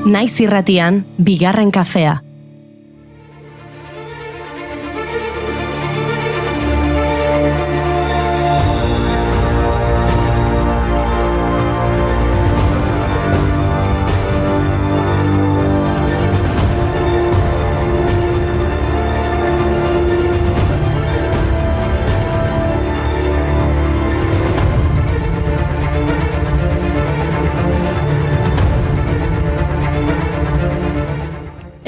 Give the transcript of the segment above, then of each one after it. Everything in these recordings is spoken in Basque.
Naiz irratian, bigarren kafea.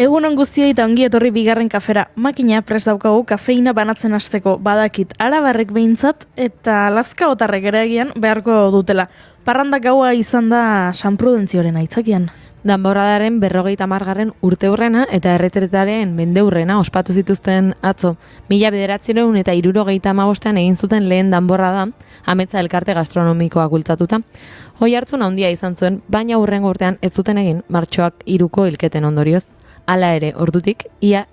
Egunon guztioi eta ongi etorri bigarren kafera. Makina prest daukagu kafeina banatzen hasteko badakit arabarrek behintzat eta lazka otarrek ere egian beharko dutela. Parranda gaua izan da San Prudentzioren aitzakian. Danborradaren 50. urteurrena eta erretretaren mendeurrena ospatu zituzten atzo. 1975 egin zuten lehen danborrada, Ametsa elkarte gastronomikoa bultzatuta. Hoi hartzun handia izan zuen, baina hurrengo urtean ez zuten egin martxoak 3ko hilketen ondorioz. Hala ere, ordutik, ia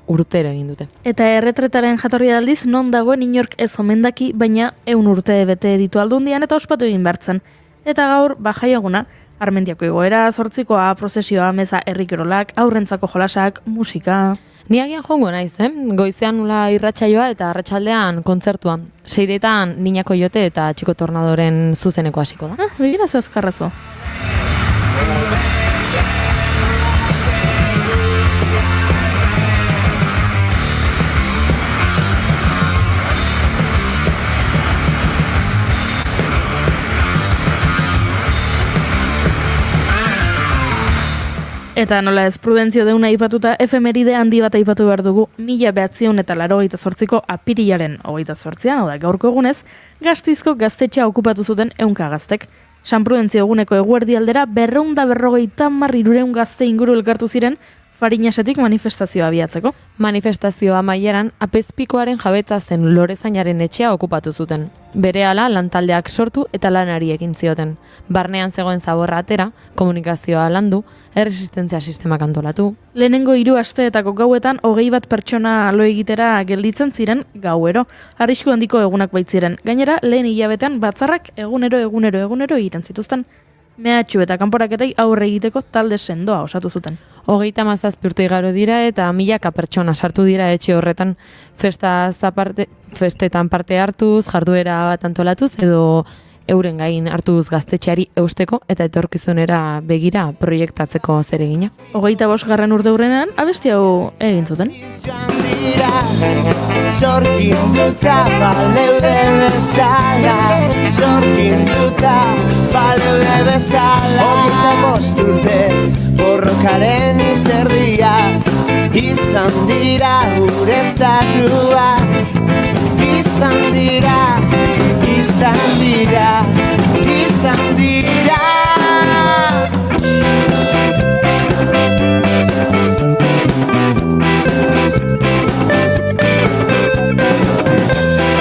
urtero egin dute. Eta erretretaren jatorria aldiz, non dagoen inork ez omendaki, baina 100 urte bete ditu aldundian eta ospatu egin bertzen. Eta gaur, bajaiaguna, Armentiako igoera, 8koa, prozesioa, meza herrikerolak, aurrentzako jolasak, musika... Ni agian joango naiz, Goizean nula irratsaioa eta arratsaldean kontzertua. 6etan Niñako Jote eta Txiko Tornadoren zuzeneko hasiko da. Begira ze azkarrazo. Eta nola ez Prudentzio deuna aipatuta efemeride handi bat aipatu behar dugu 1988ko apirilaren 28an, hau da gaurko egunez, Gasteizko gaztetxea okupatu zuten 100 gaztek. San Prudentzio eguneko eguerdi aldera 250 gazte inguru elkartu ziren Farinasetik manifestazioa abiatzeko. Manifestazioa amaieran apezpikoaren jabetza zen Lorezainaren etxea okupatu zuten. Berehala lantaldeak sortu eta lanari ekin zioten. Barnean zegoen zaborra atera, komunikazioa landu, erresistentzia sistemak antolatu. Lehenengo 3 asteetako gauetan 21 pertsona lo egitera gelditzen ziren gauero. Arrisku handiko egunak baitziren. Gainera, lehen hilabetean batzarrak egunero egiten zituzten. Mehatxu eta kanporaketei aurre egiteko talde sendoa osatu zuten. 37 urte igaro dira eta milaka pertsona sartu dira etxe horretan festetan parte hartuz, jarduera bat antolatuz edo euren gain hartuz gaztetxeari eusteko eta etorkizunera begira proiektatzeko zeregina. 25. urteurrenean abesti hau egin zuten. Sorginduta baleude bezala 25 urtez borrokaren izerdiaz izan dira gure estatua izan dira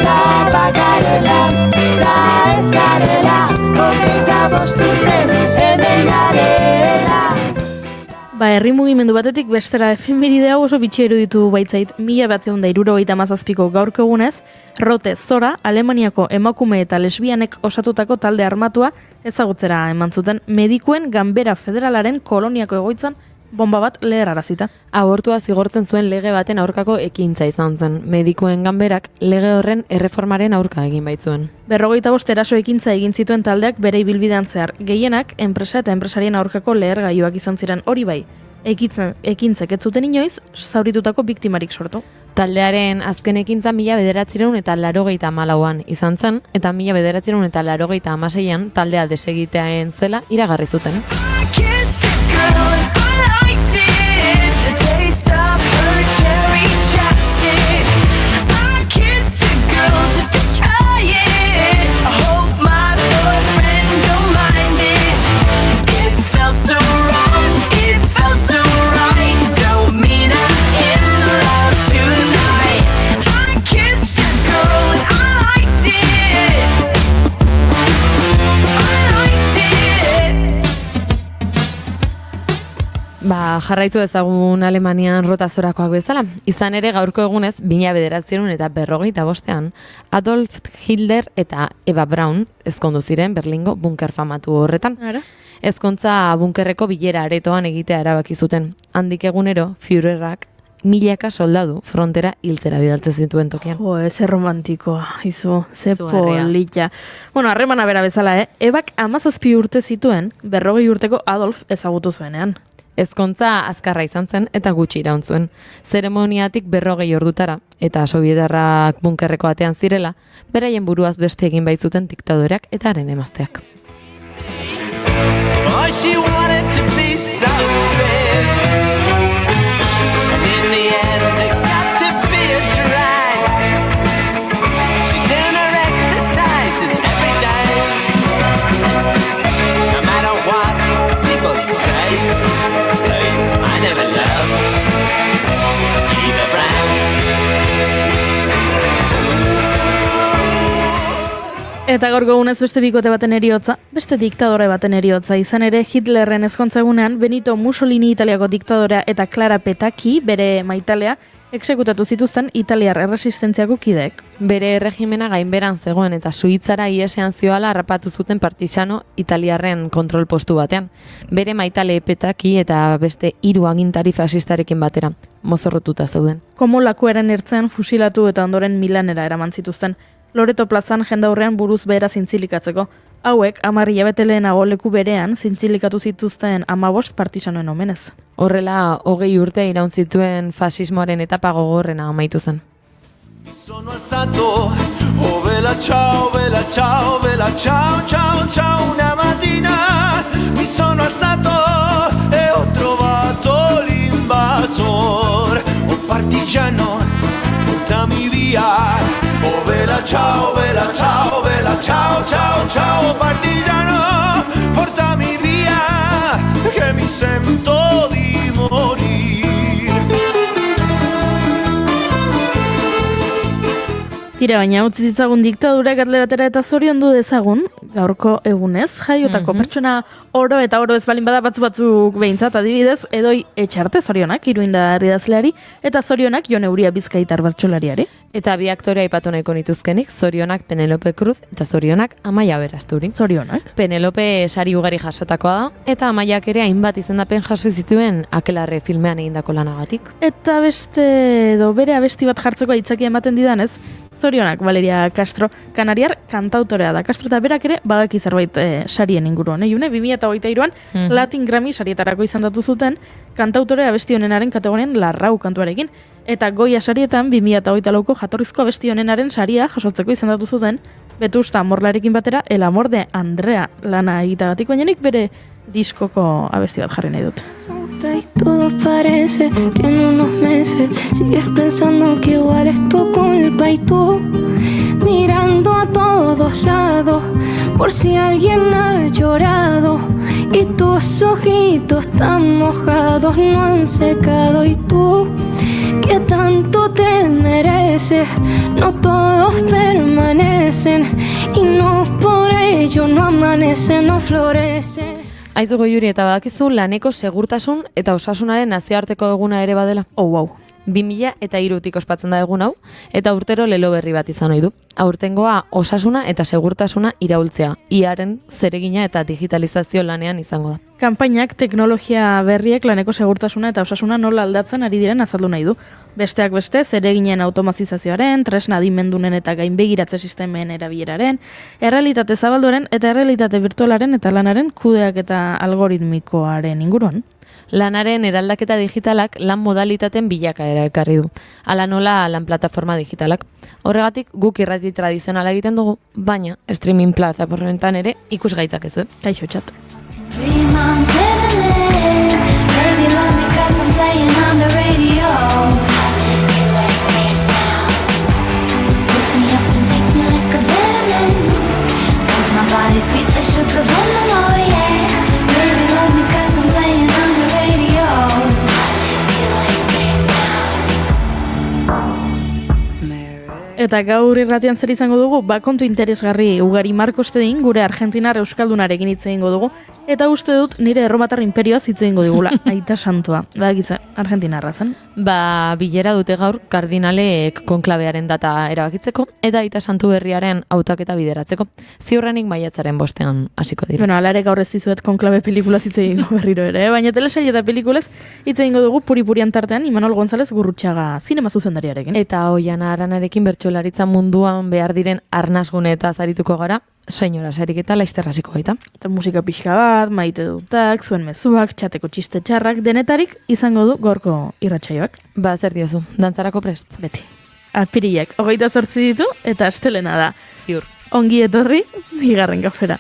La bagarela, la eskarela 25 urtez hemen garela. Herri mugimendu batetik bestera efemeridea oso bitxia iruditu baitzait 1977ko gaurko egunez, Rote Zora, Alemaniako emakume eta lesbianek osatutako talde armatua ezagutzera eman zuten medikuen ganbera federalaren koloniako egoitzan bomba bat leherrarazita. Abortua zigortzen zuen lege baten aurkako ekintza izan zen. Medikuen ganberak lege horren erreformaren aurka egin baitzuen. 55 eraso ekintza egin zituen taldeak bere ibilbidean zehar. Gehienak enpresa eta enpresarien aurkako lehergailuak izan ziren, hori bai. Ekintzek ez zuten inoiz zauritutako biktimarik sortu. Taldearen azken ekintza 1984an izan zen, eta 1986an taldea desegitean zela iragarri zuten. jarraitu ezagun Alemanian rotazorakoak bezala. Izan ere gaurko egunez, 1945 Adolf Hitler eta Eva Braun ezkondu ziren Berlingo bunker famatu horretan. Ara? Ezkontza bunkerreko bilera aretoan egitea erabaki zuten. Handik egunero, Führerrak milaka soldadu frontera hiltzera bidaltzen zituen tokian. Jo, eze romantikoa, izu, ze Izugarria. polita. Bueno, harremana bera bezala, Ebak 17 urte zituen, 40 urteko Adolf ezagutu zuenean. Ezkontza azkarra izan zen eta gutxi iraun zuen. Zeremoniatik 40 ordutara eta sobietarrak bunkerreko atean zirela, beraien buruaz beste egin baitzuten diktadoreak eta haren emazteak. Oh, she wanted to be something. And in the end, it got to be a drag. She's doing her exercises every day. No matter what people say, hey, I never loved Eva Braun. Eta gaurko egunez beste bikote baten eriotza, beste diktadore baten eriotza. Izan ere Hitlerren ezkontza egunean Benito Mussolini Italiako diktadorea eta Clara Petacchi, bere maitalea, exekutatu zituzten italiar erresistentziako kideek. Bere erregimena gainberan zegoen eta Suitzara iesean zioala harrapatu zuten partisano italiarren kontrol postu batean. Bere maitale Petacchi eta beste 3 agintari fasistarekin batera, mozorrotuta zeuden. Komolakuaren ertzean fusilatu eta ondoren Milanera eraman zituzten. Loreto plazan jendaurrean buruz behera zintzilikatzeko. Hauek, 10 hilabete lehenago leku berean zintzilikatu zituzten 15 partisanoen omenez. Horrela, 20 urte iraun zituen fasismoaren etapa gogorrena amaitu zen. Mi sono alzato, oh vela ciao, ciao, ciao, ciao, una mattina mi sono alzato e ho trovato l'invasor, un partigiano, portami via, oh vela ciao, ciao, ciao, ciao, partigiano, portami via, che mi sento di morir. Tira, baina utzi ditzagun diktadurak alde batera eta zoriondu dezagun, gaurko egunez, jaiotako pertsona oro eta oro ez balin bada batzuk behintzat adibidez, Edoi Etxarte zorionak, Iruindar idazleari, eta zorionak Jon Euria Bizkaitar bertsolariari. Eta bi aktorea aipatu nahiko nituzkenik, zorionak Penelope Cruz eta zorionak Amaia Berasturi. Zorionak. Penelope sari ugari jasotakoa da, eta Amaiak ere hainbat izendapen jaso zituen Akelarre filmean egindako lanagatik. Eta beste, edo bere abesti bat jartzeko aitzakia ematen didanez, zorionak Valeria Castro, kanariar kantautorea da. Castro eta berak ere badaki zerbait sarien inguruan. June, 2023an Latin Grammy sarietarako izendatu zuten kantautorea abesti honenaren kategorian Larrau kantuarekin. Eta Goya sarietan 2024ko jatorrizko abesti honenaren saria jasotzeko izendatu zuten Vetusta Morlarekin batera El amor de Andrea lana egitagatik, baina nik bere diskoko abesti bat jarri nahi dut. Y todo parece que en unos meses sigues pensando que igual es tu culpa y tú mirando a todos lados por si alguien ha llorado y tus ojitos tan mojados no han secado y tú que tanto te mereces, no todos permanecen y no por ello no amanecen, no florecen. Aizu Goiuri, eta badakizu laneko segurtasun eta osasunaren nazioarteko eguna ere badela. Oh, wow. 2003tik ospatzen da egun hau, eta urtero lelo berri bat izan ohi du. Aurtengoa osasuna eta segurtasuna iraultzea, iaren zeregina eta digitalizazio lanean izango da. Kanpainak teknologia berriek laneko segurtasuna eta osasuna nola aldatzen ari diren azaldu nahi du. Besteak beste, zereginen automazizazioaren, tresna adimendunen eta gainbegiratze sistemen erabileraren, errealitate zabalduaren eta errealitate virtualaren eta lanaren kudeak eta algoritmikoaren inguruan. Lanaren eraldaketa digitalak lan modalitaten bilakaera ekarri du. Hala nola lan plataforma digitalak. Horregatik guk irrati tradizionala egiten dugu, baina streaming plataformetan ere ikusgaitzak ez. Kaixo txat. Dream I'm living it. Baby love me 'cause I'm playing on the radio. Pick me up and take me like a vitamin. 'Cause my body's sweet like sugar from the oh yeah. Baby love me 'cause I'm playing on the radio. Eta gaur irratian zer izango dugu, kontu interesgarri ugari Markostedin gure argentinar euskaldunarekin hitz egingo dugu, eta uste dut nire erromatar imperioaz hitz egingo digula, aita santua. Giza, argentinarra zen. Bilera dute gaur kardinalek konklabearen data erabakitzeko, eta aita santu berriaren hautaketa bideratzeko. Ziurrenik maiatzaren 5 hasiko dira. Bueno, alare gaur ez dizuet konklabe pelikulaz hitz egingo berriro ere, baina telesail eta pelikulez hitz egingo dugu puri-purian tartean Imanol González Gurrutxaga zinema zuzendariarekin. Eta Oiana Aranarekin bertsolaritza munduan behar diren arnasgune eta zarituko gara, senyora sarik eta laizterraziko baita. Eta musika pixka bat, maite dutak, zuen mezuak, txateko txiste txarrak, denetarik izango du gorko irratsaioak. Zer diozu, dantzarako prest? Beti. Apirilak 28 ditu eta astelena da. Ziur. Ongi etorri, bigarren kafera.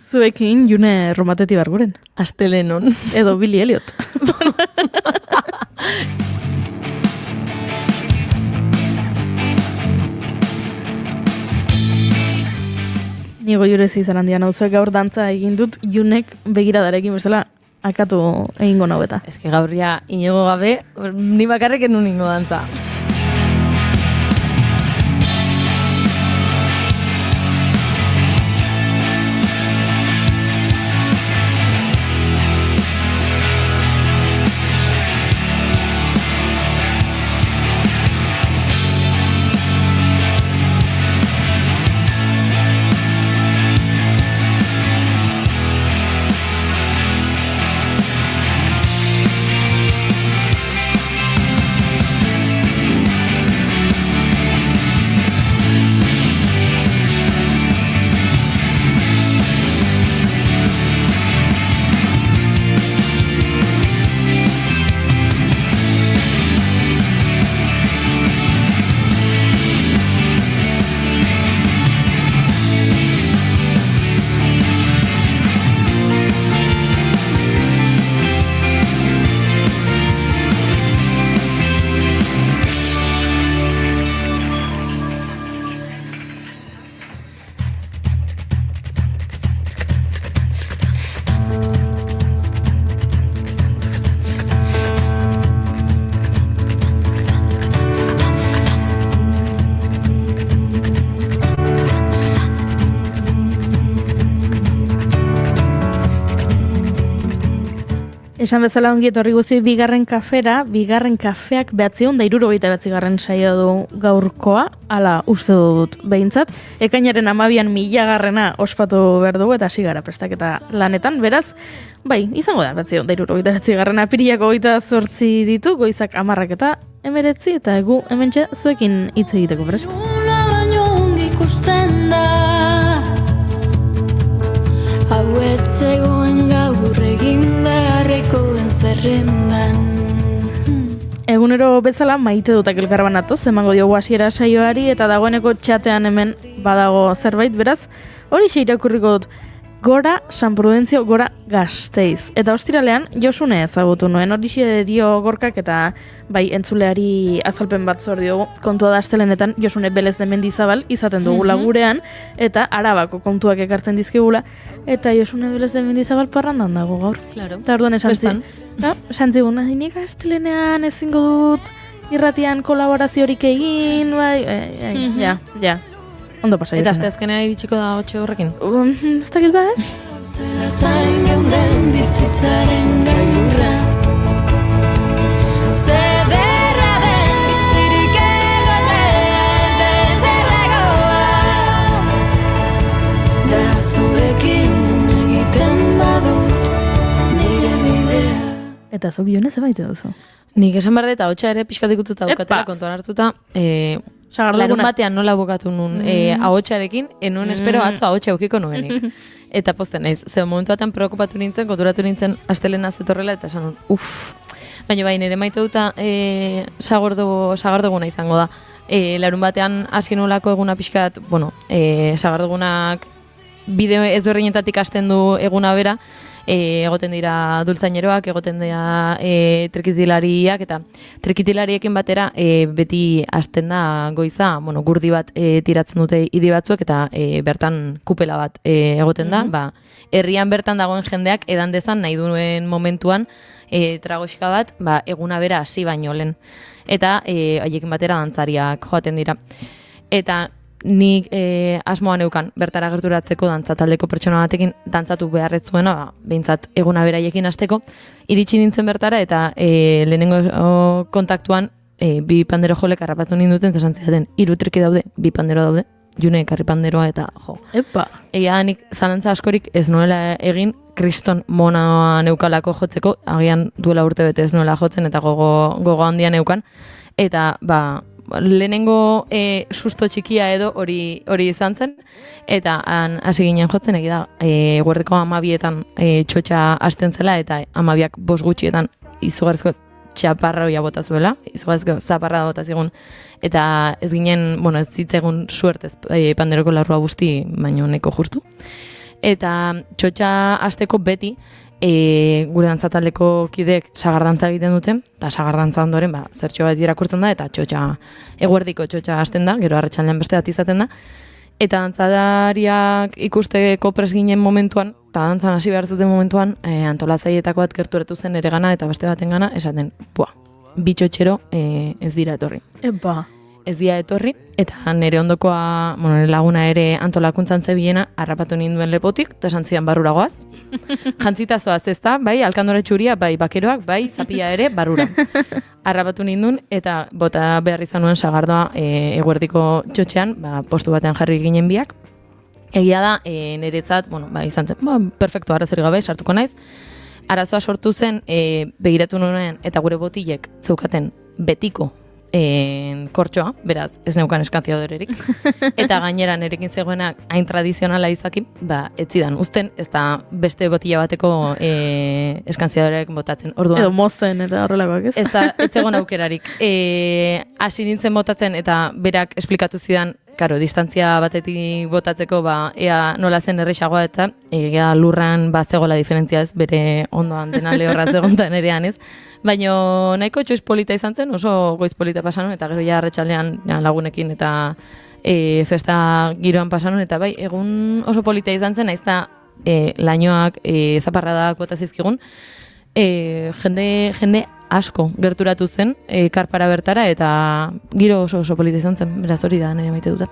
Zuekin June Romateti Barguren. Astelenon. Edo Billy Elliot. Nigo jurez izan handian hau gaur dantza egin dut Junek begiradarekin bezala akatu egingo nau eta. Eske gaurria inigo gabe, ni bakarrik enun ingo dantza. Esan bezala ongi etorri guzti bigarren kafera, bigarren kafeak 979. saio du gaurkoa, hala uste dut behintzat. Ekainaren 12an 1000. ospatu behar dugu eta hasi gara prestaketa lanetan, beraz, bai, izango da 979. Apirilak 28 ditu, goizak 10 eta 19 eta egu hementxe zuekin hitz egiteko prest. Una baino hundik usten da hau etzegoen gaur egin beharrekoen zerrendan. Egunero bezala maite dutak elkarbanatoz, emango diogu hasiera saioari eta dagoeneko txatean hemen badago zerbait, beraz, hori irakurriko dut. Gora San Prudentzio, gora Gasteiz. Eta ostiralean Josune ezagutu nuen, hori dio Gorkak eta bai entzuleari azalpen bat zor diogu. Kontua da astelenetan Josune Belez de Mendizabal izaten dugula gurean, eta Arabako kontuak ekartzen dizkigula, eta Josune Belez de Mendizabal parrandan dago gaur. Claro. Eta orduan esan zigun, nik astelenean ezingo dut irratian kolaboraziorik egin, bai, ja. Ondo pasa. Eta asteazkenean iritsiko da 8 horrekin. Ez dakit ba, Zela zain geunden bizitzaren gailurra. Zederra den biztirik egotea derragoa. Da zurekin egiten badut nire bidea. eta zuk Jone zebaite duzu. Nik esan behar eta hotxa ere pixkat ikututa daukatela kontuan hartuta, larun batean nola bukatu nun ahotsarekin, enuen espero atzo ahotsa eukiko nuenik. Eta pozten naiz, ze momentu batean preokupatu nintzen, konturatu nintzen astelena zetorrela, eta esan baina bai, nire maite duta sagarduguna izango da. larun batean hasi nolako eguna pixkat, bueno, sagardugunak bideo ezberdinetatik hasten du eguna bera, egoten dira dultzaineroak, egoten dira trikitilariak, eta trikitilariekin batera beti hasten da goiza, bueno, gurdi bat tiratzen dute idi batzuek, eta bertan kupela bat egoten da, herrian bertan dagoen jendeak edan dezan nahi duen momentuan tragoxika bat, eguna bera hasi baino lehen. Eta haiekin batera dantzariak joaten dira. Eta nik asmoa neukan bertara gerturatzeko dantzataldeko pertsona batekin dantzatu beharrez zuena, behintzat eguna beraiekin hasteko. Iritsi nintzen bertara eta lehenengo kontaktuan bi pandero jolek harrapatu ninduten, eta esan zidaten, 3 triki daude, 2 pandero daude, june ekarri panderoa eta jo. Epa! Egia nik zalantza askorik ez nuela egin, kriston mona neukalako jotzeko, agian duela urte bete ez nuela jotzen eta gogo handia neukan, eta lehenengo susto txikia edo hori izan zen, eta hasi ginen jotzen, egia da, guardeko 12etan txotxa hasten zela, eta 12ak 5 gutxietan izugarrizko txaparroia bota zuela, izugarrizko zaparra bota zigun, eta ez ginen, bueno, ez zitzegun suertez panderoko larrua busti, baino neko justu. Eta txotxa hasteko beti, gure dantzataldeko kideek sagardantza egiten dute, eta sagardantza ondoren zertxo bat irakurtzen da, eta eguerdiko txotxa hasten da, gero arratsaldean beste bat izaten da, eta dantzadariak ikusteko pres ginen momentuan, eta dantzan hasi behar zuten momentuan, antolatzaileetako bat gerturatu zen ere gana, eta beste baten gana, esaten, bi txotxero ez dira etorri. Epa! Ez dira etorri, eta nire ondokoa, nire laguna ere antolakuntzan zebiena, harrapatu ninduen lepotik, eta esan zidan barrura goaz. Jantzita zoaz ez da, bai, alkandore txuria, bai, bakeroak, bai, zapia ere, barrura. Harrapatu ninduen, eta bota behar izan nuen sagardoa eguerdiko txotxean, postu batean jarri ginen biak. Egia da, niretzat, izan zen, perfecto, arazorik gabe, sartuko naiz. Arazoa sortu zen, begiratu nuen, eta gure botilek zeukaten betiko kortxoa, beraz, ez neukan eskantziodorerik. Eta gainera nerekin zegoenak hain tradizionala izaki, ez zidan uzten, ez da beste botila bateko eskantziodoreak botatzen. Orduan, edo mozten eta horrelakoak ez? Ez zegoen aukerarik. Hasi nintzen botatzen eta berak esplikatu zidan, karo, distantzia batetik botatzeko, ea nola zen errexagoa, eta ea lurran zegoela diferentzia ez, bere ondoan dena lehorra zegontan erean ez. Baina nahiko txoiz polita izan zen, oso goiz polita pasanun, eta gero ja arratsaldean lagunekin eta festa giroan pasanun, eta bai, egun oso polita izan zen, naiz da lainoak, zaparradak bota zizkigun, jende asko gerturatu zen, karpara bertara, eta giro oso polita izan zen, beraz hori da nire maite dut.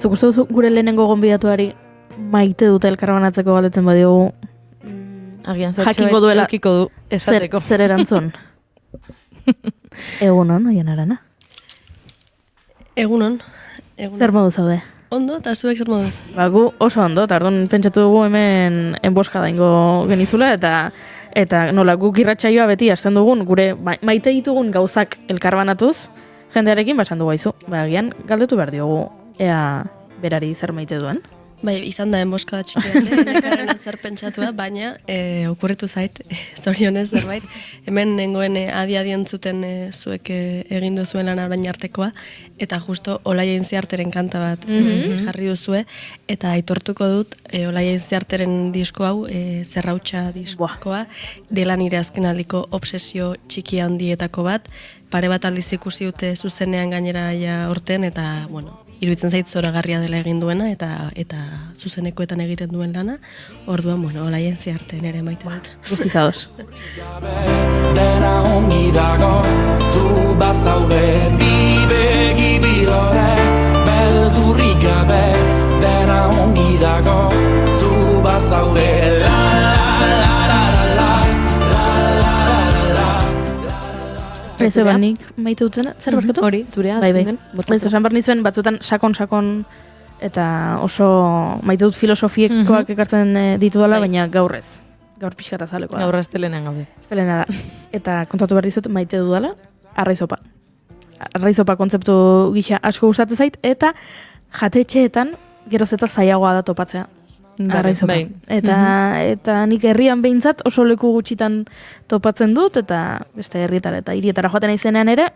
Zuk uste duzu gure lehenengo gonbidatuari maite dute elkarbanatzeko galdetzen badiogu, Agian jakingo duela edukiko du esateko. zer erantzun? Egunon, oien arana. Egunon. Zer modu zaude? Ondo, eta zuek zer moduz? Gu oso ondo, eta orduan pentsatu dugu hemen enboskada ingo genizula, eta nola guk irratsaioa beti hasten dugun, gure maite ditugun gauzak elkarbanatuz, jendearekin basan dugu aizu. Agian galdetu behar diogu, ea berari zer maite duen. Bai, izan da enboskada txikia, nekarren zer pentsatua, baina okurritu zait, zorionez zerbait, hemen nengoen adi-adi entzuten zuek egin duzuen lan orain artekoa, eta justo Olaia Intziarteren kanta bat jarri duzue, eta aitortuko dut Olaia Intziarteren disko hau, Zerrautxa diskoa, dela nire azkenaldiko obsesio txiki handietako bat, pare bat aldiz ikusi dute zuzenean gainera orten, eta, bueno, iruditzen zait zoragarria dela egin duena eta zuzenekoetan egiten duen lana. Orduan, Olaia Intziarten ere maite dut. Guztizados. Dena ongi dago, zu bazaude, bi begi bilore, beldurrik gabe. Dena ongi dago, zu bazaude, la la la la la la. Ez ebanik maite dutena, zer barkatu? Hori, zurea Bai. zen den. Ez esan behar nizuen, batzuetan sakon, eta oso maite dut filosofiekoak ekartzen ditudala, baina gaur ez. Gaur pixkata zalekoa. Gaur astelenean gaude. Estelena da. Eta kontatu behar dizut maite dudala, arraizopa. Arraizopa kontzeptu gisa asko gustatzen zait, eta jatetxeetan geroz eta zailagoa da topatzea. Arraizopa. Bai. Eta nik herrian behintzat oso leku gutxitan topatzen dut, eta beste herrietara eta hirietara joaten naizenean ere,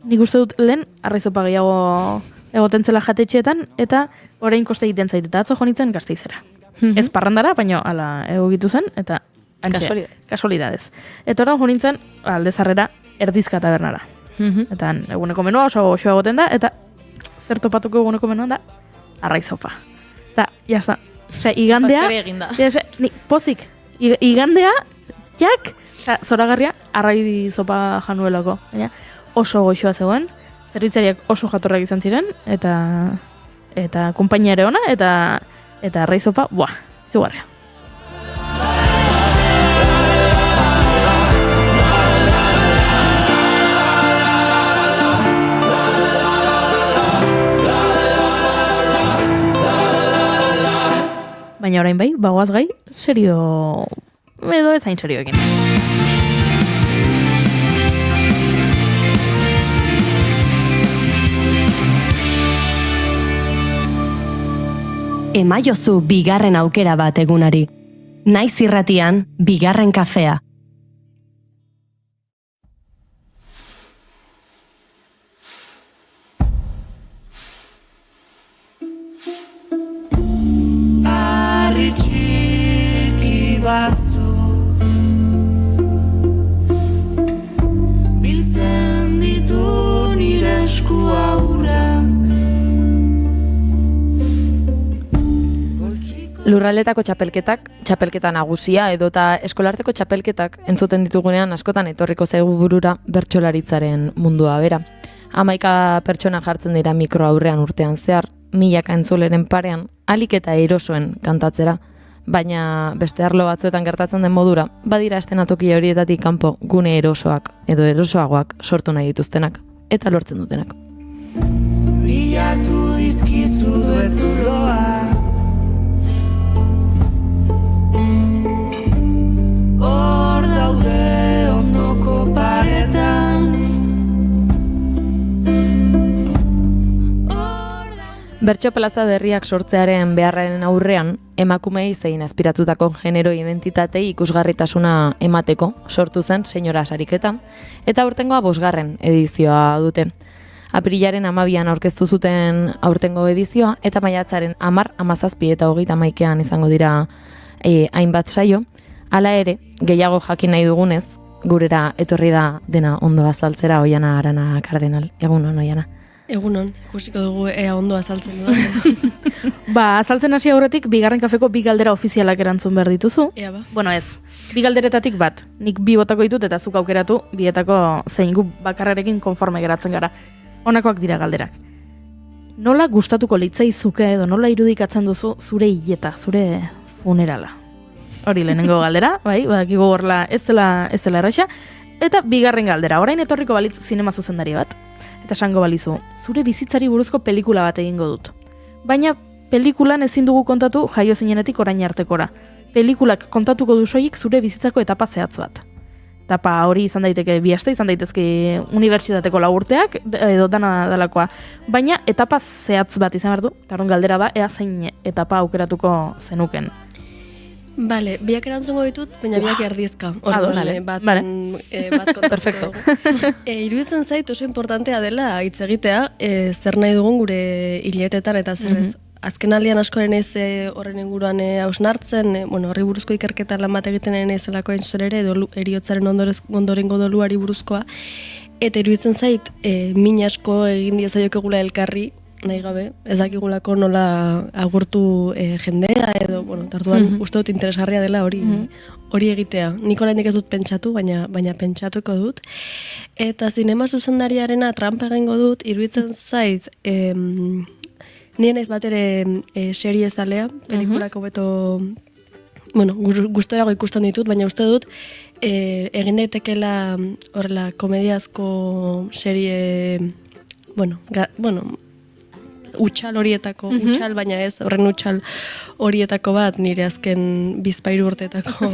nik uste dut lehen arraizopa gehiago egoten zela jatetxeetan, eta orain koste egiten zait, eta atzo jo nintzen Gasteizera. Ez parrandara, baina ala egokitu zen, eta kasualidadez. Eta orain jo nintzen Aldezarrera Erdizka tabernara. Eta eguneko menua oso goxoa egoten da, eta zer topatuko eguneko menuan da arraizopa. Eta, jazta, igandea, pozik, igandea, jak, zoragarria, arraizopa januelako. Oso goxoa zegoen, zerbitzariak oso jatorrak izan ziren, eta konpainia ere ona, eta arraizopa, zugarria. Baina orain bai, bagoaz gai, serio, edo ez hain serioekin. Emaiozu bigarren aukera bat egunari. Naiz irratian, bigarren kafea. Batzuk biltzen ditu nire esku aurrak. Lurraldetako txapelketa nagusia edota eskolarteko txapelketak entzuten ditugunean askotan etorriko zaigu burura bertsolaritzaren mundua bera. 11 pertsona jartzen dira mikro aurrean urtean zehar, milaka entzuleren parean, alik eta erosoen kantatzera. Baina beste arlo batzuetan gertatzen den modura, badira eszenatoki horietatik kanpo gune erosoak edo erosoagoak sortu nahi dituztenak, eta lortzen dutenak. Bilatu dizkizu duet zuloa, hor daude ondoko paretan. Bertso plaza berriak sortzearen beharraren aurrean, emakumei zein aspiratutako genero identitatei ikusgarritasuna emateko sortu zen senyora sariketa, eta aurtengoa 5. edizioa dute. Apirilaren 12an aurkeztu zuten aurtengo edizioa, eta maiatzaren 10, 17 eta 31 izango dira hainbat saio. Hala ere, gehiago jakin nahi dugunez, gurera etorri da dena ondo azaltzera Oiana Arana Kardenal. Egunon, Oiana. Egunon, ikusiko dugu ea ondo azaltzen dudan. Azaltzen hasi aurretik, bigarren kafeko 2 galdera ofizialak erantzun behar dituzu. Ea ba. Bueno ez, 2 galderetatik bat. Nik 2 botako ditut eta zuk aukeratu, bietako zein gu bakarrarekin konforme geratzen gara. Honakoak dira galderak. Nola gustatuko litzaizuke edo nola irudikatzen duzu zure hileta, zure funerala? Hori lehenengo galdera, bai, badakigu horla ez dela erraxa. Eta 2. galdera, orain etorriko balitz zinema zuzendari bat. Eta esango balizu, zure bizitzari buruzko pelikula bat egingo dut. Baina pelikulan ezin dugu kontatu jaio zinenetik orain artekora. Pelikulak kontatuko du soilik zure bizitzako etapa zehatz bat. Etapa hori izan daiteke 2 aste, izan daitezke unibertsitateko 4 urteak, edo dana dalakoa. Baina etapa zehatz bat izan behar du, eta orduan galdera da, ea zein etapa aukeratuko zenuken. Bale, 2 erantzungo ditut, baina 2 erdizka. Bat kontatuko Perfecto. dugu. Iruditzen zait oso importantea dela hitz egitea, zer nahi dugun gure hiletetan eta zer ez. Azken aldian askoren ez horren inguruan hausnartzen, horri buruzko ikerketa lan bat egiten zelako hain zuzen ere, heriotzaren ondorengo doluari buruzkoa, eta iruditzen zait, min asko egin diezaiokegula elkarri, nahi gabe, ez dakigulako nola agurtu jendea edo, tartuan uste dut interesgarria dela hori egitea. Nik oraindik ez dut pentsatu, baina pentsatuko dut. Eta zinema zuzendariarena trampa egingo dut, iruditzen zait, nien ez bat ere serie zalea, pelikulako beto, guztorago ikusten ditut, baina uste dut, egin daitekela horrela komediazko serie, utxal horietako, utxal baina ez, horren utxal horietako bat nire azken 2 urteetako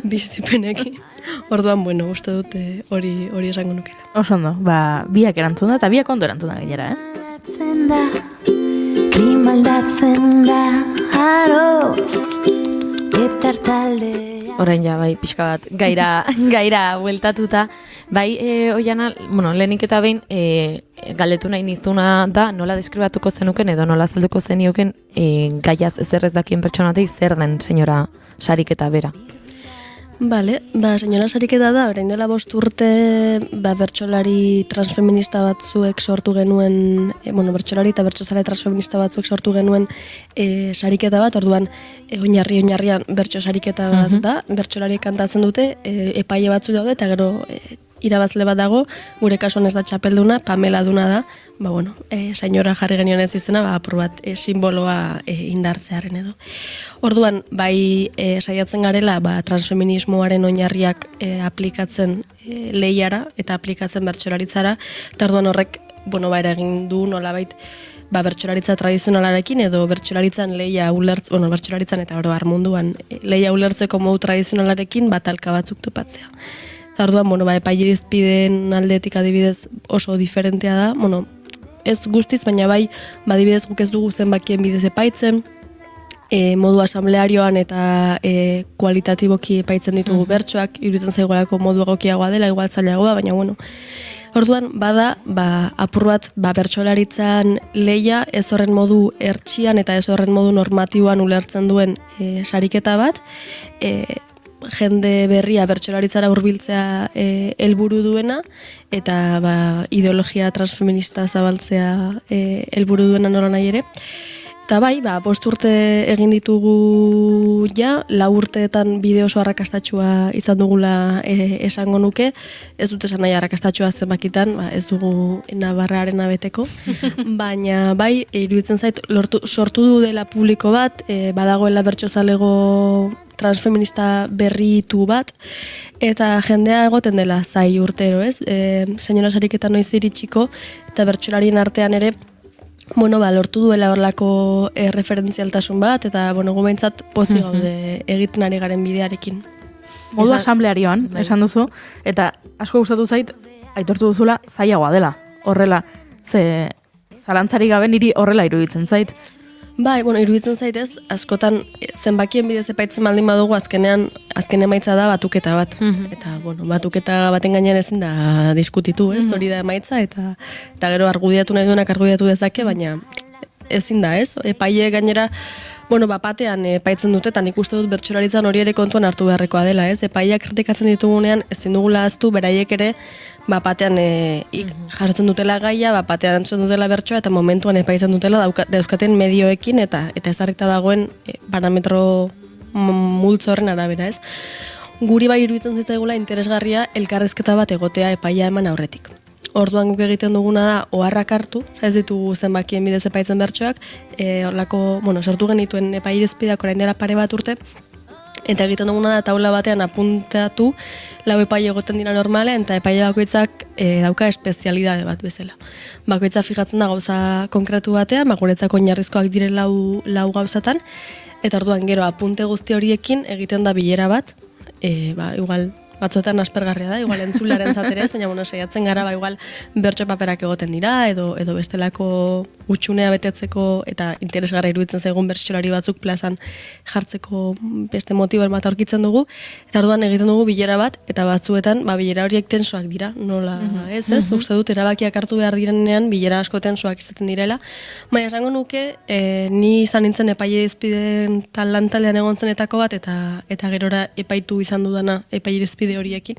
bizipenekin. Orduan, uste dut hori esango nukela. Oso ondo, 2 erantzun da, eta 2 ondo erantzun da gainera, Klima aldatzen da, aros eta taldea. Orain ja, bai, pixka bat, gaira bueltatuta. Bai, Oiana, bueno, lehenik eta behin, galdetu nahi nizuna da, nola deskribatuko zenuken edo nola azalduko zenioken gaiaz ezer ez dakien pertsonatei zer den, senyora Sariketa bera. Bale, senyora Sariketa da, orain dela 5 urte, bertsolari transfeminista batzuek sortu genuen, bertsolari eta bertsozale transfeminista batzuek sortu genuen sariketa bat, orduan oinarrian bertso sariketa bat da, bertsolariek kantatzen dute, epaile batzu daude, eta gero irabazle bat dago, gure kasuan ez da txapelduna, Pamela Duna da, senyora jarri genioen ez izena, apur bat simboloa indartzearen edo. Orduan, bai saiatzen garela, transfeminismoaren oinarriak aplikatzen lehiara eta aplikatzen bertsolaritzara, eta orduan horrek, eragin du nolabait, bertsolaritza tradizionalarekin edo bertsolaritzan leia bertsolaritzan eta oro har munduan leia ulertzeko modu tradizionalarekin talka batzuk topatzea. Eta orduan, epailerizpideen aldetik adibidez oso diferentea da, ez guztiz, baina bai, adibidez guk ez dugu zenbakien bidez epaitzen, modu asamblearioan eta kualitatiboki epaitzen ditugu bertsoak, iruditzen zaigolako modu egokiagoa dela, igual zailagoa, baina orduan, bada, apur bat, bertsolaritzan leia ez horren modu hertsian eta ez horren modu normatiboan ulertzen duen sariketa bat, jende berria bertsolaritzara hurbiltzea helburu duena, eta ideologia transfeminista zabaltzea helburu duena nola nahi ere. Eta bai, 5 urte egin ditugu ja, 4 urteetan bideo oso arrakastatxua izan dugula esango nuke, ez dut esan nahi arrakastatxua zenbakitan, ez dugu Navarraren abeteko, baina bai, iruditzen zait, sortu du dela publiko bat, badagoela bertsozalego transfeminista berritu bat, eta jendea egoten dela zai urtero, ez? Senyora Sariketa noiz iritsiko, eta bertsolarien artean ere, lortu duela horlako referentzialtasun bat, eta, gu behintzat pozi gaude egiten ari garen bidearekin. Modu asamblearioan, esan duzu, eta asko gustatu zait, aitortu duzula zailagoa dela, horrela, ze zalantzari gabe niri horrela iruditzen zait. Bai, iruditzen zaitez, askotan zenbakien bidez epaitzen baldin badugu azken emaitza da batuketa bat. Eta, batuketa baten gainean ezin da diskutitu, ez? Hori da emaitza, eta gero argudiatu nahi duenak argudiatu dezake, baina ezin da, ez? Epaile gainera, batean epaitzen dute, eta nik uste dut bertsolaritzan hori ere kontuan hartu beharrekoa dela, ez? Epaileak kritikatzen ditugunean, ezin dugula ahaztu, beraiek ere, batean jasotzen dutela gaia, batean entzuten dutela bertsoa, eta momentuan epaitzen dutela dauzkaten medioekin, eta ezarrita dagoen parametro multzo horren arabera, ez? Guri bai iruditzen zitzaigula interesgarria elkarrezketa bat egotea epaia eman aurretik. Orduan guk egiten duguna da oharrak hartu, ez ditugu zenbakien bidez epaitzen bertsoak, sortu genituen epailerizpideak orain dela pare bat urte, eta egiten duguna da taula batean apuntatu, 4 epaile egoten dira normalean, eta epaile bakoitzak dauka espezialidade bat bezala. Bakoitza fijatzen da gauza konkretu batean, guretzako oinarrizkoak dire 4 gauzatan, eta orduan gero apunte guzti horiekin egiten da bilera bat, igual batzuetan aspergarria da, igual entzularen zaterez, baina saiatzen gara, igual bertso paperak egoten dira, edo bestelako utxunea betetzeko, eta interesgarra iruditzen zaigun bertsolari batzuk plazan jartzeko beste motibo bat aurkitzen dugu, eta orduan egiten dugu bilera bat, eta batzuetan, bilera horiek tensoak dira, nola, ez? Uste dut, erabakiak hartu behar direnean, bilera asko tensoak izaten direla, baina esango nuke, ni izan nintzen epailerizpideen lantalean egon zenetako bat, eta gerora epaitu izan dudana epailerizpide horiekin.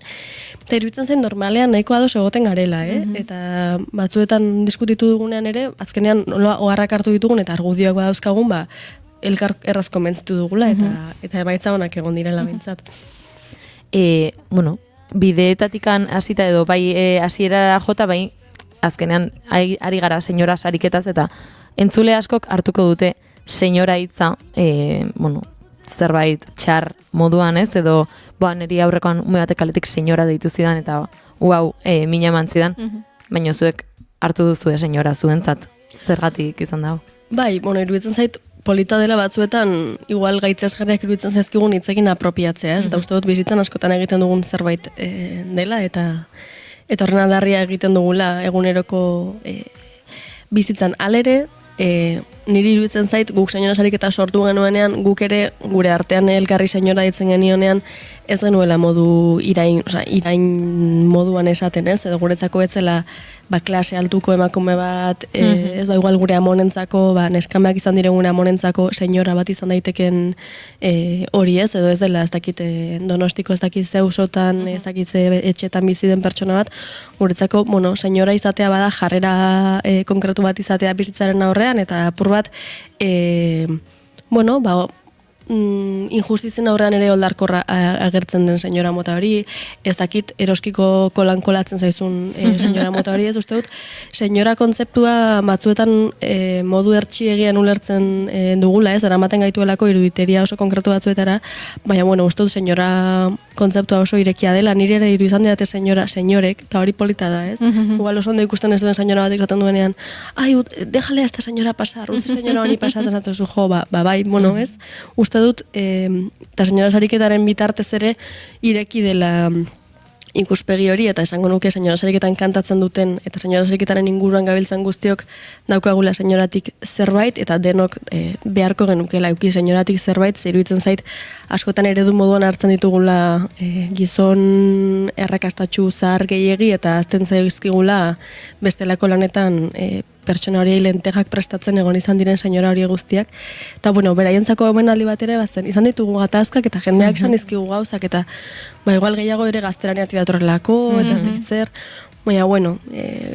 Eta iruditzen zen normalean nahiko ados egoten garela, eta batzuetan diskutitu dugunean ere, azkenean nola oharrak hartu ditugun eta argudioak badauzkagun, elkar erraz konbentzitu dugula, eta emaitza honak egon direla behintzat. Bideetatikan hasita edo bai hasierara jota, bai azkenean ari gara senyora Sariketaz, eta entzule askok hartuko dute senyora hitza, zerbait txar moduan, ez, edo niri aurrekoan ume batek kaletik senyora deitu zidan, eta mina eman zidan, baina zuek hartu duzue senyora zuentzat, zergatik izan dago? Bai, iruditzen zait, polita dela batzuetan, igual gaitzesgarriak iruditzen zaizkigun hitzekin apropiatzea, ez, eta uste dut bizitzan askotan egiten dugun zerbait dela, eta horren aldarria egiten dugula eguneroko bizitzan alere, niri iruditzen zait, guk senyora sariketa sortu genuenean, guk ere gure artean elkarri senyora ditzen genionean, ez genuela modu irain moduan esaten, ez? Edo guretzako etzela klase altuko emakume bat, ez igual gure amonentzako, neskameak izan diregune amonentzako senyora bat izan daiteken hori ez, edo ez dela ez dakit Donostiko ez dakit zeusotan, ez dakit etxetan bizi den pertsona bat, guretzako, senyora izatea bada jarrera konkretu bat izatea bizitzaren aurrean, eta apur bat, injustizien aurrean ere oldarkorra agertzen den senyora mota hori, ez dakit eroskiko kolatzen zaizun senyora mota hori, ez uste dut, senyora kontzeptua batzuetan modu ertxiegian ulertzen dugula, ez, eramaten gaituelako iruditeria oso konkretu batzuetara, baina, uste dut senyora kontzeptua oso irekia dela, nire ere ditu izan didate senyorek, eta hori polita da, ez? Igual oso ondo ikusten ez duen senyora bat iklaten duenean, déjale a esta senyora pasar, uste senyora honi pasatzen atuzu, bai, ez? Uste dut, eta senyora sariketaren bitartez ere ireki dela ikuspegi hori, eta esango nuke senyora sariketan kantatzen duten, eta senyora sariketaren inguruan gabiltzan guztiok daukagula senyoratik zerbait, eta denok beharko genukela euki senyoratik zerbait, iruditzen zait askotan eredu moduan hartzen ditugula gizon errakastatxu zahar gehiegi, eta azten zaizkigula bestelako lanetan pertsona horiei lentejak prestatzen egon izan diren senyora hori guztiak. Eta, beraientzako omenaldi bat ere bazen, izan ditugu gatazkak eta jendeak izan dizkigu gauzak, eta igual gehiago ere gazteraneati datorrelako, eta ez dakit zer. Baina,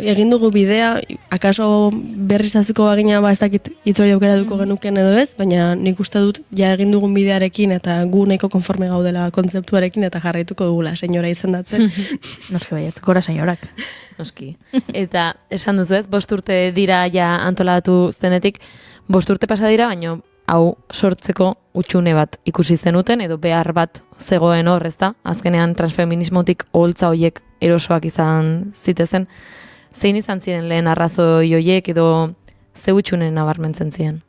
egin dugu bidea, akaso berriz hasiko bagina ez dakit itzori aukera duko genuken edo ez, baina nik uste dut ja egin dugun bidearekin eta gu nahiko konforme gaudela kontzeptuarekin eta jarraituko dugula senyora izendatzen. Noski baiet, gora senyorak. Noski. Eta esan duzu ez, 5 urte dira ja antolatu zenetik, 5 urte pasa dira, baina hau sortzeko utxune bat ikusi zenuten, edo behar bat zegoen hor, ezta? Azkenean transfeminismotik oholtza hoiek erosoak izan zitezen. Zein izan ziren lehen arrazoi hoiek edo ze utxunen nabarmentzen ziren?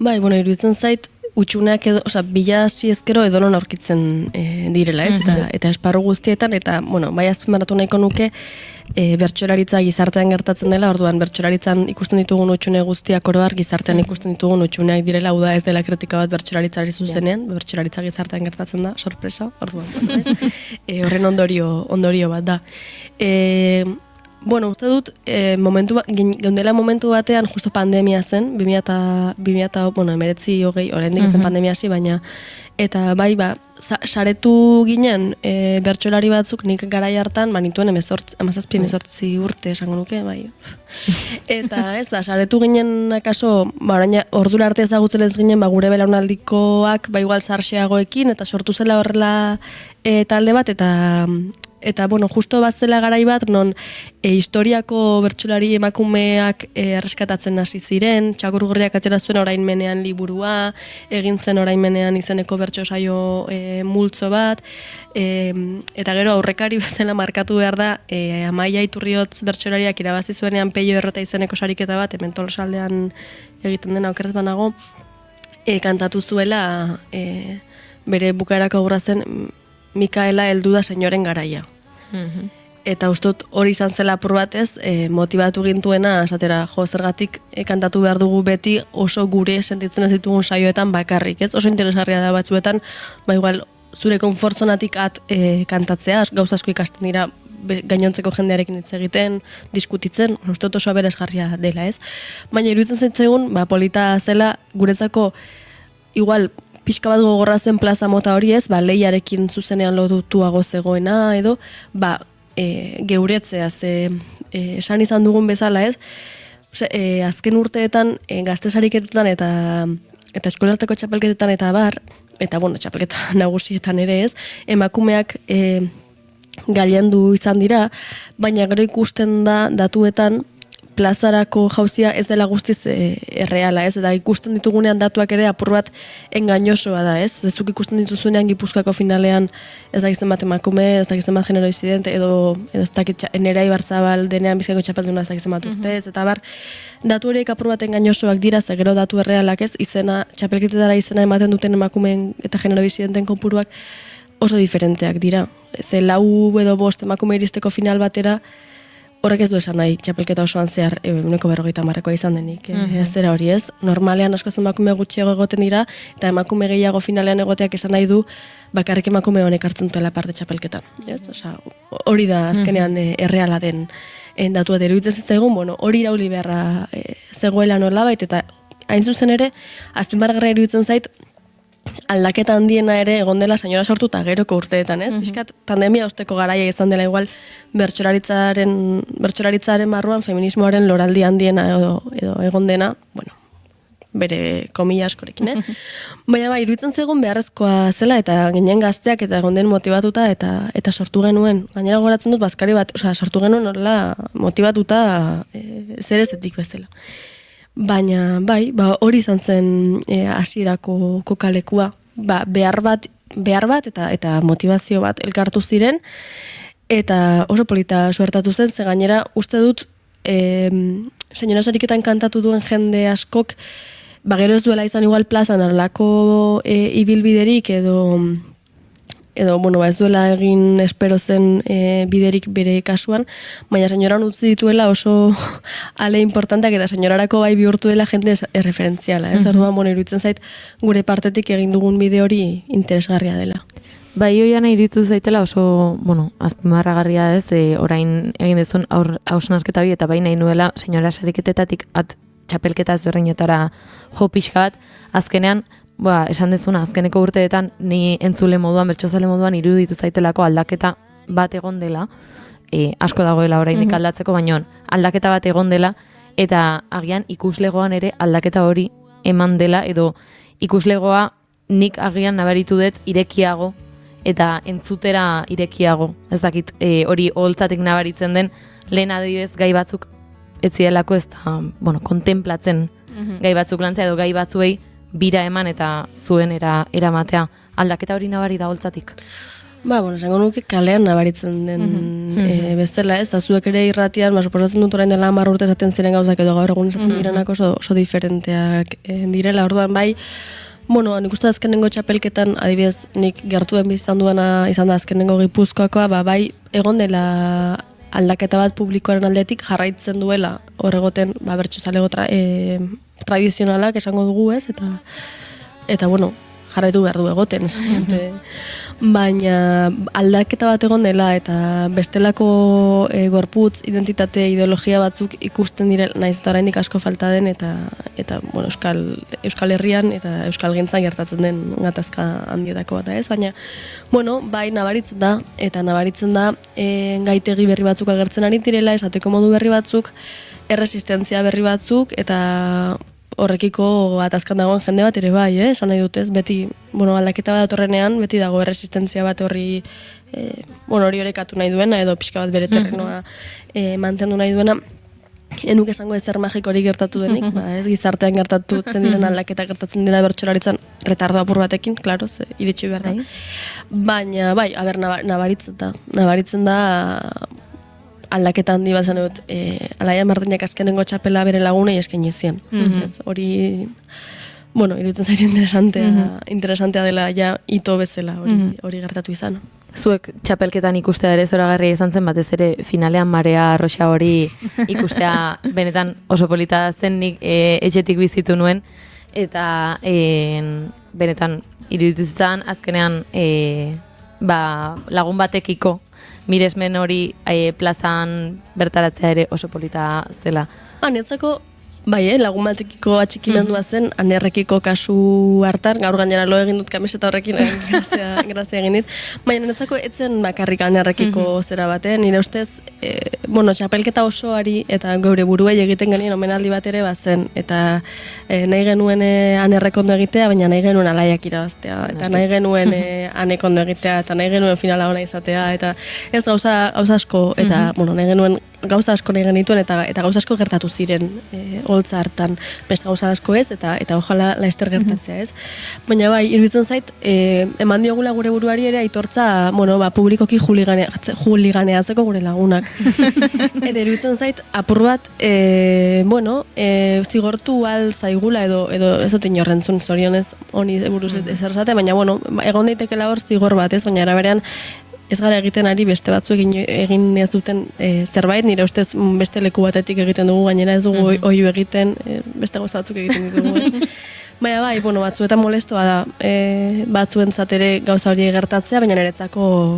Bai, iruditzen zait, utxuneak edo, bila hasi ezkero edonon aurkitzen direla, ez? Eta esparru guztietan, eta, bai azpimarratu nahiko nuke, bertsolaritza gizartean gertatzen dela, orduan bertsolaritzan ikusten ditugun utxune guztiak oroar gizartean ikusten ditugun utxuneak direla, hau da ez dela kritika bat bertsolaritzari zuzenean, bertsolaritza gizartean gertatzen da, sorpresa, orduan, horren ondorio bat da. Uste dut, geundela momentu batean, justo pandemia zen, 2019, oraindik etzen pandemia hasi, baina, eta saretu ginen bertsolari batzuk nik garai hartan, nituen 17 urte esango nuke, bai. Eta saretu ginen akaso, ordura arte ezagutzen ez ginen, gure belaunaldikoak, igual sarxeagoekin, eta sortu zela horrela talde bat, eta justo bat zela garai bat, non historiako bertsolari emakumeak erreskatatzen hasi ziren, Txakur Gorriak atera zuen orain menean liburua, egin zen orain menean izeneko bertso saio multzo bat, eta gero aurrekari bezala markatu behar da, Amaia Iturriotz bertsolariak irabazi zuenean Peio Errota izeneko sariketa bat, hemen Tolosaldean egiten dena okerrez banago, kantatu zuela bere bukaerako gura zen Mikaela heldu da senyoren garaia. Eta ustot hori izan zela apur batez, motibatu gintuena, esatera, zergatik kantatu behar dugu beti oso gure sentitzen ez ditugun saioetan bakarrik, ez? Oso interesgarria da batzuetan, igual, zure konfortzonatik kantatzea, gauza asko ikasten dira gainontzeko jendearekin hitz egiten, diskutitzen, ustot oso aberasgarria dela, ez? Baina iruditzen zitzaigun, polita zela guretzako, igual, pixka bat gogorra zen plaza mota hori ez, lehiarekin zuzenean lotuago zegoena, edo, geuretzea, esan izan dugun bezala ez, azken urteetan, gaztesariketetan eta eskolarteko txapelketetan eta bar, eta txapelketa nagusietan ere ez, emakumeak gailendu izan dira, baina gero ikusten da datuetan, plazarako jauzia ez dela guztiz erreala, ez? Eta ikusten ditugunean datuak ere apur bat engainosoa da, ez? Zuk ikusten dituzunean Gipuzkoako finalean ez dakitzen bat emakume, ez dakitzen bat genero disidente, edo ez dakit Nerea Ibarzabal denean Bizkaiko txapelduna ez dakitzen bat urtez, eta bar, datu horiek apur bat engainosoak dira, ze gero datu errealak ez, txapelketetara izena ematen duten emakumeen eta genero disidenten kopuruak oso diferenteak dira. Ze 4 edo 5 emakume iristeko final batera, horrek ez du esan nahi, txapelketa osoan zehar 50%koa izan denik, zera hori ez. Normalean askoz emakume gutxiago egoten dira, eta emakume gehiago finalean egoteak esan nahi du, bakarrik emakume honek hartzen dutela parte txapelketan. Ez? Osea, hori da azkenean erreala den datu bat iruditzen zitzaigun, bueno, hori irauli beharra zegoela nolabait, eta hain zuzen ere, azpimarragarria iruditzen zait, aldaketa handiena ere egon dela senyora sortuta geroko urteetan, ez? Bizkat, pandemia osteko garaia izan dela igual bertsolaritzaren barruan feminismoaren loraldi handiena edo egon dena, bueno, bere komila askorekin, Baina iruditzen zegoen beharrezkoa zela eta ginen gazteak eta egon den motibatuta eta sortu genuen. Gainera goratzen dut bazkari bat, sortu genuen horrela motibatuta zerezetik bezala. Baina, hori izan zen hasierako kokalekua. Behar bat eta motivazio bat elkartu ziren, eta oso polita suertatu zen, ze gainera uste dut, senyora sariketan kantatu duen jende askok, gero ez duela izan igual plazan arlako ibilbiderik edo bueno, ez duela egin espero zen biderik bere kasuan, baina senyoran utzi dituela oso ale importanteak eta senyorarako bai bihurtu dela jende erreferentziala. Orduan, bueno, iruditzen zait gure partetik egin dugun bide hori interesgarria dela. Bai, oian iruditu zaitela oso, bueno, azpimarragarria ez, orain egin dezun hausnarketa bi eta bai nahi nuela senyora sariketetatik txapelketa ezberdinetara jo pixka bat, azkenean, esan dezuna, azkeneko urteetan ni entzule moduan, bertsozale moduan iruditu zaitelako aldaketa bat egon dela, asko dagoela orainik aldatzeko, baina aldaketa bat egon dela, eta agian ikuslegoan ere aldaketa hori eman dela, edo ikuslegoa nik agian nabaritu dut irekiago, eta entzutera irekiago. Ez dakit hori oholtzatik nabaritzen den, lehen adibidez gai batzuk etzielako ez da, bueno, kontemplatzen gai batzuk lantzea edo gai batzuei bira eman eta zuen eramatea. Aldaketa hori nabari da oholtzatik? Bueno, esango nuke kalean nabaritzen den bezala ez, da zuek ere irratian, suposatzen dut orain dela 10 urte esaten ziren gauzak edo gaur egun esaten direnak oso diferenteak direla, orduan bai. Bueno, nik uste azkenengo txapelketan, adibidez, nik gertuen bizan duena izan da azkenengo Gipuzkoakoa, bai egon dela aldaketa bat publikoaren aldetik jarraitzen duela horregoten bertsozalego tradizionalak esango dugu ez, eta bueno, jarraitu behar du egoten. Baina aldaketa bat egon dela eta bestelako gorputz, identitate, ideologia batzuk ikusten direla, naiz eta oraindik asko falta den eta bueno, Euskal Herrian eta Euskal Gintzan gertatzen den gatazka handietako bat ez, baina bueno, bai nabaritzen da gaitegi berri batzuk agertzen ari direla, esateko modu berri batzuk, erresistentzia berri batzuk eta horrekiko atazkan dagoen jende bat ere bai, esan nahi dut ez, beti, bueno, aldaketa bat atorrenean, beti dago erresistentzia bat hori, hori orekatu nahi duena, edo pixka bat bere terrenoa mantendu nahi duena, enuk esango ezer magikorik gertatu denik, ez gizartean gertatzen diren aldaketa gertatzen dira bertsolaritzan retardo apur batekin, klaro, iritsi behar da. Baina, bai, nabaritzen da, aldaketa handi bat zen dut, Alaia Martinek azkenengo txapela bere lagunei eskaini zien. Hori, bueno, iruditzen zait interesantea dela ja ito bezala hori gertatu izan. Zuek txapelketan ikustea ere zoragarria izan zen, batez ere finalean Marea Arroxa hori ikustea benetan oso polita zen, nik etxetik bizitu nuen, eta benetan iruditu zan azkenean lagun batekiko miresmen hori plazan bertaratzea ere oso polita zela. Netzako, bai, lagun batekiko atxikimendua zen, anerrekiko kasu hartan, gaur gainera lo egin dut kamiseta horrekin, grazia egin dit. Baina netzako etzen bakarrik anerrekiko zera batean, nire ustez, txapelketa osoari eta geure buruei egiten genien omenaldi bat ere bazen, eta nahi genuen anerrekondo egitea, baina nahi genuen Alaiak irabaztea, eta nahi genuen anekondo egitea, eta nahi genuen finala ona izatea, eta ez gauza asko, eta nahi genuen gauza asko nahi genituen, eta gauza asko gertatu ziren holtza hartan, beste gauza asko ez, eta ojala laester gertatzea ez. Baina bai, iruditzen zait, eman diogula gure buruari ere aitortza, publikoki juliganeatzeko gure lagunak. Eta iruditzen zait, apur bat, zigortu al zaigula edo ez dut inorrentzun zorionez honi buruz ezer zate, baina egon daitekela hor zigor bat ez, baina eraberean ez gara egiten ari beste batzu egin ez duten zerbait, nire ustez beste leku batetik egiten dugu, gainera ez dugu oihu egiten, beste gauza batzuk egiten ditugu. Baina bai, bueno, batzuetan molestoa da, batzuentzat ere gauza hori gertatzea, baina niretzako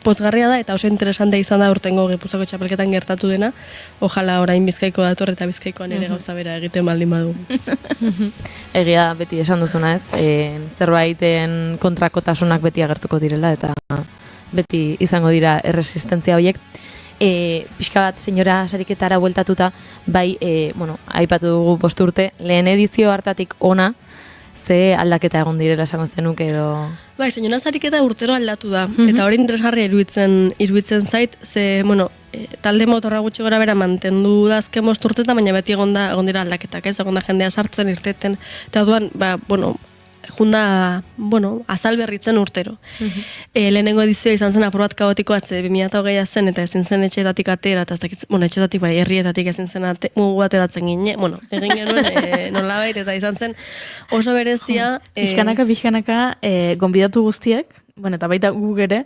pozgarria da, eta oso interesante izan da urtengo Gipuzkoako txapelketan gertatu dena, ojala orain Bizkaiko dator eta Bizkaikoan ere gauza bera egiten baldin badu. Egia beti esan duzuna ez, zerbaiten kontrakotasunak beti agertuko direla, eta beti izango dira erresistentzia horiek. Pixka bat, senyora sariketara bueltatuta, bai, aipatu dugu 5 urte, lehen edizio hartatik ona, ze aldaketa egon direla esango zenuke edo... Bai, senyora sariketa urtero aldatu da, eta hori interesgarria iruditzen zait, ze, talde motorra gutxi gora bera mantendu da azken 5 urtetan, baina beti egon dira aldaketak, ez? Egon da jendea sartzen, irteten, eta duan, junda, azal berritzen urtero. Lehenengo edizioa izan zen apur bat kaotikoa, ze 2020 zen, eta ezin zen etxeetatik atera, eta etxeetatik bai, herrietatik ezin zen mugu ateratzen gine, egin genuen nolabait, eta izan zen oso berezia... Pixkanaka, gonbidatu guztiek, eta baita guk ere,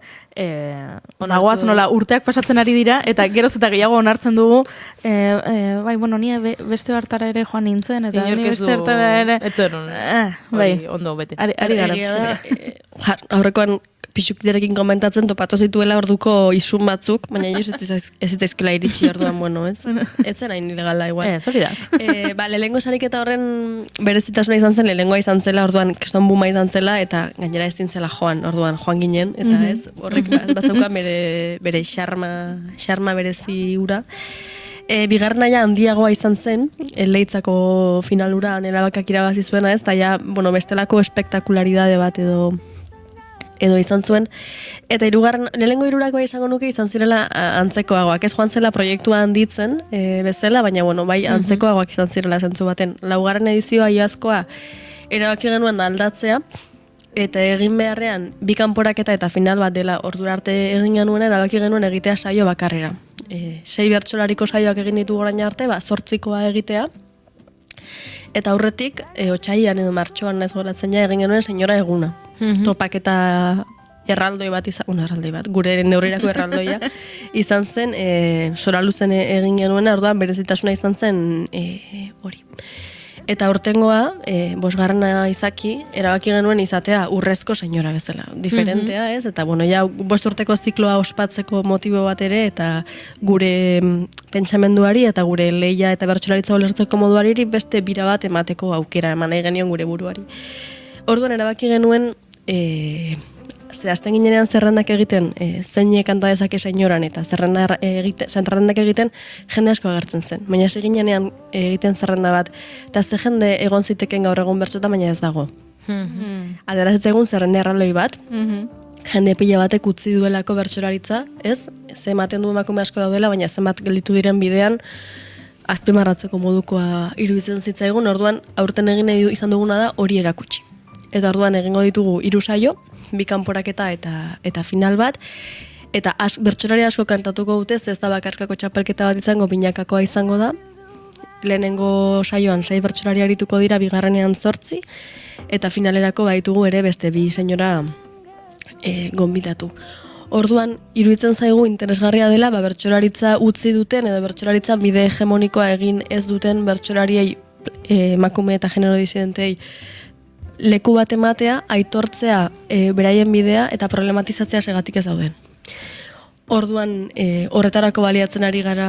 nagoaz nola urteak pasatzen ari dira, eta geroz eta gehiago onartzen dugu, ni beste hartara ere joan nintzen, eta ni beste hartara ere... Bai, ondo bete. Ari gara. Aurrekoan pixukiderekin komentatzen topatu zituela orduko isun batzuk, baina ez zitzaizkela iritsi orduan, ez? Ez zen hain ilegala igual. Hori da. Lehenengo sariketa horren berezitasuna izan zen, lehenengoa izan zela, orduan keston buma izan zela, eta gainera ezin zela joan ginen, eta ez, horrek bazauka bere xarma berezi ura. Bigarnaia handiagoa izan zen, Leitzako finalura erabakak irabazi zuena ez, eta ja, bestelako espektakularidade bat edo izan zuen. Eta lehenengo hirurakoa izango nuke izan zirela antzekoagoak. Ez joan zela proiektua handitzen bezala, baina bai antzekoagoak izan zirela zentzu baten. 4. edizioa iazkoa erabaki genuen aldatzea, eta egin beharrean 2 kanporaketa eta final bat dela ordura arte egin genuen erabaki genuen egitea saio bakarrera. 6 bertsolariko saioak egin ditugu orain arte, 8koa egitea. Eta aurretik, otsailean edo martxoan naiz goratzen ja egin genuen senyora eguna. Topaketa erraldoi bat, gure neurrirako erraldoia izan zen, Soraluzen egin genuen, orduan berezitasuna izan zen hori. Eta aurtengoa, 5. izaki, erabaki genuen izatea urrezko senyora bezala. Diferentea, ez? Eta, ja 5 urteko zikloa ospatzeko motibo bat ere, eta gure pentsamenduari, eta gure lehia eta bertsolaritza olertzeko moduari beste bira bat emateko aukera eman nahi genion gure buruari. Orduan, erabaki genuen, zehazten ginenean zerrendak egiten, zeinek kanta dezake senyoran, eta zerrendak egiten jende asko agertzen zen. Baina ez ginenean egiten zerrenda bat, eta ze jende egon ziteken gaur egun bertsotan, baina ez dago. Aldera egun zerrenda erraldoi bat, jende pila batek utzi duelako bertsolaritza, ez? Ze ematen du emakume asko daudela, baina zenbat gelditu diren bidean, azpimarratzeko modukoa iruditzen zitzaigun, orduan aurten egin nahi izan duguna da hori erakutsi. Eta orduan egingo ditugu 3 saio, 2 kanporaketa eta final bat, eta bertsolari asko kantatuko dute, ez da bakarkako txapelketa bat izango, binakakoa izango da. Lehenengo saioan 6 bertsolari arituko dira, bigarrenean 8, eta finalerako baitugu ere beste 2 senyora gonbidatu. Orduan, iruditzen zaigu interesgarria dela, bertsolaritza utzi duten, edo bertsolaritza bide hegemonikoa egin ez duten bertsolariei, emakume eta genero disidentei, leku bat ematea, aitortzea beraien bidea eta problematizatzea segatik ez dauden. Orduan, horretarako baliatzen ari gara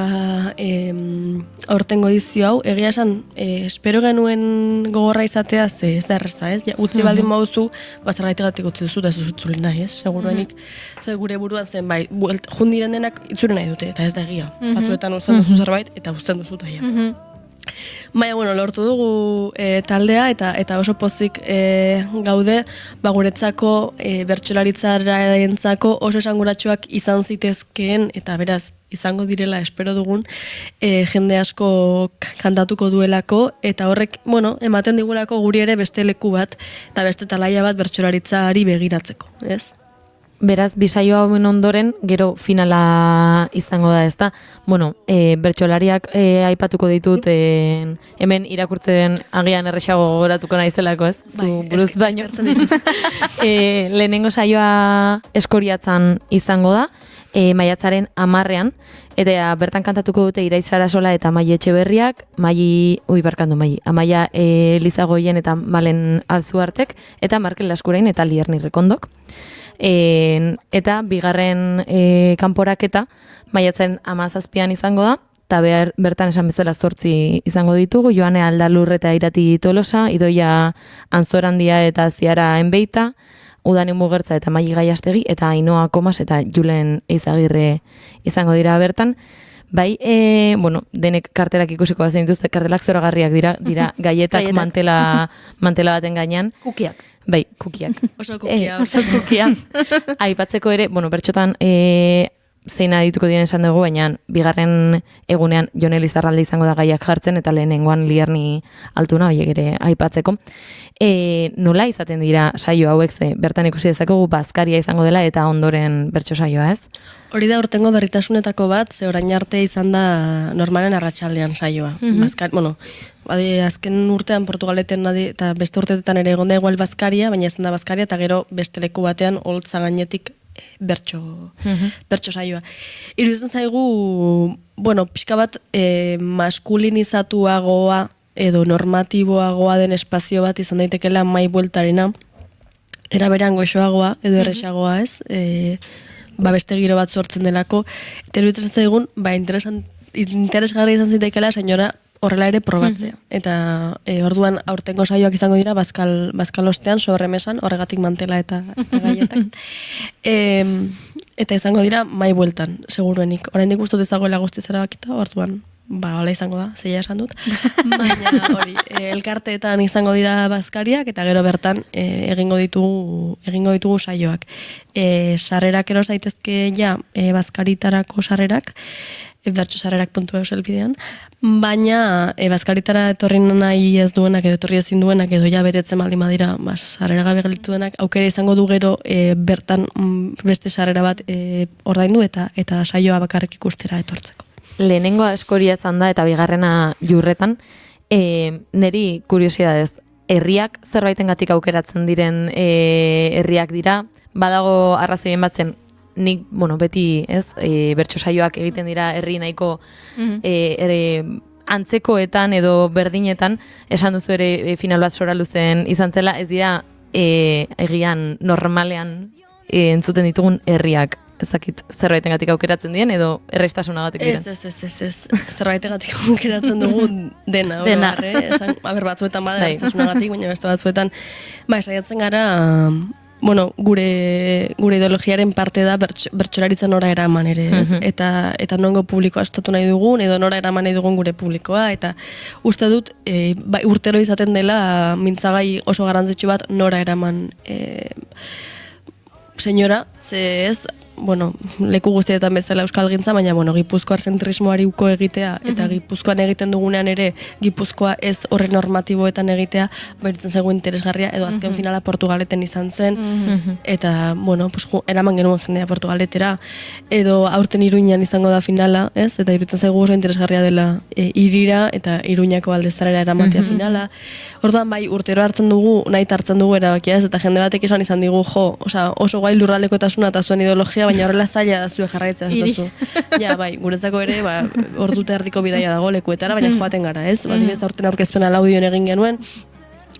aurtengo edizio hau, egia esan, espero genuen gogorra izatea, ze ez da erreza, ez? Utzi baldin bauzu, zergatik utzi duzu, da ez duzu nahi, ez? Seguruenik, gure buruan zen, bai, jundiren denak itzure nahi dute, eta ez da egia. Batzuetan uzten duzu zerbait, eta uzten duzu taia. Baina, lortu dugu taldea eta oso pozik gaude, guretzako bertsolaritzaraentzako oso esanguratsuak izan zitezkeen, eta beraz, izango direla espero dugun, jende asko kantatuko duelako, eta horrek, ematen digulako guri ere beste leku bat, eta beste talaia bat bertsolaritzari begiratzeko, ez? Beraz, bisaio hauen ondoren, gero finala izango da, ezta? Bueno, bertsolariak aipatuko ditut, hemen irakurtzen agian erresago gogoratuko naizelako, ez? Zu buruz baino. Lehenengo saioa Eskoriatzan izango da, maiatzaren 10ean, eta bertan kantatuko dute Iraiz Sarasola eta Mai Etxeberriak, Amaia Elizagoien eta Malen Alzuartek, eta Markel Laskurain eta Lierni Rekondok. Eta bigarren kanporaketa maiatzen 17ean izango da, eta bertan esan bezala 8 izango ditugu, Joane Aldalur eta Irati Tolosa, Idoia Anzorandia eta Ziara Enbeita, Udane Mugertza eta Maili Gaiastegi, eta Ainoa Komas eta Julen Eizagirre izango dira bertan. Bai, denek kartelak ikusiko bazen dituzte, kartelak zoragarriak dira gaietak mantela baten gainean. Kukiak. Bai, kukiak. Oso kukia. Oso kukia. Aipatzeko ere, bertxotan zein adituko diren esan dugu, baina bigarren egunean Jon Elizarralde izango da gaiak jartzen, eta lehenengoan Lierni Altuna, horiek ere aipatzeko. Nola izaten dira saio hauek, ze bertan ikusi dezakegu bazkaria izango dela eta ondoren bertso saioa, ez? Hori da urtengo berritasunetako bat, ze orain arte izan da normalen arratsaldean saioa. Azken urtean Portugaleten eta beste urteetan ere egon da igual bazkaria, baina izan da bazkaria eta gero beste leku batean holtza gainetik bertso saioa. Iruditzen zaigu, pixka bat maskulinizatuagoa edo normatiboagoa den espazio bat izan daitekela Mai Bueltarena, era berean goxoagoa edo erresagoa, ez? Beste giro bat sortzen delako, eta iruditzen zaigun, interesgarri izan ziteikela senyora horrela ere probatzea. Eta orduan aurtengo saioak izango dira bazkal ostean, sobremesan, horregatik mantela eta gaietak. Eta izango dira Mai Bueltan, seguruenik. Oraindik gustut ezagoela guztiz erabakita, orduan hola izango da, zeia esan dut. Baina hori, elkarteetan izango dira bazkariak, eta gero bertan egingo ditugu saioak. Sarrerak ero zaitezke bazkaritarako sarrerak, bertxosarrerak.eus elbidean, baina bazkaritara etorri nahi ez duenak edo etorri ezin duenak edo betetzen baldin badira sarrera gabe gelditu denak, aukera izango du gero bertan beste sarrera bat ordaindu eta saioa bakarrik ikustera etortzeko. Lehenengoa Eskoriatzan da eta bigarrena Jurretan, neri kuriosidadez, herriak zerbaitengatik aukeratzen diren herriak dira, badago arrazoien batzen, nik, beti, ez, bertso saioak egiten dira herri nahiko antzekoetan edo berdinetan, esan duzu ere final bat sora luzen izan zela, ez dira egian normalean entzuten ditugun herriak. Ez dakit, zerbaitengatik aukeratzen dien edo errestasunagatik dira? Ez. Zerbaitengatik aukeratzen dugu dena. Batzuetan bada errestasunagatik, baina beste batzuetan saiatzen gara, gure ideologiaren parte da bertsolaritzen nora eraman ere, ez? Eta nongo publikoa estatu nahi dugun, edo nora eraman nahi dugun gure publikoa, eta uste dut, urtero izaten dela mintzagai oso garrantzitsu bat nora eraman senyora, ze ez, leku guztietan bezala euskalgintza, baina, Gipuzkoar zentrismoari uko egitea, eta Gipuzkoan egiten dugunean ere, Gipuzkoa ez horre normatiboetan egitea, beritzen zaigu interesgarria, edo azken finala Portugaleten izan zen, eta, eraman genuen jendea Portugaletera, edo aurten Iruñan izango da finala, ez? Eta iruditzen zaigu oso interesgarria dela Irira, eta Iruñako aldezarera eramatea finala. Orduan, urtero hartzen dugu, nahi hartzen dugu erabakia, ez? Eta jende batek izan digu, oso guai lurraldekotasuna eta zuen ideologia, baina horrela zaila da zue jarraitzea ez duzu. Guretzako ere, ordute erdiko bidaia dago lekuetara, baina joaten gara, ez? Adibidez aurten aurkezpena Laudion egin genuen,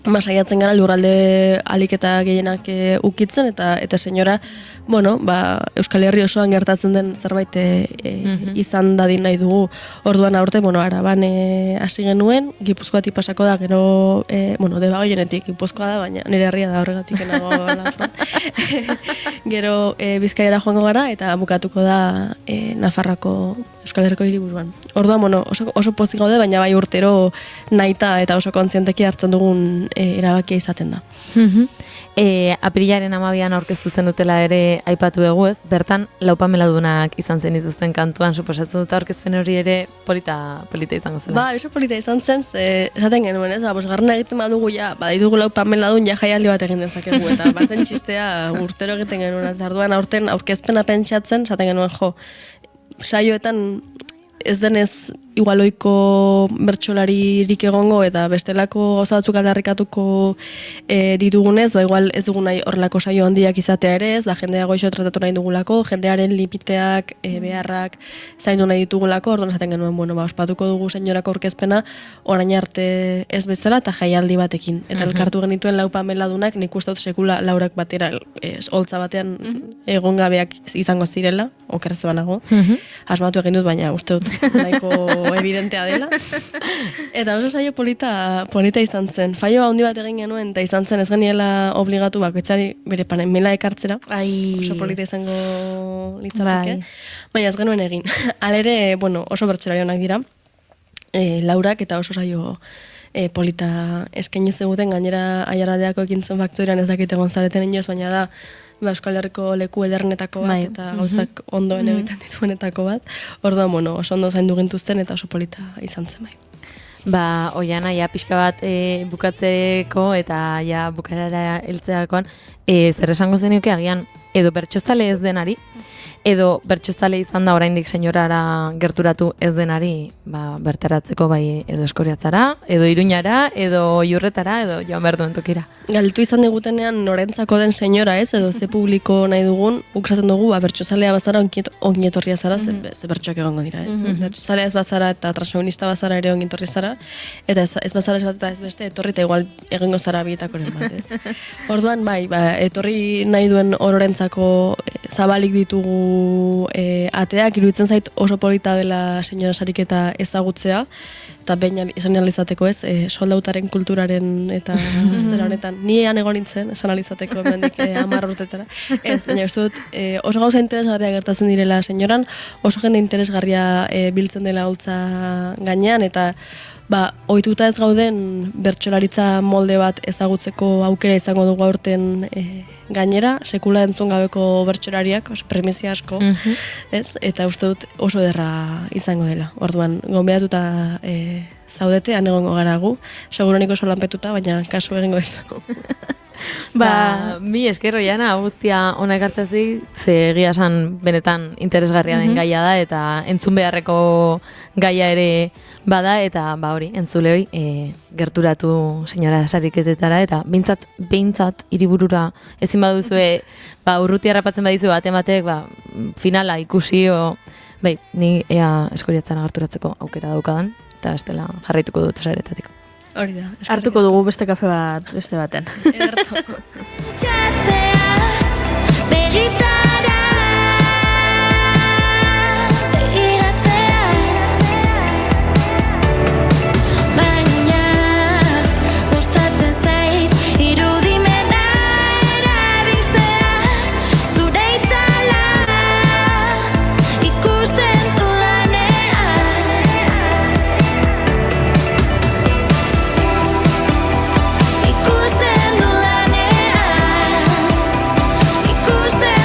saiatzen gara lurralde aliketa gehienak ukitzen, eta senyora, Euskal Herri osoan gertatzen den zerbait izan dadin nahi dugu. Orduan aurte, Araban hasi genuen, Gipuzkoatik pasako da, gero, Debagoienetik Gipuzkoa da, baina nire herria da horregatik enago gero Bizkaiara joango gara, eta bukatuko da Nafarroako Euskal Herriko hiriburuan. Orduan, oso pozik gaude, baina bai urtero nahita eta oso kontzienteki hartzen dugun erabakia izaten da. Apirilaren 12an aurkeztu zen dutela ere aipatu dugu, ez? Bertan laupameladunak izan zen dituzten kantuan, suposatzen dut aurkezpen hori ere polita izango zela. Ba, oso polita izan zen, esaten genuen, ez? Bosgarren egiten badugu ja, baditugu laupameladun ja jaialdi bat egin dezakegu, eta bazen txistea urtero egiten genuen, eta orduan aurten aurkezpena pentsatzen, esaten genuen, saioetan ez denez igualoiko bertsolaririk egongo eta bestelako gauza batzuk aldarrikatuko ditugunez, igual ez dugu nahi horrelako saio handiak izatea ere ez, jendea goixo tratatu nahi dugulako, jendearen limiteak, beharrak zaindu nahi ditugulako, orduan esaten genuen, ospatuko dugu senyorako aurkezpena orain arte ez bezala eta jaialdi batekin. Eta elkartu genituen laupameladunak, nik uste dut sekula laurak batera, holtza batean egon gabeak izango zirela, okerrez banago. Asmatu egin dut, baina uste dut nahiko evidentea dela. Eta oso saio polita izan zen. Faioa handi bat egin genuen, eta izan zen ez geniela obligatu bakoitzari bere panemela ekartzera. Oso polita izango litzateke. Baina ez genuen egin. Halere, oso bertsolarionak dira. Laurak eta oso saio polita eskaini zeguten, gainera aiaraldeako ekin zen faktorian ez dakite gonzareten inoz, baina da Euskal Herriko leku edernetako bat eta gauzak ondoen egiten dituenetako bat. Orduan, oso ondo zaindu gintuzten eta oso polita izan zen bai. Oiana, pixka bat bukatzeko eta bukarara heltzeakoan, zer esango zenioke agian edo bertsozale ez denari, edo bertsozale izan da oraindik senyorara gerturatu ez denari bertaratzeko bai edo Eskoriatzara, edo Iruñara, edo Iurretara, edo joan behar duen tokira. Galtu izan digutenean norentzako den senyora ez, edo ze publiko nahi dugun, ukasaten dugu, bertsozalea bazara ongietorria zara, ze bertsoak egongo dira ez. Bertsozalea ez bazara eta transfeminista bazara ere ongietorri zara, eta ez bazara ez bat eta ez beste, etorri eta igual egingo zara bietakoren bat ez. Orduan etorri nahi duen ororentzako zabalik ditugu ateak, iruditzen zait oso polita dela senyora sariketa ezagutzea, eta behin esan alizateko ez, soldautaren kulturaren eta zera honetan, ni ean egon nintzen, esan alizateko emendik 10 urtetara. Ez, baina uste dut, oso gauza interesgarria gertatzen direla senyoran, oso jende interesgarria biltzen dela holtza gainean, eta ohituta ez gauden bertsolaritza molde bat ezagutzeko aukera izango dugu aurten gainera, sekula entzun gabeko bertsolariak, premizia asko, ez? Eta uste dut oso ederra izango dela. Orduan, gonbidatuta zaudete, han egongo gara gu, seguronik oso lanpetuta, baina kasu egingo ez. Mi esker Oiana, guztia ona ekartzazi, ze egia esan benetan interesgarria den gaia da, eta entzun beharreko gaia ere bada, eta hori, entzulehoi gerturatu senyora sariketetara, eta behintzat hiriburura ezin baduzue, urruti harrapatzen badizu batematek, finala ikusi, ni ea Eskoriatzan gerturatzeko aukera daukadan, eta estela jarraituko dut saretatik. Hori da. Hartuko dugu beste kafe bat beste baten. Txatzea, begitara, begiratzea, baina gustatzen zait irudimena erabiltzea, zure itzala ikusten dudanean. Ikusten dudanean, ikusten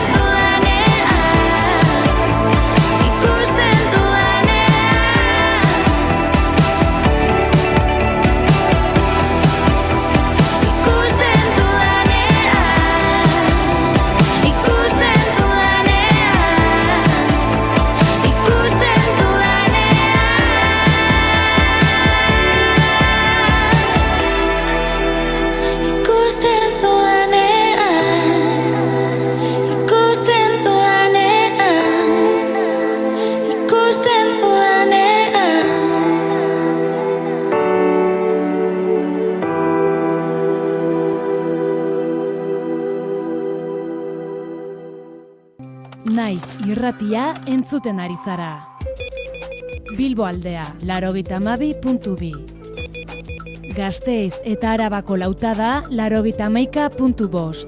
Naiz irratia entzuten ari zara. Bilbo aldea, 92.2. Gasteiz eta Arabako lautada, 91.5.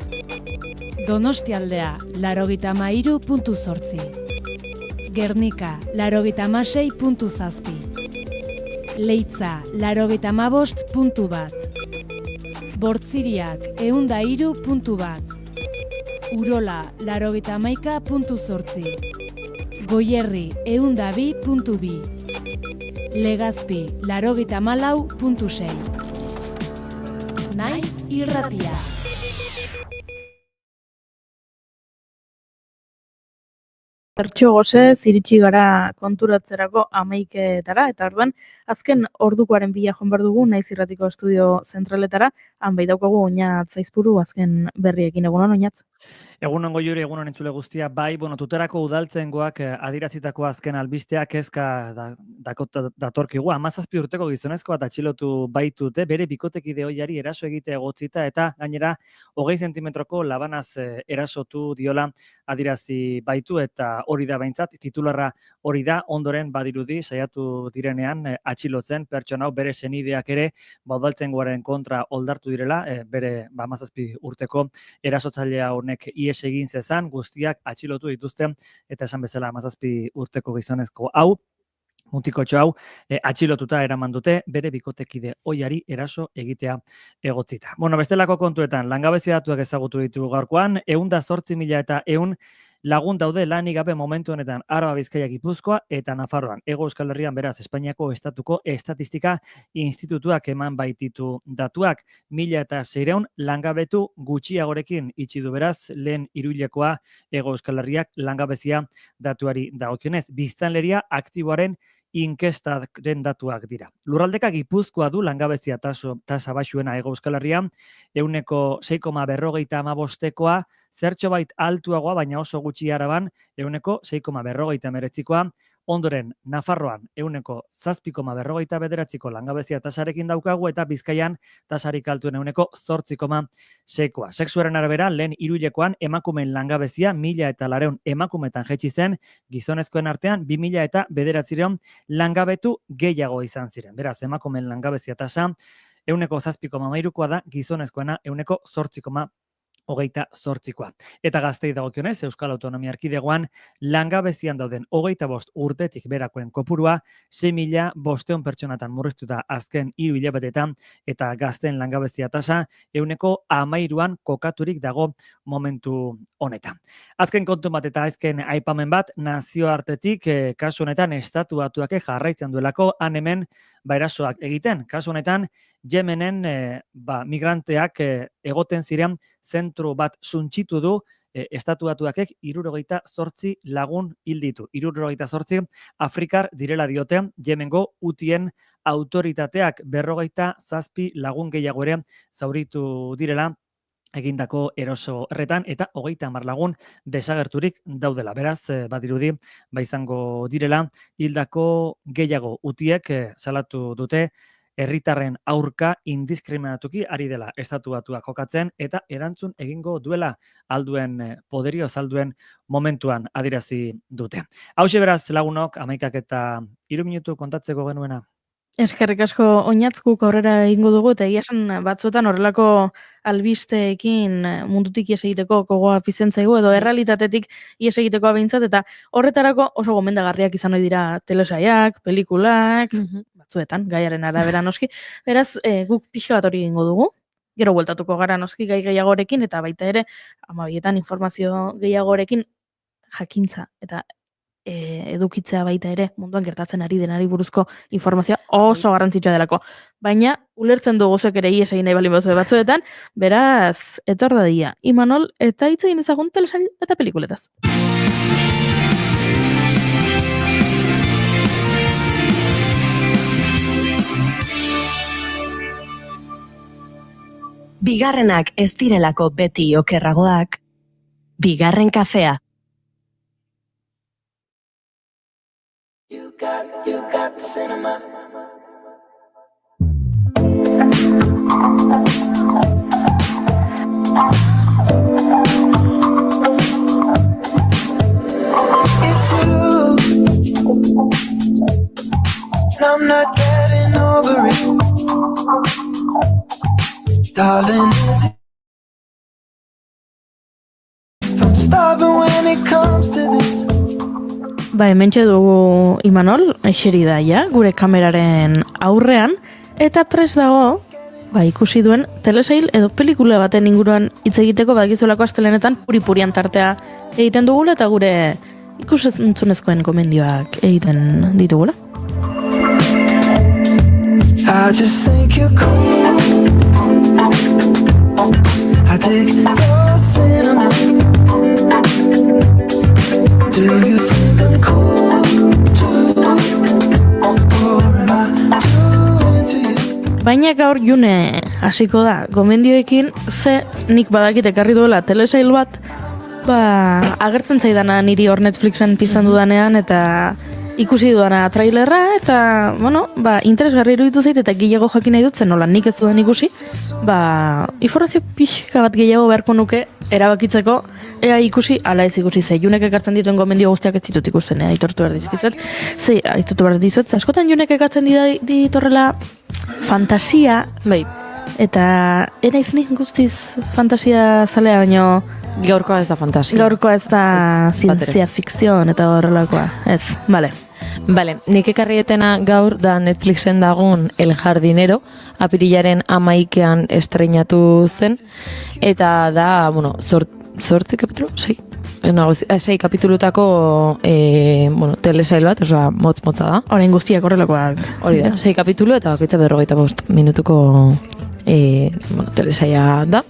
Donostia aldea, 93.8. Gernika, 86.7. Leitza, 85.1. Bortziriak, 103.1. Urola, 91.8. Goierri, 102.2. Legazpi, 94.6. Naiz irratia. Bertso gozez iritsi gara konturatzerako 11etara, eta orduan azken ordukoaren bila joan behar dugu Naiz irratiko estudio zentraletara, han bai daukagu Oñat Zaizpuru azken berriekin. Egunon, Oñat? Egunon Goiuri, egunon entzule guztia, bai, tuterako udaltzengoak adierazitako azken albisteak kezka datorkigu. 17 urteko gizonezko bat atxilotu baitute, bere bikotekide ohiari eraso egitea egotzita, eta gainera 20 zentimetroko labanaz erasotu diola adierazi baitu, eta hori da behintzat, titularra hori da, ondoren badirudi saiatu direnean atxilotzen pertsona hau bere senideak ere udaltzengoaren kontra oldartu direla, bere 17 urteko erasotzailea honek ies egin zezan, guztiak atxilotu dituzte, eta esan bezala 17 urteko gizonezko hau, mutikotxo hau, atxilotuta eraman dute, bere bikotekide ohiari eraso egitea egotzita. Bestelako kontuetan, langabezia datuak ezagutu ditugu gaurkoan, 108.000 eta 100 lagun daude lanik gabe momentu honetan Araba, Bizkaia, Gipuzkoa eta Nafarroan. Hego Euskal Herrian beraz Espainiako Estatuko Estatistika Institutuak eman baititu datuak. 1.600 langabetu gutxiagorekin itxi du beraz lehen hiruhilekoa Hego Euskal Herriak langabezia datuari dagokionez. Biztanleria aktiboaren inkestaren datuak dira. Lurraldeka Gipuzkoa du langabezia tasa baxuena Hego Euskal Herrian, 6,58koa, zertxo bait altuagoa, baina oso gutxi Araban, 6,59koa, ondoren Nafarroan 7,59ko langabezia tasarekin daukagu, eta Bizkaian tasarik altuen 8,6koa. Sexuaren arabera, lehen hiruhilekoan emakumeen langabezia 1.400 emakumetan jaitsi zen, gizonezkoen artean 2.009 langabetu gehiago izan ziren. Beraz, emakumeen langabezia tasa 7,13koa da, gizonezkoena 8,28koa. Eta gaztei dagokionez, Euskal Autonomia Erkidegoan langabezian dauden 25 urtetik berakoen kopurua 6.500 pertsonatan murriztuta azken 3 hilabetetan, eta gazteen langabezia tasa 13an kokaturik dago momentu honetan. Azken kontu bat eta azken aipamen bat, nazioartetik kasu honetan Estatu Batuak jarraitzen duelako han hemen erasoak egiten. Kasu honetan Yemenen migranteak egoten ziren zentro bat suntsitu du Estatu Batuakek 78 lagun hil ditu. 78 Afrikar direla diote Yemengo Hutien autoritateak, 47 lagun gehiago ere zauritu direla egindako eroso horretan, eta 30 lagun desagerturik daudela. Beraz, badirudi, izango direla hildako gehiago. Hutiek salatu dute herritarren aurka indiskriminatuki ari dela Estatu Batuak jokatzen, eta erantzun egingo duela alduen poderioz, alduen momentuan adierazi dute. Hauxe beraz lagunok, 11:03 minutu kontatzeko genuena. Eskerrik asko Oñatzkuk aurrera egingo dugu, eta egia esan batzuetan horrelako albisteekin mundutik ies egiteko gogoa pizten zaigu, edo errealitatetik ies egiteko behintzat, eta horretarako oso gomendagarriak izan ohi dira telesaiak, pelikulak, batzuetan, gaiaren arabera noski. Beraz, guk pixka bat hori egingo dugu, gero bueltatuko gara noski gai gehiagorekin, eta baita ere, 12etan informazio gehiagorekin jakintza eta edukitzea baita ere, munduan gertatzen ari denari buruzko informazioa oso garrantzitsua delako. Baina, ulertzen dugu zuek ere ies egin nahi balin bauzue batzuetan, beraz, etor dadia, Imanol, eta hitz egin ezagun telesail eta pelikuletaz. Bigarrenak ez direlako beti okerragoak, bigarren kafea. You got the cinema. It's you, and I'm not getting over it. Darling, is it? If I'm stubborn when it comes to this. Hementxe dugu Imanol, eseri da ja, gure kameraren aurrean, eta prest dago, ikusi duen telesail edo pelikula baten inguruan hitz egiteko badakizulako astelenetan puri-purian tartea egiten dugula eta gure ikusentzunezkoen gomendioak egiten ditugula. I just think you're cool. I dig your cinnamon. Do you think I'm cool too? Or am I too into you? Baina gaur June hasiko da gomendioekin, ze nik badakit ekarri duela telesail bat, agertzen zaidana niri hor Netflixen piztan dudanean eta ikusi dudana trailerra eta, interesgarri iruditu zait eta gehiago jakin nahi dut zen nola nik ez dudan ikusi, informazio pixka bat gehiago beharko nuke erabakitzeko ea ikusi, ala ez ikusi ze, Junek ekartzen dituen gomendio guztiak ez ditut ikusten, aitortu behar dizkizuet, aitortu behar dizuet, askotan Junek ekartzen ditorrela fantasia, eta enaiz nik guztiz fantasia zalea, baino gaurkoa ez da fantasia. Gaurkoa ez da zientzia fikzion eta horrelakoa, ez, bale. Bale, nik ekarrietena gaur da Netflixen dagoen El Jardinero, apirilaren 11ean estreinatu zen, eta da, zortzi kapitulu? 6 kapitulutako telesail bat, motz-motza da. Orain guztiak horrelakoak. Hori da, 6 kapitulu eta bakoitza 45 minutuko telesaia da.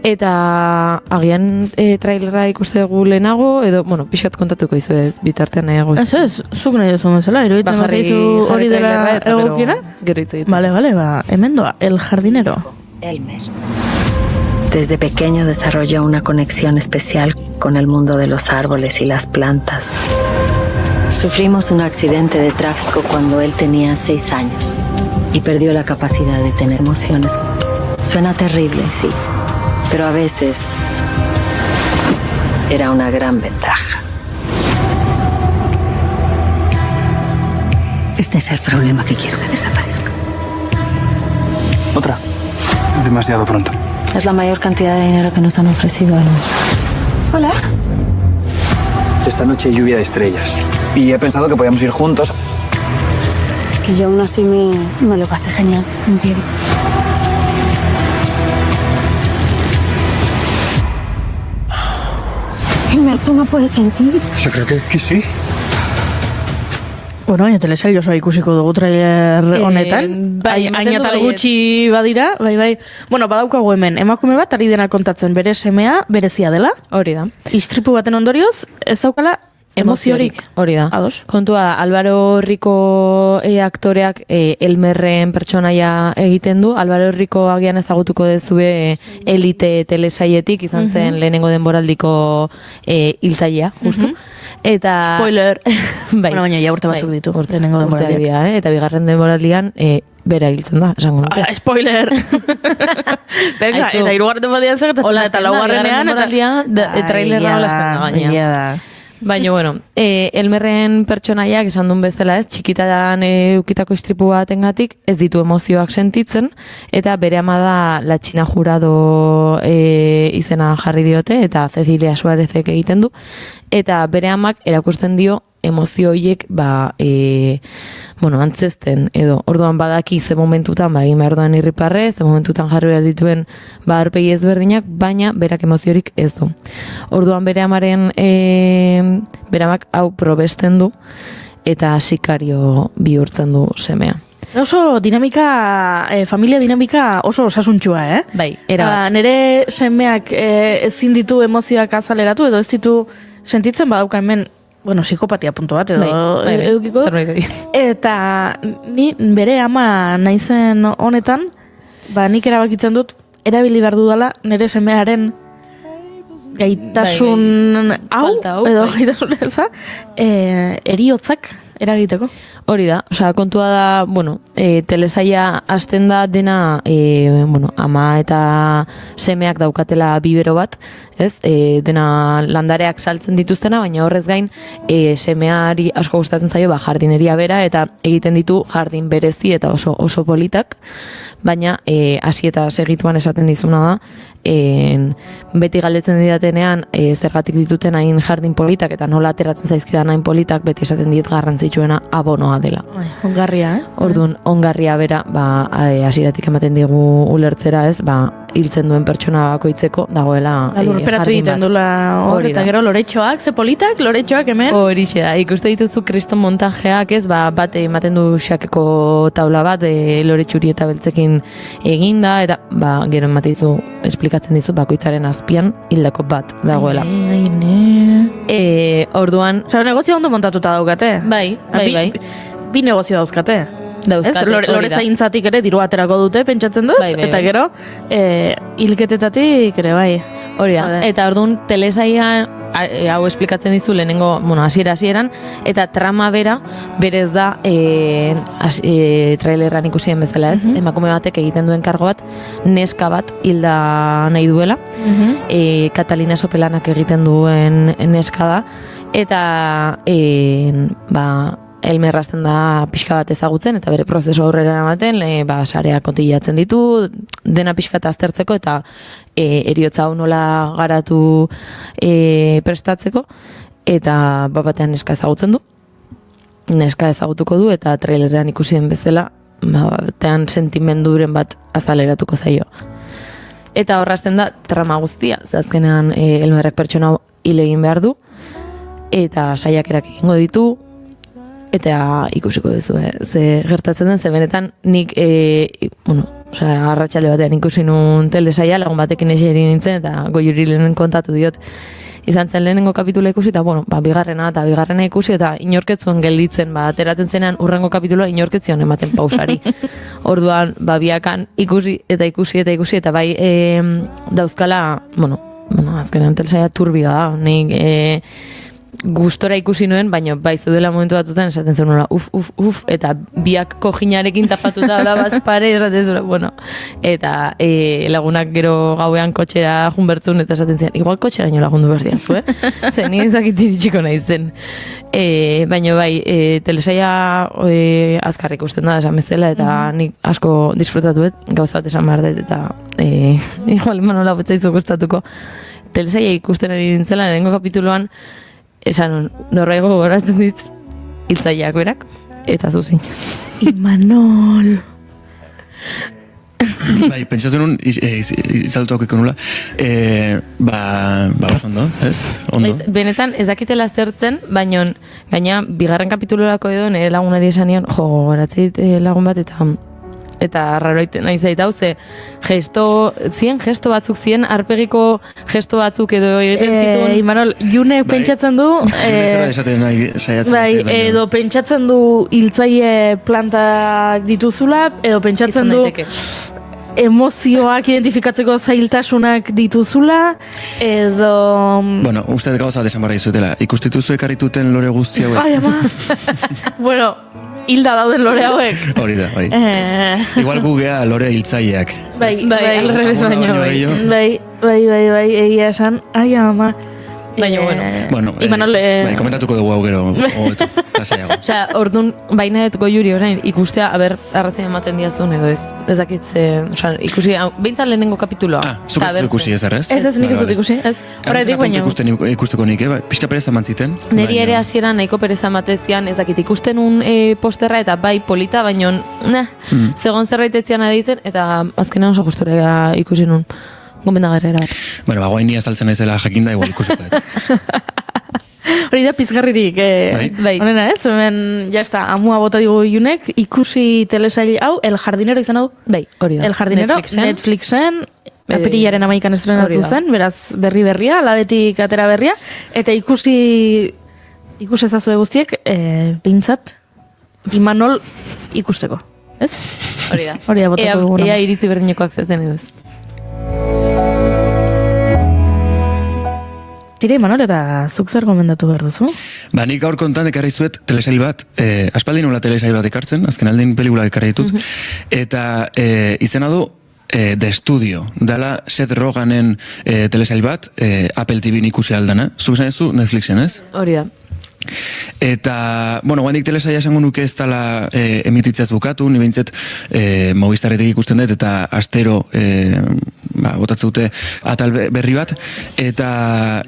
Eta agian trailerra ikuste dugu lehenago, edo, pixkat kontatuko izu bitartean nahiago. Ez, zuk nahi duzu bezala, iruditzen bazaizu hori dela egokiena? Gero hitz egiten. Vale, hemen doa, El Jardinero. Elmer. Desde pequeño desarrolló una conexión especial con el mundo de los árboles y las plantas. Sufrimos un accidente de tráfico cuando él tenía 6 años y perdió la capacidad de tener emociones. Suena terrible, sí, pero a veces era una gran ventaja. Este es el problema que quiero que desaparezca. Otra. Demasiado pronto. Es la mayor cantidad de dinero que nos han ofrecido a ellos. Hola. Esta noche hay lluvia de estrellas. Y he pensado que podíamos ir juntos. Que yo aún así me lo pasé genial, entiendo. Elmer, tú no puedes sentir. Yo creo que sí. Baina telesail osoa ikusiko dugu trailer honetan. Ainatal gutxi badira, bai. Badaukagu hemen, emakume bat ari dena kontatzen bere semea berezia dela. Hori da. Istripu baten ondorioz, ez daukala emoziorik. Hori da. Ados. Kontua da, Álvaro Rico aktoreak Elmerren pertsonaia egiten du. Álvaro Rico agian ezagutuko dezue Elite telesaietik, izan zen lehenengo denboraldiko hiltzailea, justu. Eta spoiler. Baina ja urte batzuk ditu. Lehenengo denboraldiak. Eta bigarren denboraldian bera hiltzen da, esango nuke. Spoiler! Eta hirugarren denboraldian zertatzen eta laugarrenean trailerra olazten da gaina. Baina, Elmerren pertsonaiak esan duen bezala ez, txikitadan eukitako istripu batengatik ez ditu emozioak sentitzen, eta bere ama da La China Jurado izena jarri diote, eta Cecilia Suárezek egiten du, eta bere amak erakusten dio emozio horiek antzesten edo orduan badaki ze momentutan egin behar doan irriparre, ze momentutan jarri behar dituen aurpegi ezberdinak, baina berak emoziorik ez du. Orduan bere amak hau probesten du eta sikario bihurtzen du semea. Oso dinamika, familia dinamika oso osasuntxua, Bai, erabat. Nere semeak ezin ditu emozioak azaleratu edo ez ditu sentitzen badauka hemen psikopatia puntu bat edo edukiko du. Eta ni bere ama naizen honetan, nik erabakitzen dut, erabili behar dudala nire semearen gaitasun hau, edo gaitasun eza, eriotzak eragiteko. Hori da, kontua da, telesaia hasten da dena, ama eta semeak daukatela bibero bat, ez? Dena landareak saltzen dituztena, baina horrez gain, semeari asko gustatzen zaio, jardineria bera, eta egiten ditu jardin berezi eta oso politak, baina hasi eta segituan esaten dizuna da, beti galdetzen didatenean zergatik dituten hain jardin politak eta nola ateratzen zaizkidan hain politak, beti esaten dit garrantzitsuena abonoa dela. Ongarria, Orduan, ongarria bera, hasieratik ematen digu ulertzera, ez, hiltzen duen pertsona bakoitzeko dagoela lurperatu egiten dula hor, eta gero loretxoak, ze politak, loretxoak hemen? Horixe da, ikuste dituzu kriston montajeak, ez, bat ematen du xakeko taula bat, loretxuri eta beltzekin eginda, eta gero ematen dizu, esplikatzen dizu, bakoitzaren azpian hildako bat dagoela. Orduan... Osa, negozio ondo montatuta daukate? Bai. Bi negozio dauzkate? Lore zaintzatik ere diru aterako dute, pentsatzen dut, eta gero, hilketetatik ere bai. Hori da, eta orduan telesaian, hau esplikatzen dizu lehenengo, hasieran, eta trama bera, berez da, trailerran ikusien bezala ez, emakume batek egiten duen kargo bat, neska bat hilda nahi duela, Catalina Sopelanak egiten duen neska da, eta elmerrazten da pixka bat ezagutzen, eta bere prozesu aurrera ematen, sareak kotilatzen ditu, dena pixka eta aztertzeko, eta eriotza hau nola garatu prestatzeko, eta batean neska ezagutzen du, neska ezagutuko du, eta trailerean ikusien bezala, batean sentimenduren bat azaleratuko zaio. Eta horrazten da trama guztia, azkenean elmerrek pertsona hil egin behar du, eta saiakerak egingo ditu, eta ikusiko duzu, ze gertatzen den, ze benetan nik, arratsalde batean ikusi nun telesaia, lagun batekin eseri nintzen, eta Goiuri lehenen kontatu diot. Izan zen lehenengo kapitula ikusi, eta bigarrena ikusi, eta inorketzuen gelditzen, ateratzen zenean urrengo kapitula inorketzion ematen pausari. Orduan, biakan ikusi, eta bai dauzkala, azkenean telesaia turbia da, nik gustora ikusi nuen, baina bai zeudela momentu batzutan esaten zen nola, uf, eta biak kojinarekin tapatuta bazpare, esaten zen, eta lagunak gero gauean kotxera junbertzun, eta esaten zen, igual kotxera nio lagundu berdiazu, zen nien zakitiritsiko nahi zen. Baina bai, telesaia azkar ikusten da, esan bezala, eta nik asko disfrutatuet, gauza bat esan behar dut, eta igual manola betzaizu gustatuko. Telesaia ikusten ari nintzela, lehenengo kapituluan, esan norraigo gogoratzen dit hiltzaileak berak, eta zuzi. Imanol! Bai, pentsatzen nun, izaltu haukiko nula, ondo, ez? Ondo. Benetan, ez dakitela zertzen, baina gaina, bigarren kapitulorako edo, nire lagunari esan nion, gogoratzen dit lagun bat, eta arraroiten nahi zait hau, ze gesto batzuk ziren, arpegiko gesto batzuk edo egiten zituen. Imanol, Junek pentsatzen du... edo pentsatzen du hiltzaile plantak dituzula, edo pentsatzen du emozioak identifikatzeko zailtasunak dituzula, edo... Uste gauza desan barra izuetela, ikustituzu ekarrituten lore guzti hauek. Ai, ama! Hilda dauden lore hauek. Hori da, bai. Igual gugea lore hiltzaileak. Bai, alrebes baino. Bai, egia esan. Ai, ama. Baina, Imanol... komentatuko dugu hau gero. Osea, orduan, baina Goiuri orain, ikustea, arrazia ematen diazun edo ez. Ez dakitze, ikusi, behintzat lehenengo kapituloa. Zuk ez ikusi ez errez? Ez nik ez dut ikusi, ez. Horretik baino. Ikusteko nik, pixka pereza mantziten. Neri ere hasieran nahiko pereza matezian, ez dakit, ikusten un posterra eta bai polita, baino, zegoen zerbait etzian adizen, eta azkenean oso gustora ikusi nun. Gomendagarrera bat. Guaini azaltzen naizela jakinda, igual ikusiko. Hori da pizgarririk. Horena ez, hemen, jazta, amua bota digu Junek, ikusi telesail hau, El Jardinero izan hau? Bai, hori da. El Jardinero, Netflixen, apirilaren 11an estrenatu zen, beraz berria, labetik atera berria, eta ikusi ezazue guztiek, behintzat, Imanol ikusteko, ez? Hori da. Hori da botako duguna. Ea iritzi berdinekoak zaten edo ez. Tire, Imanol, eta zuk zer gomendatu behar duzu? Nik gaur kontan ekarri zuet telesail bat, aspaldi nola telesail bat ekartzen, azken aldein pelikula ekarri ditut, eta izena du The Studio, dala Seth Roganen telesail bat, Apple TV-n ikusi aldana, zuk esan ezu Netflixen, ez? Hori da. Eta, guandik telesaia esango nuke ez dala emititzeaz bukatu, ni behintzet Movistarretik ikusten dut, eta astero botatzen dute atal berri bat, eta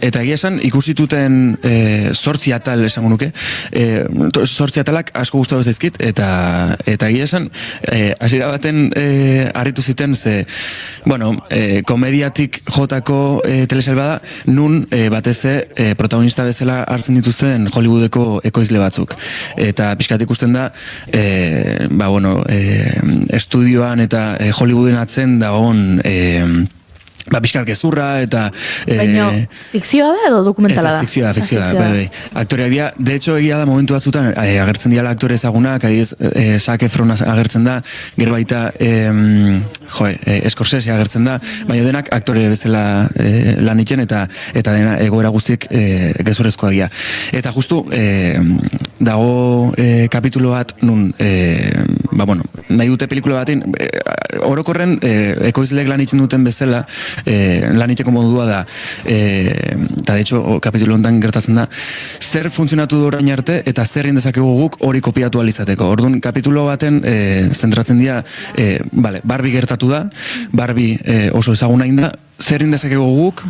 egia esan ikusituten 8 atal esango nuke, 8 atalak asko gustatu zaizkit, eta egia esan hasiera baten harritu ziten ze, bueno, komediatik jotako telesail bada, nun batez protagonista bezala hartzen dituzten Hollywoodeko ekoizle batzuk. Eta pixkat ikusten da, estudioan eta Hollywooden atzen dagoen pixkat gezurra eta... Baina, fikzioa da edo dokumentala da? Ez, fikzioa da, bai. Aktoreak dira, de hecho, egia da momentu batzutan, agertzen dira aktore ezagunak, adibidez, Zac Efron agertzen da, gero baita, Scorsese agertzen da, baina denak aktore bezala lan egiten eta dena egoera guztiek gezurrezkoa dira. Eta justu, dago kapitulo bat, nun, nahi dute pelikula baten, orokorren ekoizleek lan egiten duten bezala, lan egiteko modua da, eta de hecho, kapitulo honetan gertatzen da, zer funtzionatu du orain arte eta zer egin dezakegu guk hori kopiatu alizateko. Orduan, kapitulo baten zentratzen dira, Barbie gertatu da, Barbie oso ezaguna egin da, zer egin dezakegu guk,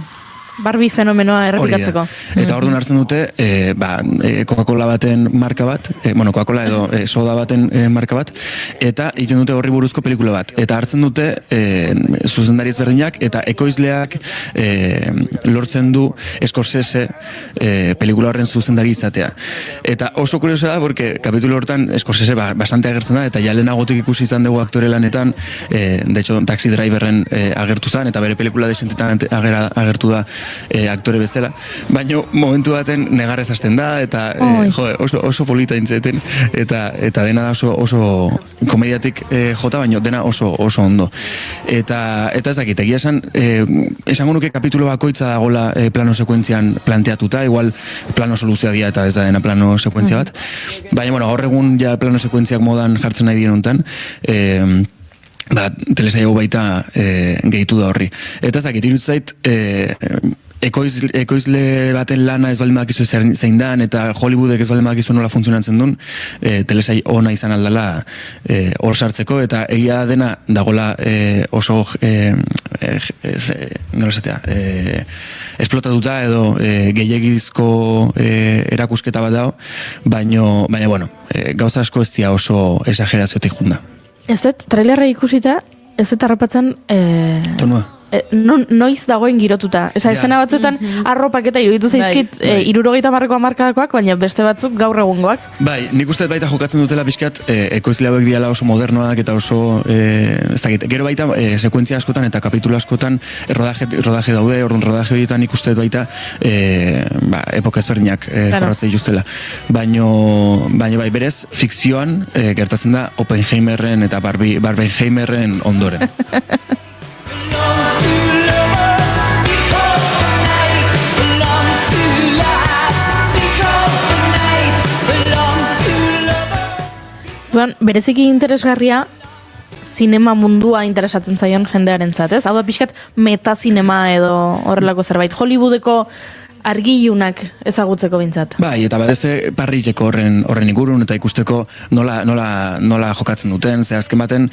Barbie fenomenoa errepikatzeko. Eta orduan hartzen dute, Coca-Cola baten marka bat, Coca-Cola edo soda baten marka bat, eta egiten dute horri buruzko pelikula bat. Eta hartzen dute zuzendari ezberdinak, eta ekoizleak lortzen du Scorsese pelikula horren zuzendari izatea. Eta oso kuriosa da, porque kapitulo hortan Scorsese bastante agertzen da, eta ja lehenagotik ikusi izan dugu aktore lanetan, de hecho, Taxi Driverren agertu zen, eta bere pelikula desentetan agertu da aktore bezala, baina momentu baten negarrez hasten da, eta oso polita intzeten, eta dena da oso komediatik jota, baina dena oso ondo. Eta ez dakit, egia esango nuke kapitulo bakoitza dagoela plano sekuentzian planteatuta, igual plano soluzioa dira eta ez da dena plano sekuentzia bat, baina gaur egun ja plano sekuentziak modan jartzen nahi dien honetan, telesaio baita gehitu da horri. Eta ez dakit, irutzait, ekoizle baten lana ez baldin badakizu zein dan, eta Hollywoodek ez baldin badakizu nola funtzionatzen duen, telesai ona izan aldala hor sartzeko, eta egia dena dagoela oso nola esatea, esplotatuta edo gehiagizko erakusketa bat dago, baina gauza asko ez dira oso exageraziotik junda. Ez dut, trailerra ikusita, ez dut harrapatzen... Tonua? Noiz dagoen girotuta. Estena batzuetan arropak eta iruditu zaizkit 70ko hamarkadakoak, baina beste batzuk gaur egungoak. Bai, nik uste baita jokatzen dutela pixkat, ekoizle hauek diala oso modernoak eta oso, ez dakit, gero baita sekuentzia askotan eta kapitulo askotan rodaje daude, orduan rodaje horietan nik uste baita epoka ezberdinak jorratzea dituztela. Baina bai, berez, fikzioan gertatzen da Oppenheimerren eta Barbenheimerren ondoren. Bereziki interesgarria zinema mundua interesatzen zaion jendearentzat, ez? Hau da pixkat metazinema edo horrelako zerbait. Hollywoodeko argilunak ezagutzeko bintzat. Bai, eta batez parrileko horren ingurun eta ikusteko nola jokatzen duten, ze azken baten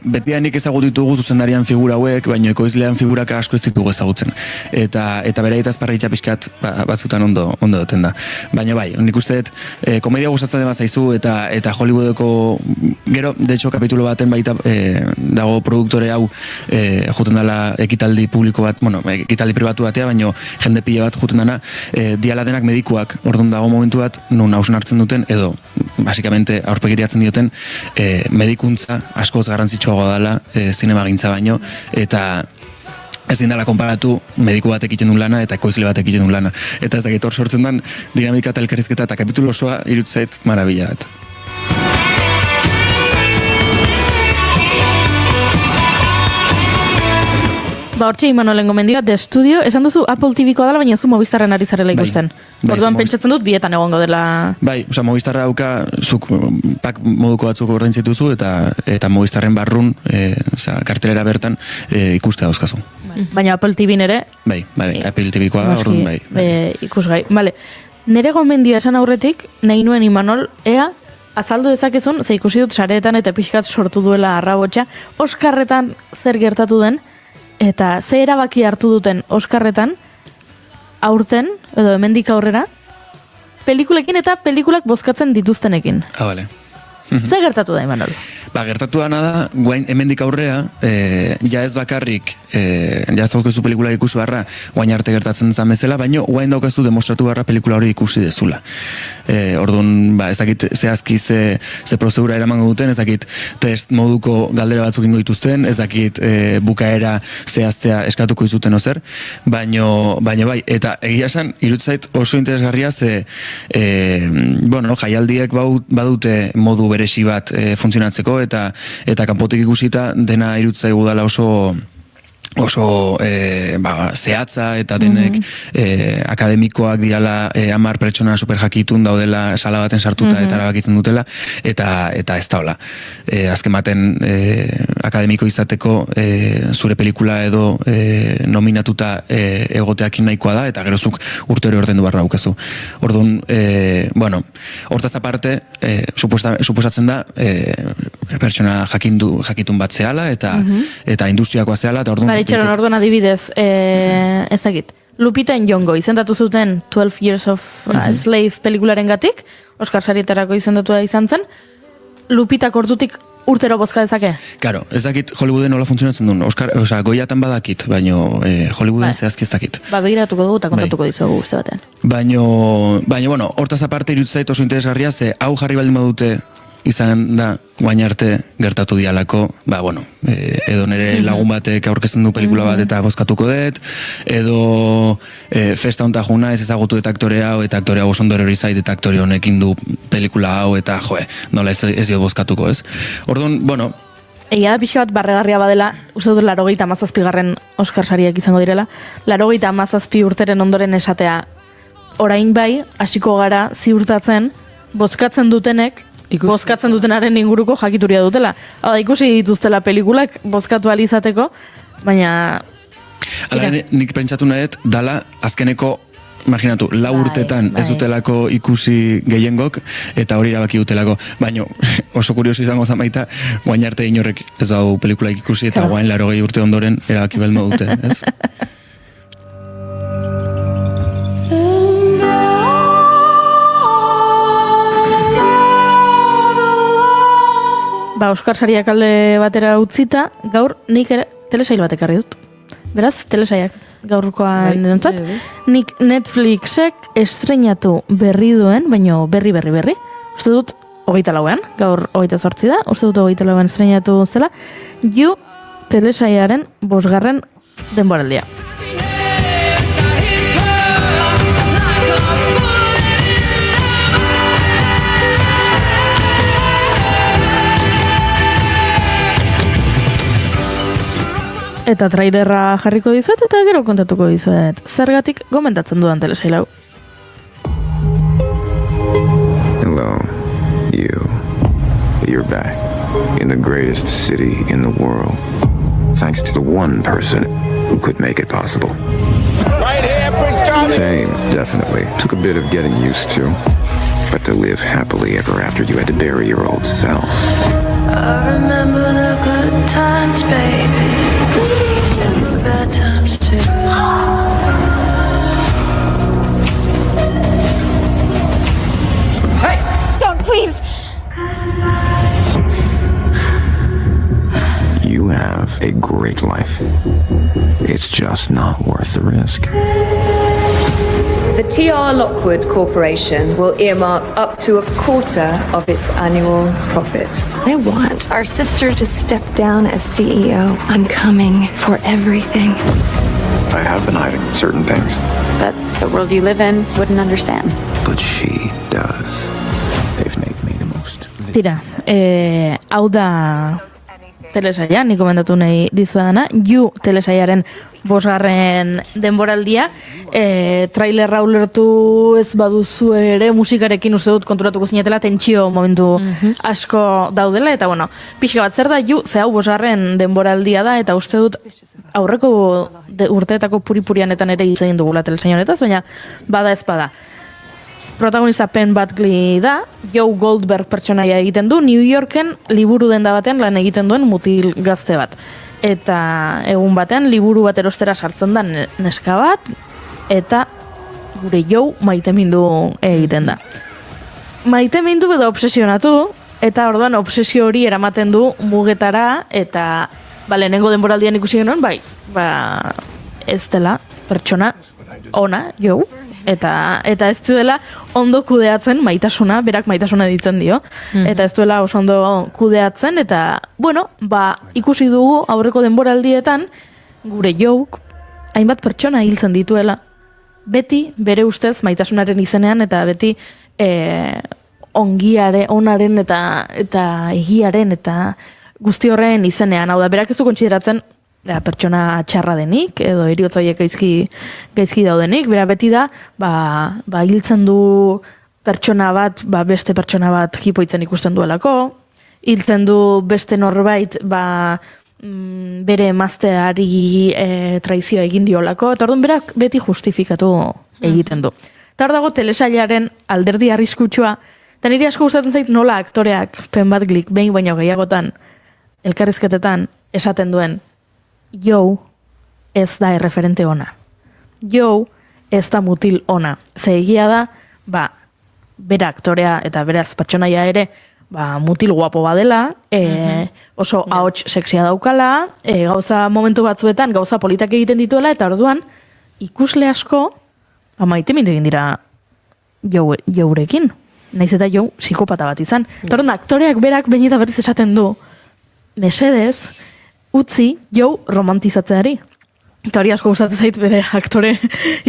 betianik ezagut ditugu zuzendarian figura hauek, baina ekoizlean figurak asko ez ditugu ezagutzen. Eta beraitaz parritxa pixkat batzutan ondo duten da. Baina bai, nik usteet komedia gustatzen dema zaizu eta Hollywoodeko gero, de hecho, kapitulo baten baita dago produktore hau juten dela ekitaldi publiko bat, ekitaldi pribatu batea, baina jende pila bat juten dana, diala denak medikuak, orduan dago momentu bat, nun hausen hartzen duten, edo, basikamente, aurpegiriatzen dioten, medikuntza askoz garrantzitsuagoa dela zinemagintza baino, eta ezin dela konparatu mediku batek egiten duen lana eta ekoizle batek egiten duen lana. Eta ez dakit hor sortzen den dinamika eta elkarrizketa eta kapitulo osoa irutzait marabila bat. Hortxe Imanol Engomendioa, The Studio, esan duzu Apple TV-koa dela, baina zu Movistarren ari zarela ikusten. Orduan pentsatzen dut bietan egongo dela... Bai, Movistarra dauka, zuk pak moduko batzuk ordaintzen dituzu eta Movistarren barrun, kartelera bertan, ikuste dauzkazu. Baina Apple TV nere... Bai, Apple TV-koa da, orduan bai. Ikusgai, bale. Nere gomendioa esan aurretik, nahi nuen Imanol, azaldu dezakezun, ze ikusi dut sareetan eta pixkat sortu duela arrabotxa, Oskarretan zer gertatu den, Eta ze erabaki hartu duten Oskarretan, aurten, edo hemendik aurrera, pelikulekin eta pelikulak bozkatzen dituztenekin. Bale. Ze gertatu da, Imanol? Gertatu dana da, guain hemendik aurrea, ja ez bakarrik, ja ez daukezu pelikula ikusi barra, guain arte gertatzen zan bezala, baina guain daukezu demostratu barra pelikula hori ikusi dezula. Orduan, ezakit zehazki ze prozedura eramango duten, ezakit test moduko galdera batzuk ingo dituzten, ezakit bukaera zehaztea eskatuko izuten ozer, baina bai, eta egia esan, irutzait oso interesgarria ze, jaialdiek badute modu beresi bat funtzionatzeko, eta kanpotik ikusita dena irutzaigu dela oso zehatza eta denek akademikoak diala 10 pertsona superjakitun daudela sala baten sartuta eta erabakitzen dutela eta ez da hola. Azken baten akademiko izateko zure pelikula edo nominatuta egoteakin nahikoa da eta gerozuk urte hori ordendu barra daukazu. Orduan, hortaz aparte, suposatzen da pertsona jakitun bat zehala eta industriakoa zehala eta orduan Itxaron, orduan adibidez, ezagit, Lupita Nyong'o izendatu zuten 12 Years of Slave pelikularen gatik, Oscar sarietarako izendatua izan zen, Lupita kortutik urtero bozka dezake? Karo, ezakit Hollywooden nola funtzionatzen duen, goiatan badakit, baina Hollywooden zehazki ez dakit. Begiratuko dugu eta kontatuko dizugu guzti batean. Baina, hortaz aparte irutzait oso interesgarria, ze hau jarri baldin badute izan da guain arte gertatu dialako, edo nire lagun batek aurkezten du pelikula bat eta bozkatuko dut, edo festa honta juna ez ezagutu eta aktore hau oso ondo erori zait eta aktore honekin du pelikula hau eta nola ez dio bozkatuko, ez? Orduan, Egia da pixka bat barregarria badela, uste dut 87. Oscar sariak izango direla, 87 urteren ondoren esatea, orain bai, hasiko gara ziurtatzen, bozkatzen dutenek, bozkatzen dutenaren inguruko jakituria dutela. Hau da, ikusi dituztela pelikulak bozkatu alizateko, baina... Nik pentsatu nahet, dala azkeneko, imaginatu, 4 urtetan ez dutelako ikusi gehiengok, eta hori erabaki dutelako. Baina oso kurioso izango zamaita, guain arte inorrek ez badu pelikulak ikusi, eta guain 80 urte ondoren erabaki belmo dute, ez? Oscar sariak alde batera utzita, gaur nik ere telesail bat ekarri dut. Beraz, telesaiak gaurkoan dentzat. Nik Netflixek estreinatu berri duen, baino berri. Uste dut, 24an, gaur 28 da, uste dut 24an estreinatu zela, You telesaiaren 5. denboraldia. Eta trailerra jarriko dizuet eta gero kontatuko dizuet. Zergatik gomendatzen dudan telesail hau. Hello, you. You're back in the greatest city in the world. Thanks to the one person who could make it possible. Right here, Prince Charming. Fame, definitely. Took a bit of getting used to. But to live happily ever after, you had to bury your old self. I remember the good times, baby. And the bad times too. Hey! Don't, please! You have a great life. It's just not worth the risk. The TR Lockwood Corporation will earmark up to a quarter of its annual profits. I want our sister to step down as CEO. I'm coming for everything. I have been hiding certain things. That the world you live in wouldn't understand. But she does. They've made me the most. Tira, hau da telesaia, niko mendatu nahi dizuedana, You telesaiaren 5. denboraldia, trailerra ulertu ez baduzu ere musikarekin uste dut konturatuko zinetela tentsio momentu asko daudela, eta pixka bat zer da You, ze hau 5. denboraldia da, eta uste dut aurreko urteetako puripurianetan ere hitz egin dugula telesaia honetaz, baina bada ez bada. Protagonista Penn Badgley da, Joe Goldberg pertsonaia egiten du, New Yorken liburu denda batean lan egiten duen mutil gazte bat. eta egun batean liburu bat erostera sartzen da neska bat, eta gure Joe maitemindu egiten da. Maitemindu edo obsesionatu, eta orduan obsesio hori eramaten du mugetara, eta lehenengo denboraldian ikusi genuen, ez dela pertsona ona, Joe, eta ez duela ondo kudeatzen maitasuna, berak maitasuna ditzen dio, eta ez duela oso ondo kudeatzen, eta, ikusi dugu aurreko denboraldietan, gure Jouk, hainbat pertsona hiltzen dituela, beti bere ustez maitasunaren izenean, eta beti onaren eta egiaren, eta guzti horren izenean, hau da, berak ez du kontsideratzen pertsona txarra denik, edo heriotza horiek gaizki daudenik, bera beti da, hiltzen du pertsona bat, beste pertsona bat jipoitzen ikusten duelako, hiltzen du beste norbait, bere emazteari traizioa egin diolako, eta orduan berak beti justifikatu egiten du. Eta hor dago telesailaren alderdi arriskutsua, eta niri asko gustatzen zait nola aktoreak penbatglik behin baino gehiagotan elkarrizketetan esaten duen Joe ez da erreferente ona. Joe ez da mutil ona. Ze egia da, bera aktorea eta beraz pertsonaia ere mutil guapo badela, oso ahots sexia daukala, gauza momentu batzuetan gauza politak egiten dituela, eta orduan ikusle asko maitemindu egin dira Jourekin. Naiz eta Joe psikopata bat izan. Eta orduan aktoreak berak behin eta berriz esaten du, mesedez, utzi Joe romantizatzeari. Eta hori asko gustatzen zait bere aktore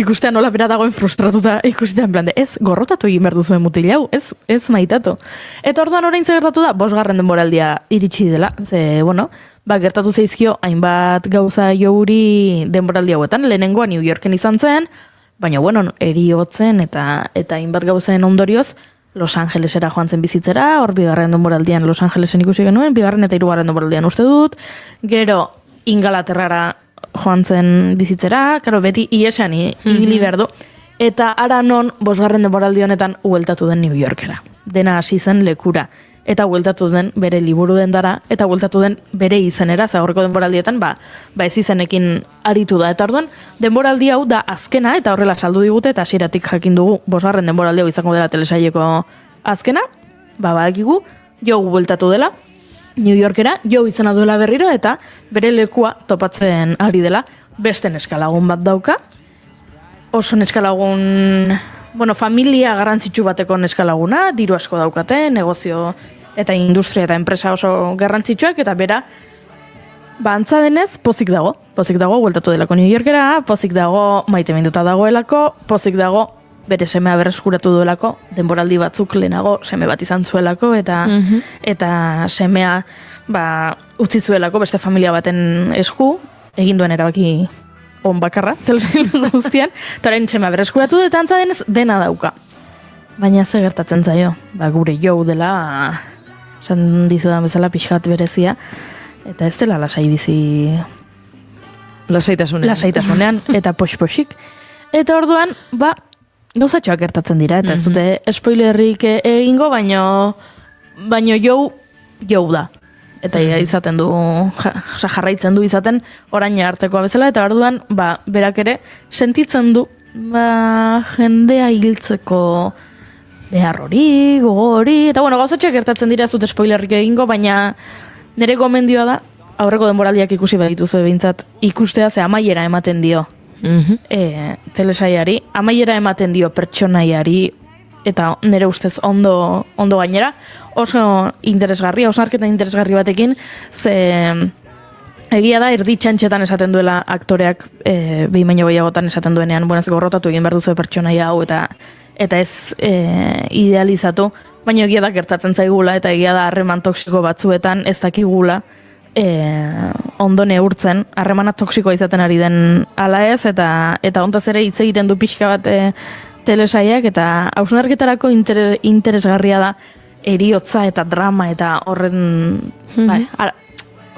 ikustean nola bera dagoen frustratuta ikustean en plan de, ez gorrotatu egin behar duzuen mutil hau, ez maitatu. Eta orduan orain gertatu da, 5. denboraldia iritsi dela, ze, gertatu zaizkio hainbat gauza Jouri denboraldi hauetan, lehenengoa New Yorken izan zen, baina, eriotzen eta hainbat gauzen ondorioz, Los Angelesera joan zen bizitzera, hor 2. denboraldian Los Angelesen ikusi genuen, 2. eta 3. denboraldian uste dut, gero Ingalaterrara joan zen bizitzera, beti iesan ibili behar du, eta ara non 5. denboraldi honetan ueltatu den New Yorkera. Dena hasi zen lekura, eta ueltatu den bere liburu dendara, eta ueltatu den bere izenera, aurreko denboraldietan, ez izenekin aritu da. Eta orduan, denboraldi hau da azkena, eta horrela saldu digute, eta hasieratik jakin dugu 5. denboraldi hau izango dela telesaileko azkena, badakigu, Joe ueltatu dela, New Yorkera, Joe izena duela berriro, eta bere lekua topatzen ari dela, beste neskalagun bat dauka, oso neskalagun, familia garrantzitsu bateko neskalaguna, diru asko daukate, negozio eta industria eta enpresa oso garrantzitsuak, eta bera, antza denez, pozik dago, bueltatu delako New Yorkera, pozik dago, maiteminduta dagoelako, pozik dago, bere semea berreskuratu duelako, denboraldi batzuk lehenago seme bat izan zuelako, eta semea utzi zuelako beste familia baten esku, egin duen erabaki on bakarra, telesail guztian, eta orain semea berreskuratu eta antza denez dena dauka. Baina ze gertatzen zaio, gure Joe dela, esan dizudan bezala pixkat berezia, eta ez dela lasai bizi lasaitasunean, eta pox-poxik. Eta orduan, gauzatxoak gertatzen dira, eta ez dute spoilerrik egingo, baino Joe da. Eta izaten du, jarraitzen du izaten orain artekoa bezala, eta orduan, berak ere, sentitzen du, jendea hiltzeko behar hori, gogo hori, eta gauzatxoak gertatzen dira ez dute spoilerrik egingo, baina nire gomendioa da, aurreko denboraldiak ikusi badituzu behintzat, ikustea ze amaiera ematen dio. Telesaiari, amaiera ematen dio pertsonaiari, eta nire ustez ondo gainera, oso interesgarria, oso arketa interesgarri batekin, ze egia da erdi txantxetan esaten duela aktoreak, behin baino gehiagotan esaten duenean, gorrotatu egin behar duzu pertsonaia hau, eta ez idealizatu, baina egia da gertatzen zaigula, eta egia da harreman toksiko batzuetan ez dakigula, ondo neurtzen, harremana toksikoa izaten ari den ala ez, eta ontaz ere hitz egiten du pixka bat telesaiak, eta hausnarketarako interesgarria da eriotza eta drama eta horren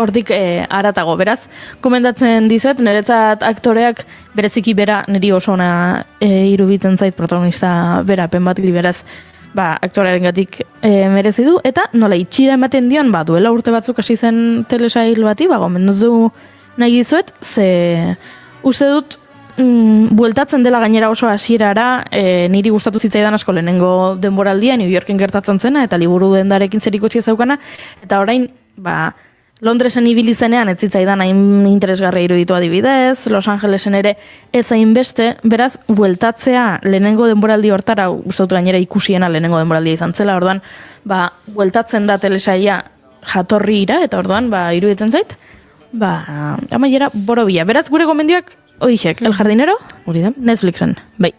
hortik aratago. Beraz, komendatzen dizuet, niretzat aktoreak bereziki bera niri oso ona iruditzen zait protagonista bera penbatgli, beraz aktorearengatik merezi du, eta nola itxira ematen dion, duela urte batzuk hasi zen telesail bati, gomendazu nahi dizuet, ze uste dut bueltatzen dela gainera oso hasierara, niri gustatu zitzaidan asko lehenengo denboraldia, New Yorken gertatzen zena, eta liburu dendarekin zerikotxia zaukana, eta orain, Londresen ibili zenean ez zitzaidan hain interesgarri iruditu adibidez, Los Angelesen ere ez hainbeste, beraz, bueltatzea lehenengo denboraldi hortara, uste dut gainera ikusiena lehenengo denboraldia izan zela, orduan, bueltatzen da telesaia jatorrira, eta orduan, iruditzen zait, amaiera borobila. Beraz, gure gomendioak, oixek, El Jardinero, hori da, Netflixen, bai.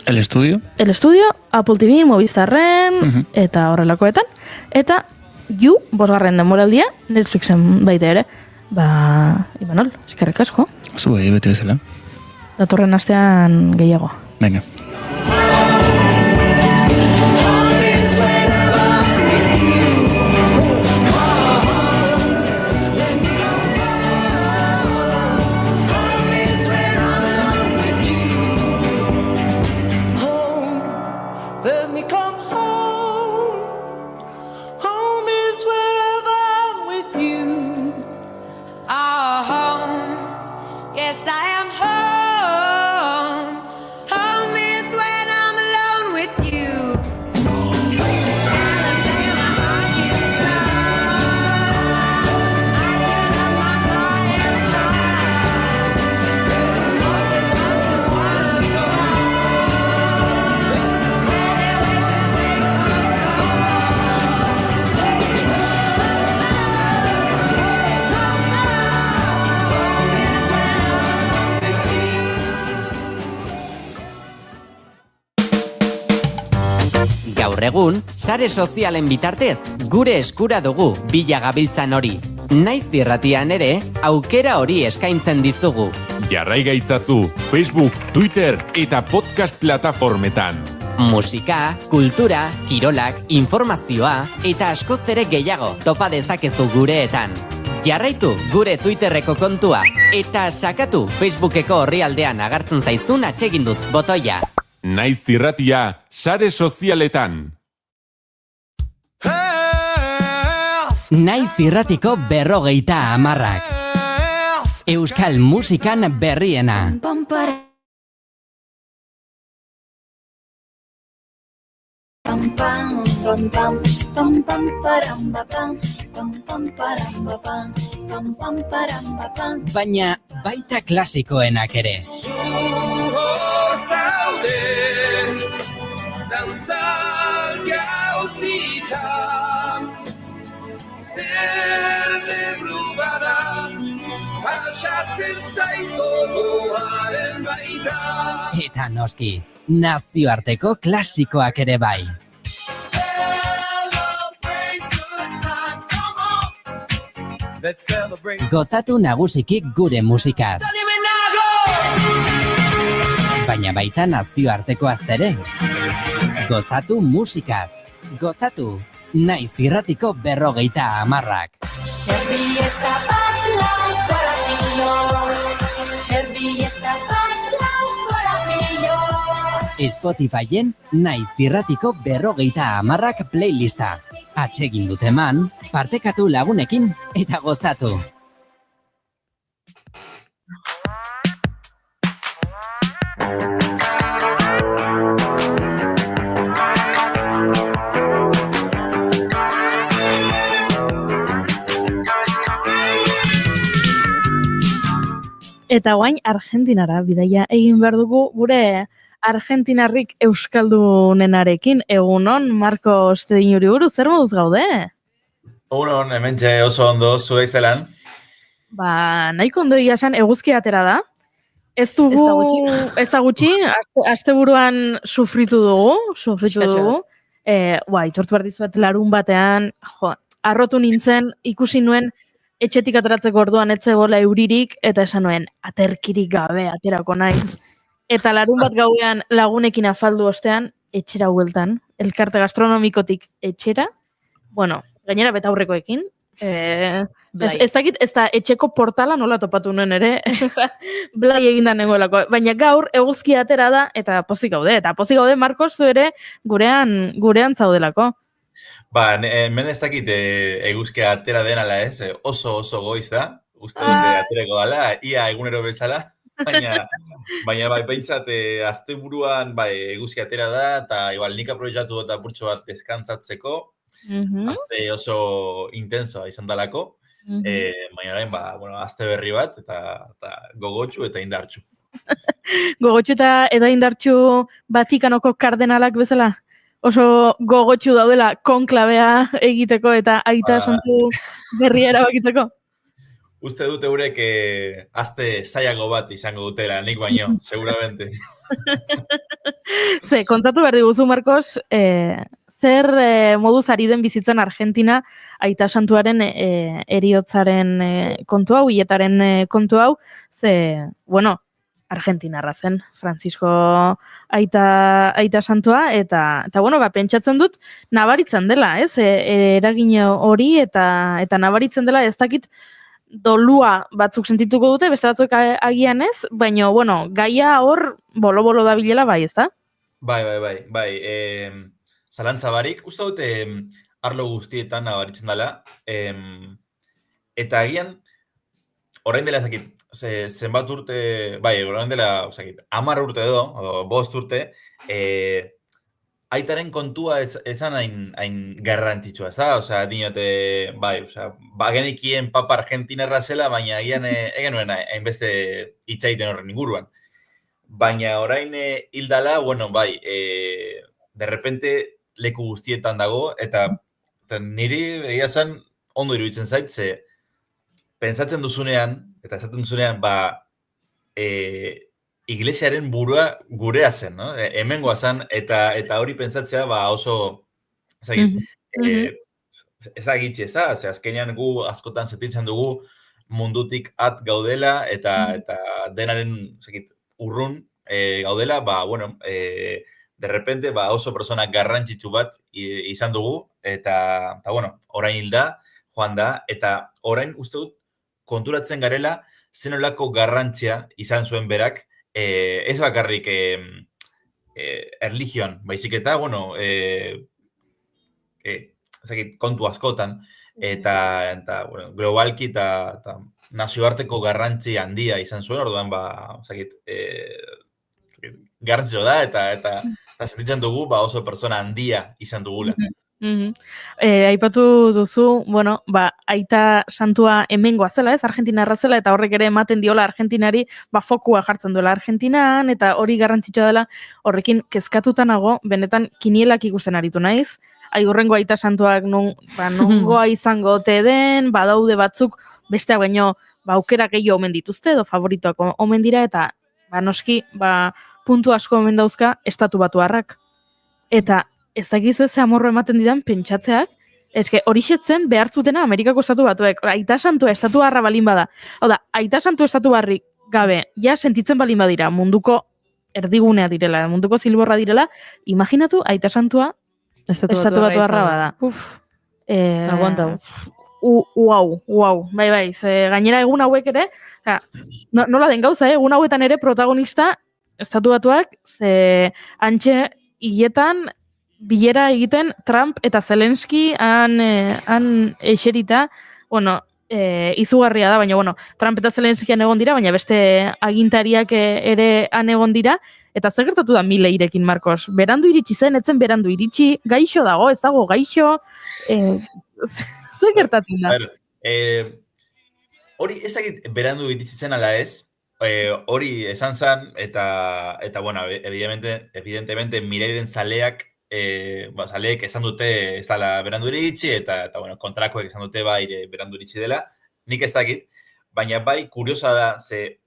El Estudio? El Estudio, Apple TV, Movistarren, eta horrelakoetan, eta You, 5. denboraldia, Netflixen baita ere, Imanol, eskerrik asko. Zu bete bezala. Datorren astean gehiago. Venga. Let me come home. Home is wherever I'm with you. Home. Yes, I am home. Home is when I'm alone with you. Gaur egun, sare sozialen bitartez, gure eskura dugu bila gabiltzan hori. Naiz irratian ere, aukera hori eskaintzen dizugu. Jarrai gaitzazu Facebook, Twitter eta podcast plataformetan. Musika, kultura, kirolak, informazioa eta askoz ere gehiago topa dezakezu gureetan. Jarraitu gure Twitterreko kontua eta sakatu Facebookeko orrialdean agertzen zaizun atsegindut botoia. Naiz irratia, sare sozialetan. Naiz irratiko 50 Euskal musikan berriena. Baina baita klasikoenak ere. Dantzak gauzitan zer debru bada pasatzen zaiko goaren baita. Eta noski, nazioarteko klasikoak ere bai. Gozatu nagusiki gure musikaz. Baina baita nazioartekoaz ere. Gozatu musikaz. Gozatu Naiz irratiko 50. Servieta bat lau korazio. Servieta bat lau korazio. Spotifyen Naiz irratiko 50 playlista. Atsegin dut eman, partekatu lagunekin eta gozatu. Eta guain Argentinara bidaia egin behar dugu gure argentinarrik euskaldunenarekin. Egunon, Marko Ostedinuri buruz, zer moduz gaude? Egunon, hementxe oso ondo, zuei zelan. Nahiko ondo esan eguzki atera da. Ez da gutxi, asteburuan sufritu dugu. Itortu behar dizuet larun batean, arrotu nintzen, ikusi nuen, etxetik ateratzeko orduan etzegoela euririk, eta esan nuen, aterkirik gabe, aterako naiz. Eta larun bat gauean lagunekin afaldu ostean, etxera hueltan, elkarte gastronomikotik etxera, gainera betaurrekoekin, Ez dakit, ez da etxeko portala nola topatu nuen ere, blai eginda nengoelako. Baina gaur eguzki atera da, eta pozik gaude. Eta pozik gaude, Marcos, zu ere gurean zaudelako. Ba, hemen ez dakit eguzkia atera den ala ez, oso goiz da, uste dute aterako dala, ia egunero bezala, baina bai, behintzat, asteburuan eguzki atera da, eta igual nik aprobetxatu eta burtso bat deskantzatzeko, aste oso intensoa izan dalako, baina orain, aste berri bat, eta gogotxu eta indartxu. Gogotxu eta indartxu Vatikanoko kardenalak bezala? Oso gogotxu daudela konklabea egiteko eta aita santu berria erabakitzeko? Uste dute eurek aste zailago bat izango dutela, nik baino, seguramente. Kontatu behar diguzu, Marcos, zer moduz ari den bizitzen Argentina aita santuaren eriotzaren kontu hau, hiletaren kontu hau, Argentinarra zen, Francisco aita santua, eta pentsatzen dut, nabaritzen dela, ez? Eragin hori, eta nabaritzen dela, ez dakit, dolua batzuk sentituko dute, beste batzuk agian ez, baina, gaia hor bolo-bolo da bilela, bai, ez da? Bai. Zalantza barik, uste dute arlo guztietan nabaritzen dela, eta agian, orain dela ezakit, zenbat urte, orain dela, 10 urte edo, 5 urte, aitaren kontua ezan hain garrantzitsua, ez da? Osea, dinote, genikien papa argentinarra zela, baina agian egenuen hainbeste itzaiten horren inguruan. Baina orain hildala, de repente leku guztietan dago, eta niri egia zen ondo iruditzen zait, ze pentsatzen duzunean, eta esaten duzunean, iglesiaren burua gurea zen, no? Hemengoa zen, eta hori pentsatzea oso, ezagitzi, ez da? Azkenean gu askotan sentitzen dugu mundutik at gaudela, eta denaren urrun gaudela, de repente oso persona garrantzitsu bat izan dugu, eta orain hilda, joan da, eta orain uste dut konturatzen garela zenolako garrantzia izan zuen berak, ez bakarrik erlijioan, baizik eta, kontu askotan, eta globalki eta nazioarteko garrantzi handia izan zuen, orduan, garrantzio da, eta sentitzen dugu, oso persona handia izan dugula. Aipatu duzu, aita santua hemengoa zela, ez, Argentinarra zela, eta horrek ere ematen diola Argentinari, fokua jartzen duela Argentinan, eta hori garrantzitsua dela, horrekin kezkatuta nago, benetan kinielak ikusten aritu naiz, aigurrengo aita santuak nongoa izango ote den, badaude batzuk, besteak baino, aukera gehiago omen dituzte, edo favoritoak omen dira, eta noski, puntu asko omen dauzka, estatu batuarrak. Eta ez dakizu ez amorro ematen didan pentsatzeak, eske hori xetzen behar zutena Amerikako estatu batuek, aita santua estatu harra balin bada. Hau da, aita santu estatu barrik gabe, ja sentitzen balin badira, munduko erdigunea direla, munduko zilborra direla, imaginatu aita santua estatu batu harra bada. Aguantau. Uau, bai, gainera egun hauek ere, nola den gauza, egun hauetan ere protagonista estatu batuak, ze antxe hiletan bilera egiten Trump eta Zelensky han eserita, izugarria da, baina, Trump eta Zelenskyan egon dira, baina beste agintariak ere han egon dira, eta zer gertatu da Milleirekin, Marcos? Berandu iritsi zen, etzen berandu iritsi, gaixo dago, ez dago gaixo, zer gertatzen da? Hori ez dakit berandu iritsi zen ala ez, hori esan zen, eta evidentemente Milleiren zaleak, zaleek esan dute ez dela berandu iritsi, eta kontrakoek esan dute berandu iritsi dela, nik ez dakit, baina bai kuriosa da, ze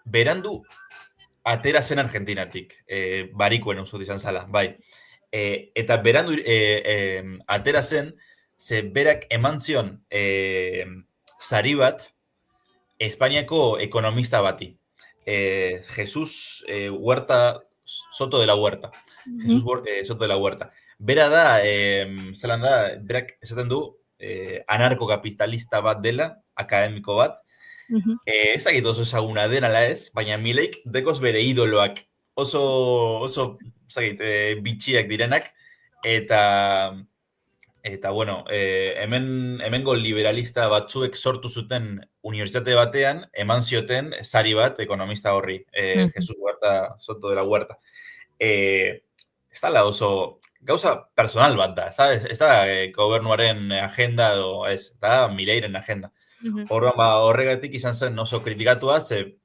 berandu atera zen Argentinatik, barikoen uzut izan zala, bai. Eta berandu atera zen, ze berak eman zion sari bat Espainiako ekonomista bati. Jesus Soto de la Huerta. Jesus Soto de la Huerta. Bera da, zelan da, berak esaten du, anarkokapitalista bat dela, akademiko bat. Ezagit oso ezaguna den ala ez, baina Mileik dekoz bere idoloak oso ezagit, bitxiak direnak, eta bueno, hemengo liberalista batzuek sortu zuten unibertsitate batean, eman zioten sari bat ekonomista horri, Jesus Huerta, Soto de la Huerta. Ez da oso gauza personal bat da, ez da gobernuaren agenda edo ez, da Mileiren agenda. Orduan, horregatik izan zen oso kritikatua, ze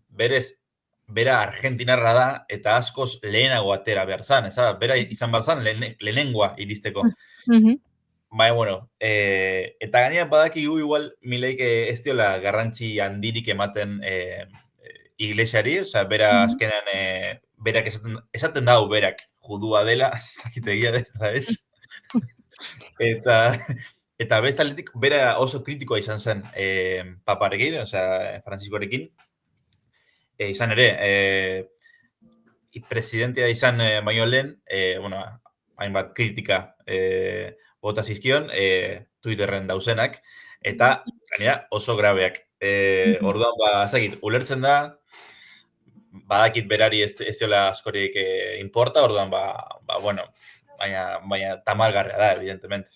berez, bera argentinarra da, eta askoz lehenago atera behar zan, bera izan behar zan lehenengoa iristeko. Baina, bueno, eta gainera badakigu igual Mileik ez diola garrantzi handirik ematen iglesiari, bera azkenean, berak esaten dau berak judua dela, zakitegia dela ez. Eta bestaletik, bera oso kritikoa izan zen paparekin, Franciscorekin. Izan ere, presidentea izan baino lehen, hainbat kritika bota zizkion, Twitterren dauzenak, eta gainera oso grabeak. Orduan, ezagit, ulertzen da, badakit berari ez diola askorik importa, orduan, bueno, baina tamalgarria da, evidentemente.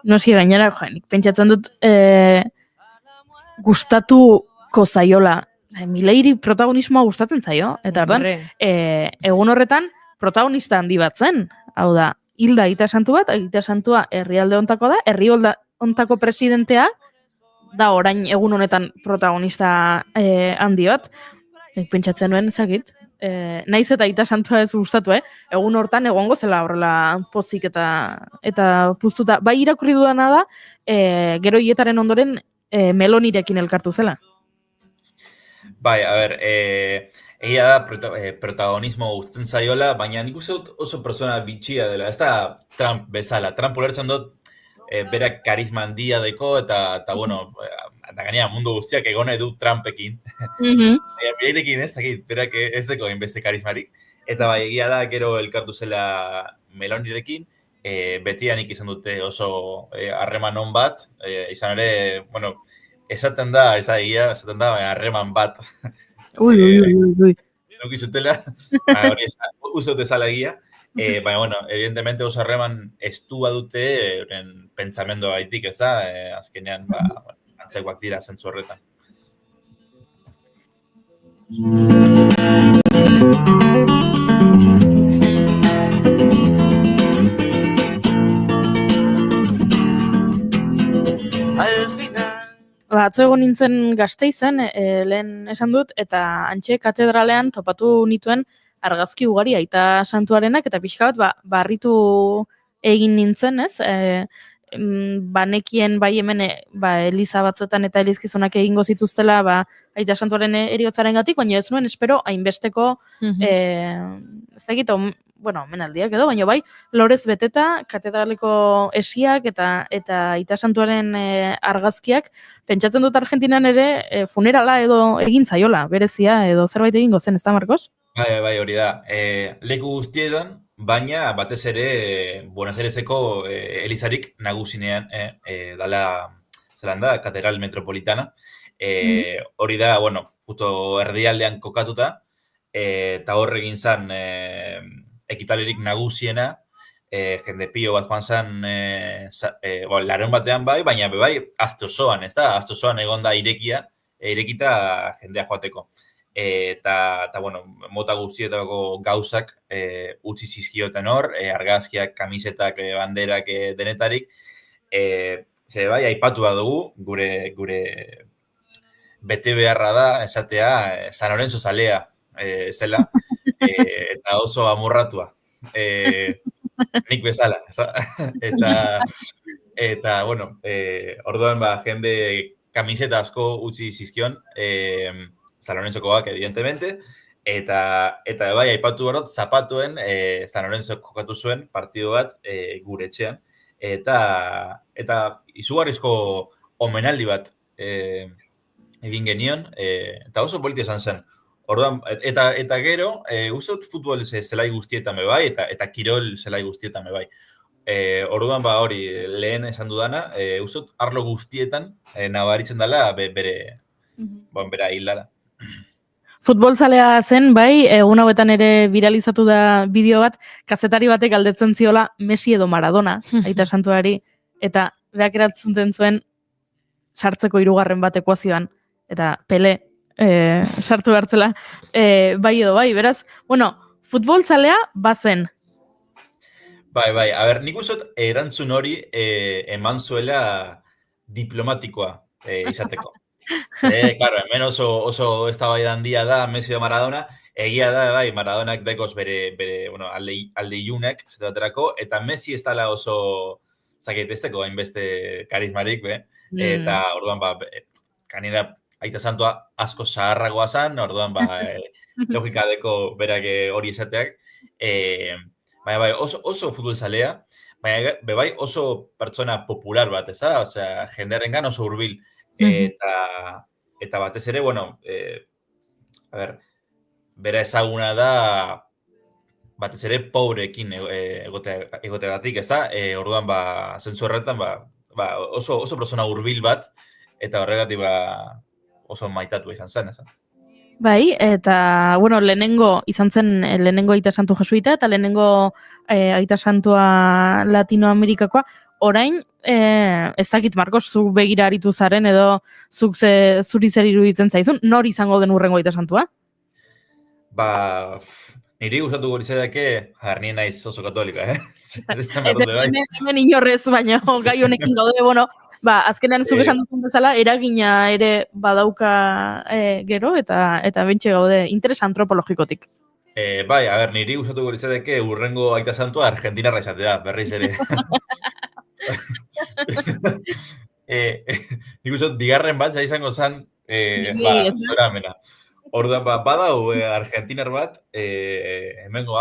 Noski gainera, nik pentsatzen dut gustatuko zaiola. Mileiri protagonismoa gustatzen zaio, eta orduan, egun horretan protagonista handi bat zen. Hau da, Hilda Aita Santu bat, Aita Santua herrialde ontako da, herri ontako presidentea, da orain egun honetan protagonista handi bat. Nik pentsatzen nuen, ezagit, naiz eta Aita Santua ez gustatu, egun hortan egongo zela horrela pozik eta puztuta. Bai irakurri dudana da, gero hietaren ondoren Melonirekin elkartu zela. Bai, a ber, egia da protagonismo gustatzen zaiola, baina nik uste dut oso persona bitxia dela, ez da Trump bezala. Trump ulertzen dut berak karisma handia deko, eta bueno, eta gainera mundu guztiak egone du Trumpekin. Mileirekin ez, berak ez deko inbeste karismarik. Eta bai, egia da, gero elkartu zela Melonirekin, betianik izan dute oso harreman on bat, izan ere, bueno, esaten da, harreman bat. Ui. Nukizutela, hori uste dut ezala egia, baina, bueno, evidentemente oso harreman estua dute euren pentsamendu gaitik, ez da, azkenean, antzekoak dira zentzu horretan. Atzo egon nintzen Gasteizen, lehen esan dut, eta Antxe katedralean topatu nituen argazki ugari Aita Santuarenak, eta pixka bat barritu egin nintzen, ez? Banekien bai hemen eliza batzuetan eta elizkizunak egingo zituztela Aita Santuaren eriotzarengatik, baina ez nuen espero hainbesteko menaldiak edo, baina bai lorez beteta katedraleko esiak eta Aita Santuaren argazkiak, pentsatzen dut Argentinan ere funerala edo egin zaiola, berezia edo zerbait egingo zen, ez da, Marcos? Bai, hori da. Leku guztietan, baina batez ere Buenos Aireseko elizarik nagusinean dala Zelanda, Katedral Metropolitana. Hori da, bueno, justo erdialdean kokatuta, eta horregin zan ekitalerik nagusiena, jende pilo bat joan zan larun batean baina bai, aztozoan, ez da? Aztozoan egon da irekita jendea joateko. Eta bueno, mota guztietako gauzak utzi zizkioten hor, argazkiak, kamisetak, banderak, denetarik. Ze bai, aipatu dugu, gure bete beharra da, esatea, San Lorenzo zalea zela, eta oso amorratua. Nik bezala. Eta bueno, orduan jende kamiseta asko utzi zizkion, San Lorenzokoak, evidentemente, eta bai, aipatu horot, zapatuen San Lorenzo kokatu zuen partidu bat gure etxean, eta izugarrizko omenaldi bat egin genion, eta oso politia izan zen. Orduan, eta gero, uste dut futbol zelai guztietan bai, eta kirol zelai guztietan bai. Orduan ba hori, lehen esan dudana, uzut arlo guztietan nabaritzen dela bere hilara. Futbolzalea zen, bai, egun hauetan ere viralizatu da bideo bat, kazetari batek galdetzen ziola Messi edo Maradona, aita santuari, eta beak eratzen zuen sartzeko 3. bat ekuazioan, eta Pele sartu hartzela, bai edo bai, beraz, bueno, futbolzalea bazen. Bai, a ber, nik uzot erantzun hori eman zuela diplomatikoa izateko. Ze, claro, hemen oso eztabaida handia da Messi edo Maradona, egia da, bai, Maradonak dekoz bere alde ilunek, zetaterako, eta Messi ez dela oso zaketesteko hainbeste karismarik, eta orduan, kanera aita santua asko zaharragoa zan, orduan, logika deko berak hori esateak, bai, oso futbolzalea, bai, oso pertsona popular bat, ez da? Osea, jendearengan oso hurbil. Eta batez ere, bueno, bera ezaguna da batez ere pobreekin egoteagatik, ez da? Orduan, zentzu horretan, oso pertsona hurbil bat, eta horregatik oso maitatu izan zen, ez da? Bai, eta, bueno, lehenengo aita santu jesuita, eta lehenengo aita santua Latinoamerikakoa, orain, ez dakit, Marcos, zuk begira aritu zaren, edo zuk zuri zer iruditzen zaizun, nor izango den urrengo aita santua? Niri gustatuko litzateke, nien naiz oso katolika, Hemen inorrez, baina gai honekin gaude, bueno, azkenean zuk esan duzun bezala, eragina ere badauka gero, eta bentxe gaude interes antropologikotik. Bai, a ber, niri gustatuko litzateke urrengo aita santua argentinarra izatea, berriz ere. Nik uste, bigarren bat, izango zen, zora amena. Orduan, badau argentinar bat, hemengo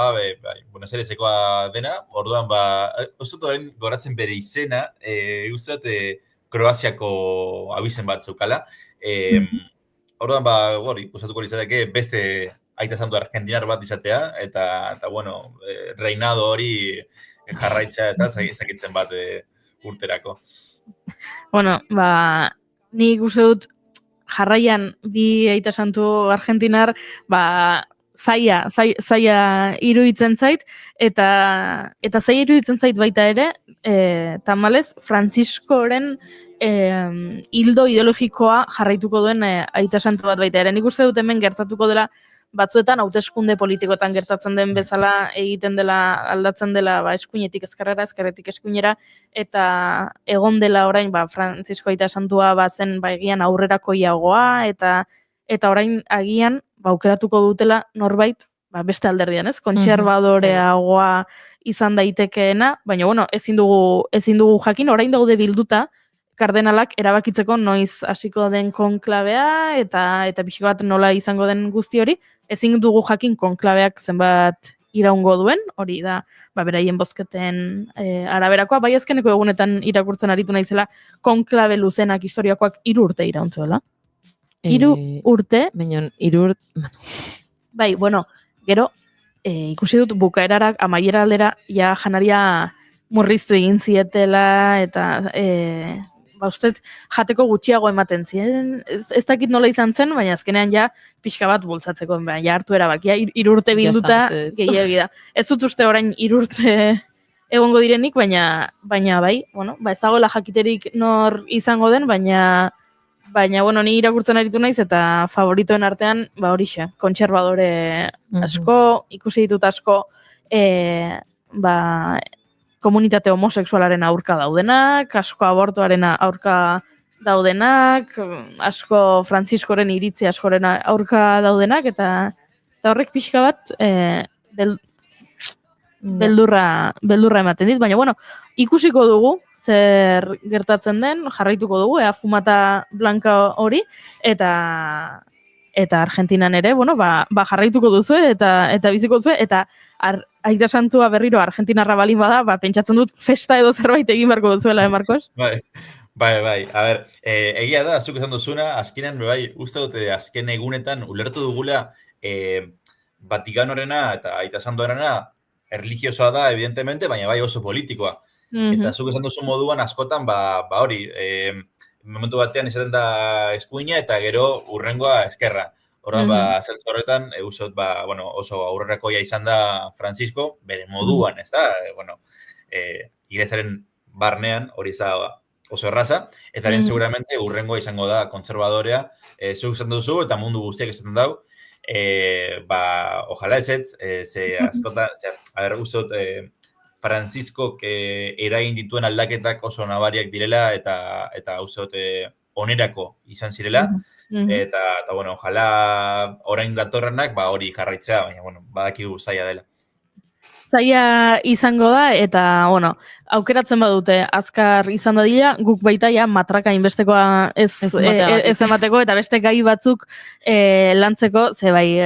Buenos Airesekoa dena, orduan, uste goratzen bere izena, uste Kroaziako abizen bat zeukala. Orduan, gori, gustatuko izateke beste aita santu argentinar bat izatea, eta bueno, reinado hori jarraitzea, ezakitzen bat urterako. Bueno, nik uste dut jarraian bi aita santu argentinar, zaila iruditzen zait, eta zaila iruditzen zait baita ere, tamalez, Franciscoren hildo ideologikoa jarraituko duen aita santu bat baita ere. Nik uste dut hemen gertatuko dela, batzuetan hauteskunde politikoetan gertatzen den bezala egiten dela, aldatzen dela eskuinetik ezkerrera, ezkerretik eskuinera, eta egon dela orain Francisco aita santua zen egian aurrerakoiagoa, eta orain agian aukeratuko dutela norbait beste alderdian, ez? Kontserbadoreagoa izan daitekeena, baina bueno, ezin dugu jakin, orain daude bilduta kardenalak erabakitzeko noiz hasiko den konklabea eta pixko bat nola izango den guzti hori, ezin dugu jakin konklabeak zenbat iraungo duen, hori da, beraien bozketen araberakoa, bai azkeneko egunetan irakurtzen aritu naizela konklabe luzenak historiakoak 3 urte irauntzela. 3 urte. Baina 3 urte. Bai, bueno, gero, ikusi dut bukaerarak amaiera aldera ja janaria murriztu egin zietela, eta uste jateko gutxiago ematen ziren. Ez dakit nola izan zen, baina azkenean ja pixka bat bultzatzeko, ja hartu erabakia, 3 urte bilduta gehiagi da. Ez dut uste orain 3 urte egongo direnik, baina bai, bueno, ez dagoela jakiterik nor izango den, baina bueno, ni irakurtzen aritu naiz, eta favoritoen artean, horixe, kontserbadore asko, ikusi ditut asko, komunitate homosexualaren aurka daudenak, asko abortuaren aurka daudenak, asko Franciscoren iritzi askoren aurka daudenak, eta horrek pixka bat beldurra ematen dit, baina bueno, ikusiko dugu zer gertatzen den, jarraituko dugu, fumata blanca hori, eta Argentinan ere, bueno, jarraituko duzu eta biziko duzu, eta aita santua berriro Argentinarra balin bada, pentsatzen dut festa edo zerbait egin barko duzuela, Marcos? Bai. A ber, egia da, zuk esan duzuna, azkenean, uste dute azken egunetan ulertu dugula Vatikanorena eta aita santuarena erlijiosoa da, evidentemente, baina bai oso politikoa. Eta zuk esan duzu moduan askotan, hori, momentu batean izaten da eskuina eta gero urrengoa eskerra. Horren, zeltzu horretan, eusot, oso aurrerakoia izan da Francisco, bere moduan, ez da? Iglesiaren barnean hori ez da oso erraza, eta seguramente urrengoa izango da konservadorea, zuk esan duzu eta mundu guztiak esaten dau, ojalá ezetz, ze askotan, usot, Francisco eragin dituen aldaketak oso nabariak direla eta usot onerako izan zirela, eta ojalá orain datorrenak hori jarraitzea, baina badakigu zaila dela. Zaila izango da, eta, aukeratzen badute, azkar izan dadila, guk baita matraka inbestekoa ez emateko, eta beste gai batzuk lantzeko, ze bai,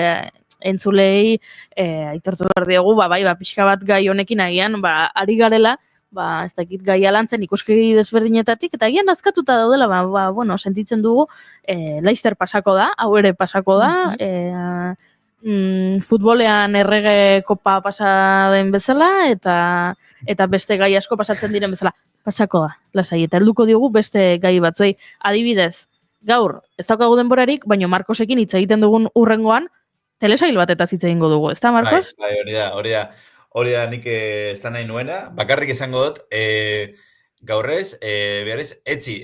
entzulei, aitortu behar diogu, pixka bat gai honekin agian, ari garela, ez dakit gaia lantzen ikuskegi desberdinetatik, eta agian azkatuta daudela, sentitzen dugu, Leicester pasako da, hau ere pasako da, futbolean errege kopa pasa den bezala, eta beste gai asko pasatzen diren bezala, pasako da, lasai, eta helduko diogu beste gai batzuei. Adibidez, gaur, ez daukagu denborarik, baina Markosekin hitz egiten dugun urrengoan, telesail bat eta hitz egingo dugu, ezta, Markos? Bai, hori da nik esan nahi nuena, bakarrik esango dut, gaurrez, beharrez, etzi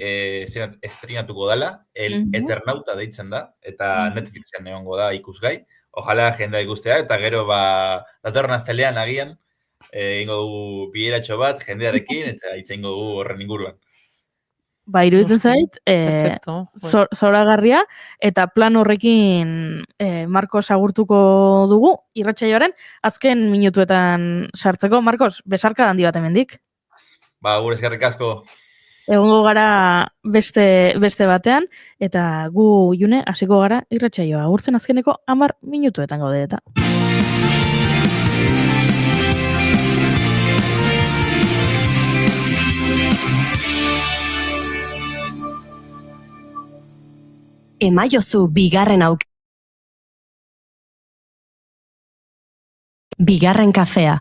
estrenatuko dela, El Eternauta deitzen da, eta Netflixen egongo da ikusgai, ojalá jendea ikustea, eta gero datorren astelean agian, ingo dugu bileratxo bat, jendearekin, eta hitz egingo dugu horren inguruan. Iruditzen zait, zoragarria, eta plan horrekin Markos agurtuko dugu, irratsaioaren, azken minutuetan sartzeko. Markos, besarka handi bat hemendik. Gure eskerrik asko. Egongo gara beste batean, eta gu June hasiko gara irratsaioa agurtzen azkeneko 10 minutuetan gaude eta. Emaiozu bigarren kafea.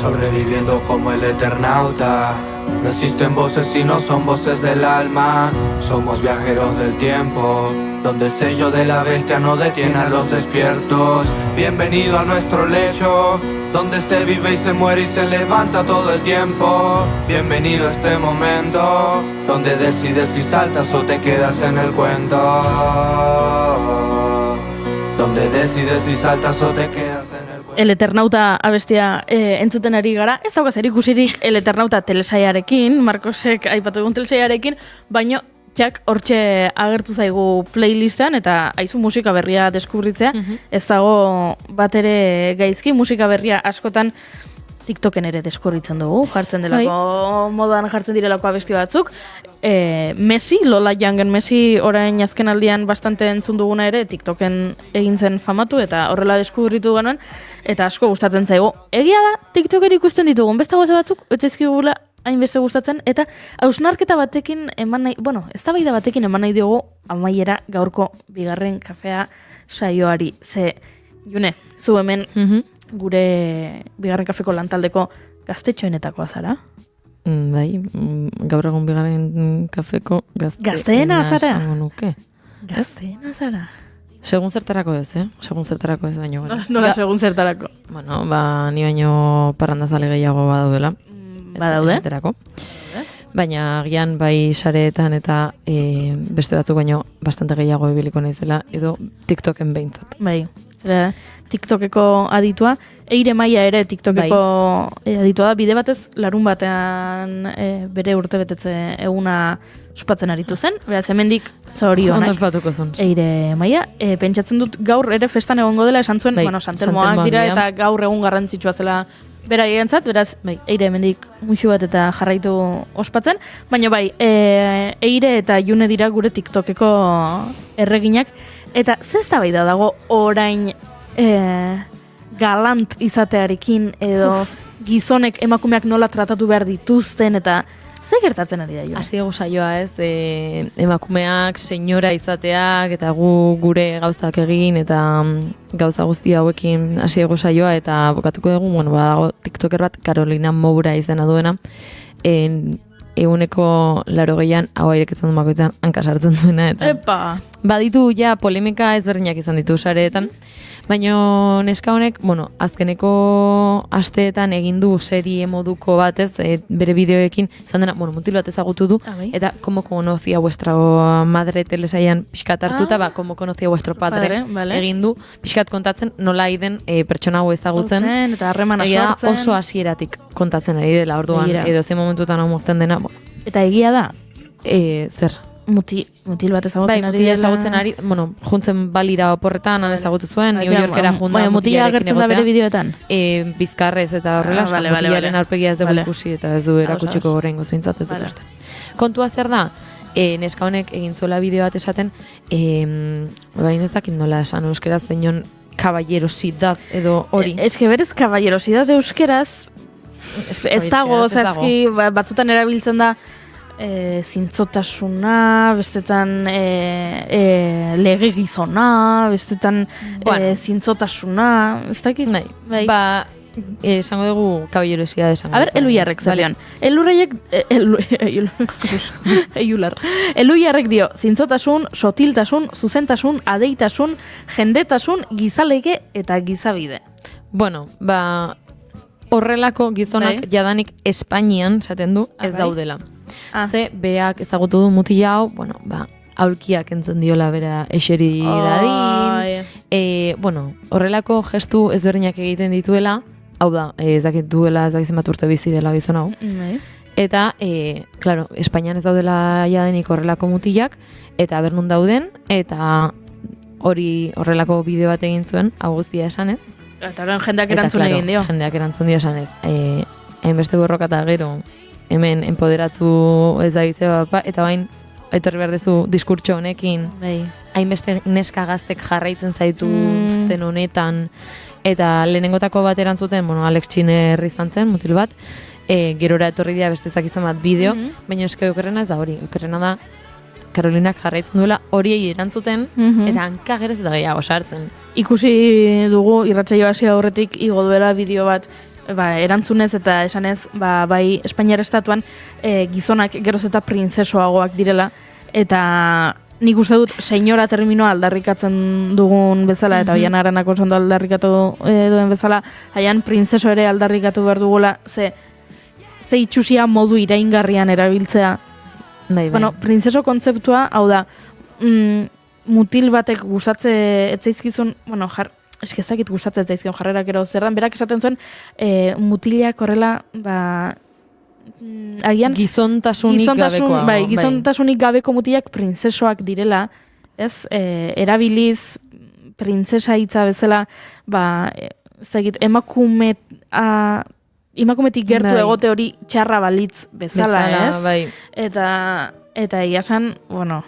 Sobreviviendo como el Eternauta. No existen voces y no son voces del alma. Somos viajeros del tiempo, donde el sello de la bestia no detiene a los despiertos. Bienvenido a nuestro lecho, donde se vive y se muere y se levanta todo el tiempo. Bienvenido a este momento, donde decides si saltas o te quedas en el cuento. Donde decides si saltas o te quedas en el cuento. El Eternauta abestia entzuten ari gara. Ez dauka zer ikusirik El Eternauta telesaiarekin, Markosek aipatu egun telesaiarekin, baino jak hortxe agertu zaigu playlistan eta aizu musika berria deskubritzea. Ez dago bat ere gaizki, musika berria askotan TikToken ere deskubritzen dugu, jartzen delako, modan jartzen direlako abesti batzuk. Messi, Lola Youngen Messi, orain azken aldian bastante entzun duguna ere, TikToken egin zen famatu eta horrela deskubritu genuen, eta asko gustatzen zaigu. Egia da, TikToker ikusten ditugun, beste gauza batzuk, etzaizkigula hainbeste gustatzen, eta hausnarketa batekin eman nahi, eztabaida batekin eman nahi diogu amaiera gaurko bigarren kafea saioari. Ze, June, zu hemen gure bigarren kafeko lantaldeko gaztetxoenetakoa zara? Bai, gaur egun bigarren kafeko gazteena zara? Nuke. Gazteena zara? Segun zertarako ez, Segun zertarako ez baino. Nola segun zertarako? Bueno, ni baino parrandazale gehiago badaudela. Badaude? Baina agian bai sareetan eta beste batzuk baino bastante gehiago ibiliko naizela edo TikToken behintzat. Bai, zera TikTokeko aditua, Eire Maia ere TikTokeko aditua da, bide batez larun batean bere urtebetetze eguna ospatzen aritu zen, beraz hemendik zorionak. Ospatuko zuen. Eire Maia, pentsatzen dut gaur ere festan egongo dela esan zuen, Santelmoak dira eta gaur egun garrantzitsua zela beraientzat, beraz, Eire hemendik muxu bat eta jarraitu ospatzen, baina bai, Eire eta June dira gure TikTokeko erreginak, eta zeztabaida dago orain galant izatearekin edo gizonek emakumeak nola tratatu behar dituzten eta ze gertatzen ari da jo? Hasi dugu saioa ez, emakumeak, senyora izateak eta gure gauzak egin eta gauza guzti hauekin hasi dugu saioa eta bukatuko dugu, bueno, badago TikToker bat Carolina Moura izena duena, eguneko 80an hau aireketzen du bakoitzan hankasartzen duena eta baditu ja polemika ezberdinak izan ditu sareetan, baina neska honek, bueno, azkeneko asteetan egin du serie moduko bat, ez, bere bideoekin izan dena, bueno, mutil bat ezagutu du eta como conocía vuestra madre telesaian pixkat hartuta, como conocía vuestro padre, egin du pixkat kontatzen nola den pertsona hau ezagutzen eta harremana sortzen, oso hasieratik kontatzen ari dela orduan, edo ze momentutan hau mozten dena, eta egia da? Zer? Mutil bat ezagutzen ari. Mutil ezagutzen ari, bueno, juntzen balira oporretan, han ezagutu zuen, New Yorkera junda mutila agertzen da bere bideoetan? Bizkarrez eta horrela, mutilaren aurpegia ez dugu ikusi eta ez du erakutsiko gorengo zuintzat ez dut. Kontua zer da, neska honek egin zuela bideo bat esaten, baina ez dakit nola esan euskeraz, baina caballerosidad edo hori. Ez que berez caballerosidad euskeraz, ez dago, zazki, batzutan erabiltzen da, zintzotasuna, bestetan lege gizona, bestetan zintzotasuna, ez dakit? Bai. Esango dugu caballerosidad esango. A ber, Eluiarrek zelion. Eluiarrek dio, zintzotasun, sotiltasun, zuzentasun, adeitasun, jendetasun, gizalege eta gizabide. Bueno, horrelako gizonak jadanik Espainian, esaten du, ez daudela. Ze, bereak ezagutu du mutila hau, bueno, aulkiak entzen diola bera eseri dadin. Bueno, horrelako gestu ezberdinak egiten dituela, hau da, ez dakit zenbat urte bizi dela gizon hau. Eta, claro, Espainian ez daudela jadenik horrelako mutilak, eta bernun dauden, eta hori horrelako bideo bat egin zuen, hau guztia esanez. Eta horren jendeak erantzun egin dio. Jendeak erantzun dio esanez. Hainbeste borroka eta gero, hemen empoderatu ez da gizea eta bain etorri behar dezu diskurtso honekin, hainbeste neska gaztek jarraitzen zaitu zen honetan, eta lehenengotako bat erantzuten, bueno, Alex Txiner izan zen, mutil bat, gerora etorri dira beste izan bat bideo, baina eske okerrena ez da hori, okerrena da Karolinak jarraitzen duela horiei erantzuten, eta hanka gerez eta gehiago sartzen. Ikusi dugu irratsaio hasi aurretik igo duela bideo bat, erantzunez eta esanez, bai Espainiar estatuan gizonak geroz eta printzesoagoak direla, eta nik uste dut senyora terminoa aldarrikatzen dugun bezala, eta Oian Aranako ondo aldarrikatu duen bezala, haian printzeso ere aldarrikatu behar dugula, ze itxusia modu iraingarrian erabiltzea. Bueno, printzeso kontzeptua, hau da, mutil batek gusatze etzaizkizun, bueno, eskezakit gustatzen zaizkion jarrerak ero zerran, berak esaten zuen mutilak horrela, agian gizontasunik gabekoa. Gizontasunik gabeko mutilak printzesoak direla, ez? Erabiliz printzesa hitza bezala, ezagit, emakumetik gertu egote hori txarra balitz bezala, ez? Eta egia san, bueno,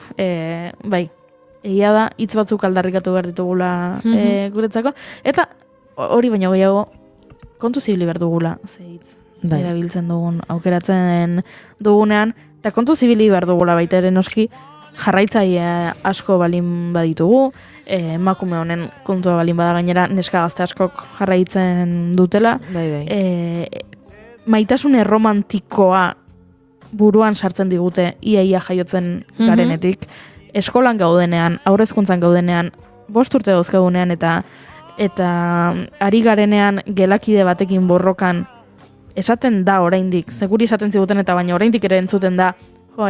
egia da, hitz batzuk aldarrikatu behar ditugula guretzako, eta hori baino gehiago kontu zibili behar dugula, ze hitz erabiltzen dugun, aukeratzen dugunean, eta kontu zibili behar dugula baita ere noski, jarraitzaile asko balin baditugu, emakume honen kontua balin bada gainera neska gazte askok jarraitzen dutela, maitasun erromantikoa buruan sartzen digute iaia jaiotzen garenetik, eskolan gaudenean, aurrezkuntzan gaudenean, 5 urte dauzkagunean eta ari garenean gelakide batekin borrokan esaten da oraindik, seguri esaten ziguten eta baina oraindik ere entzuten da, jo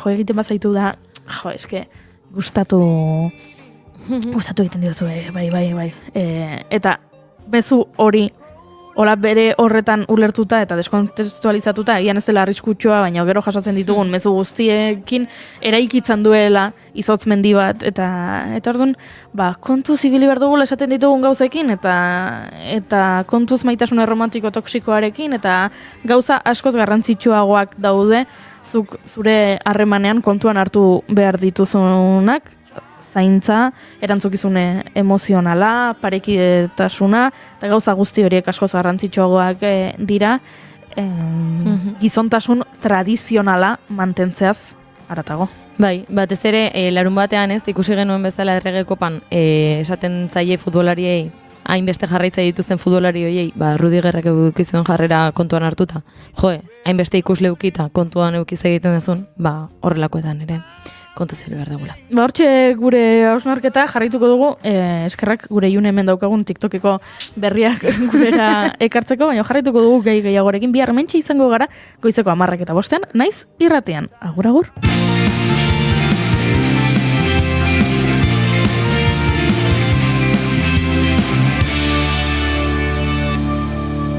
egiten bazaitu da, eske gustatu egiten diozu, bai. Eta bezu hori hola bere horretan ulertuta eta deskontestualizatuta, egian ez dela arriskutsua, baina gero jasotzen ditugun mezu guztiekin eraikitzen duela izotz mendi bat, eta orduan, kontuz ibili behar dugula esaten ditugun gauzekin, eta kontuz maitasune romantiko toksikoarekin, eta gauza askoz garrantzitsuagoak daude, zuk zure harremanean kontuan hartu behar dituzunak, zaintza, erantzukizune emozionala, parekidetasuna, eta gauza guzti horiek askoz garrantzitsuagoak dira, gizontasun tradizionala mantentzeaz haratago. Bai, batez ere, larun batean ikusi genuen bezala erregekopan, esaten zaie futbolariei, hainbeste jarraitza dituzten futbolari horiei, Rudigerrek eukizuen jarrera kontuan hartuta, hainbeste ikusle eukita kontuan eukiz egiten dezun, horrelakoetan ere kontu zelu behar dugula. Hortxe gure hausnarketa jarraituko dugu, eskerrak gure June hemen daukagun TikTokeko berriak gurera ekartzeko, baina jarraituko dugu gehiagorekin, bihar hementxe izango gara, goizeko 10:05, naiz irratian. Agur, agur!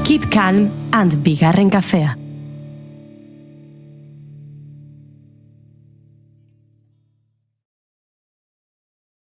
Keep calm and bigarren kafea.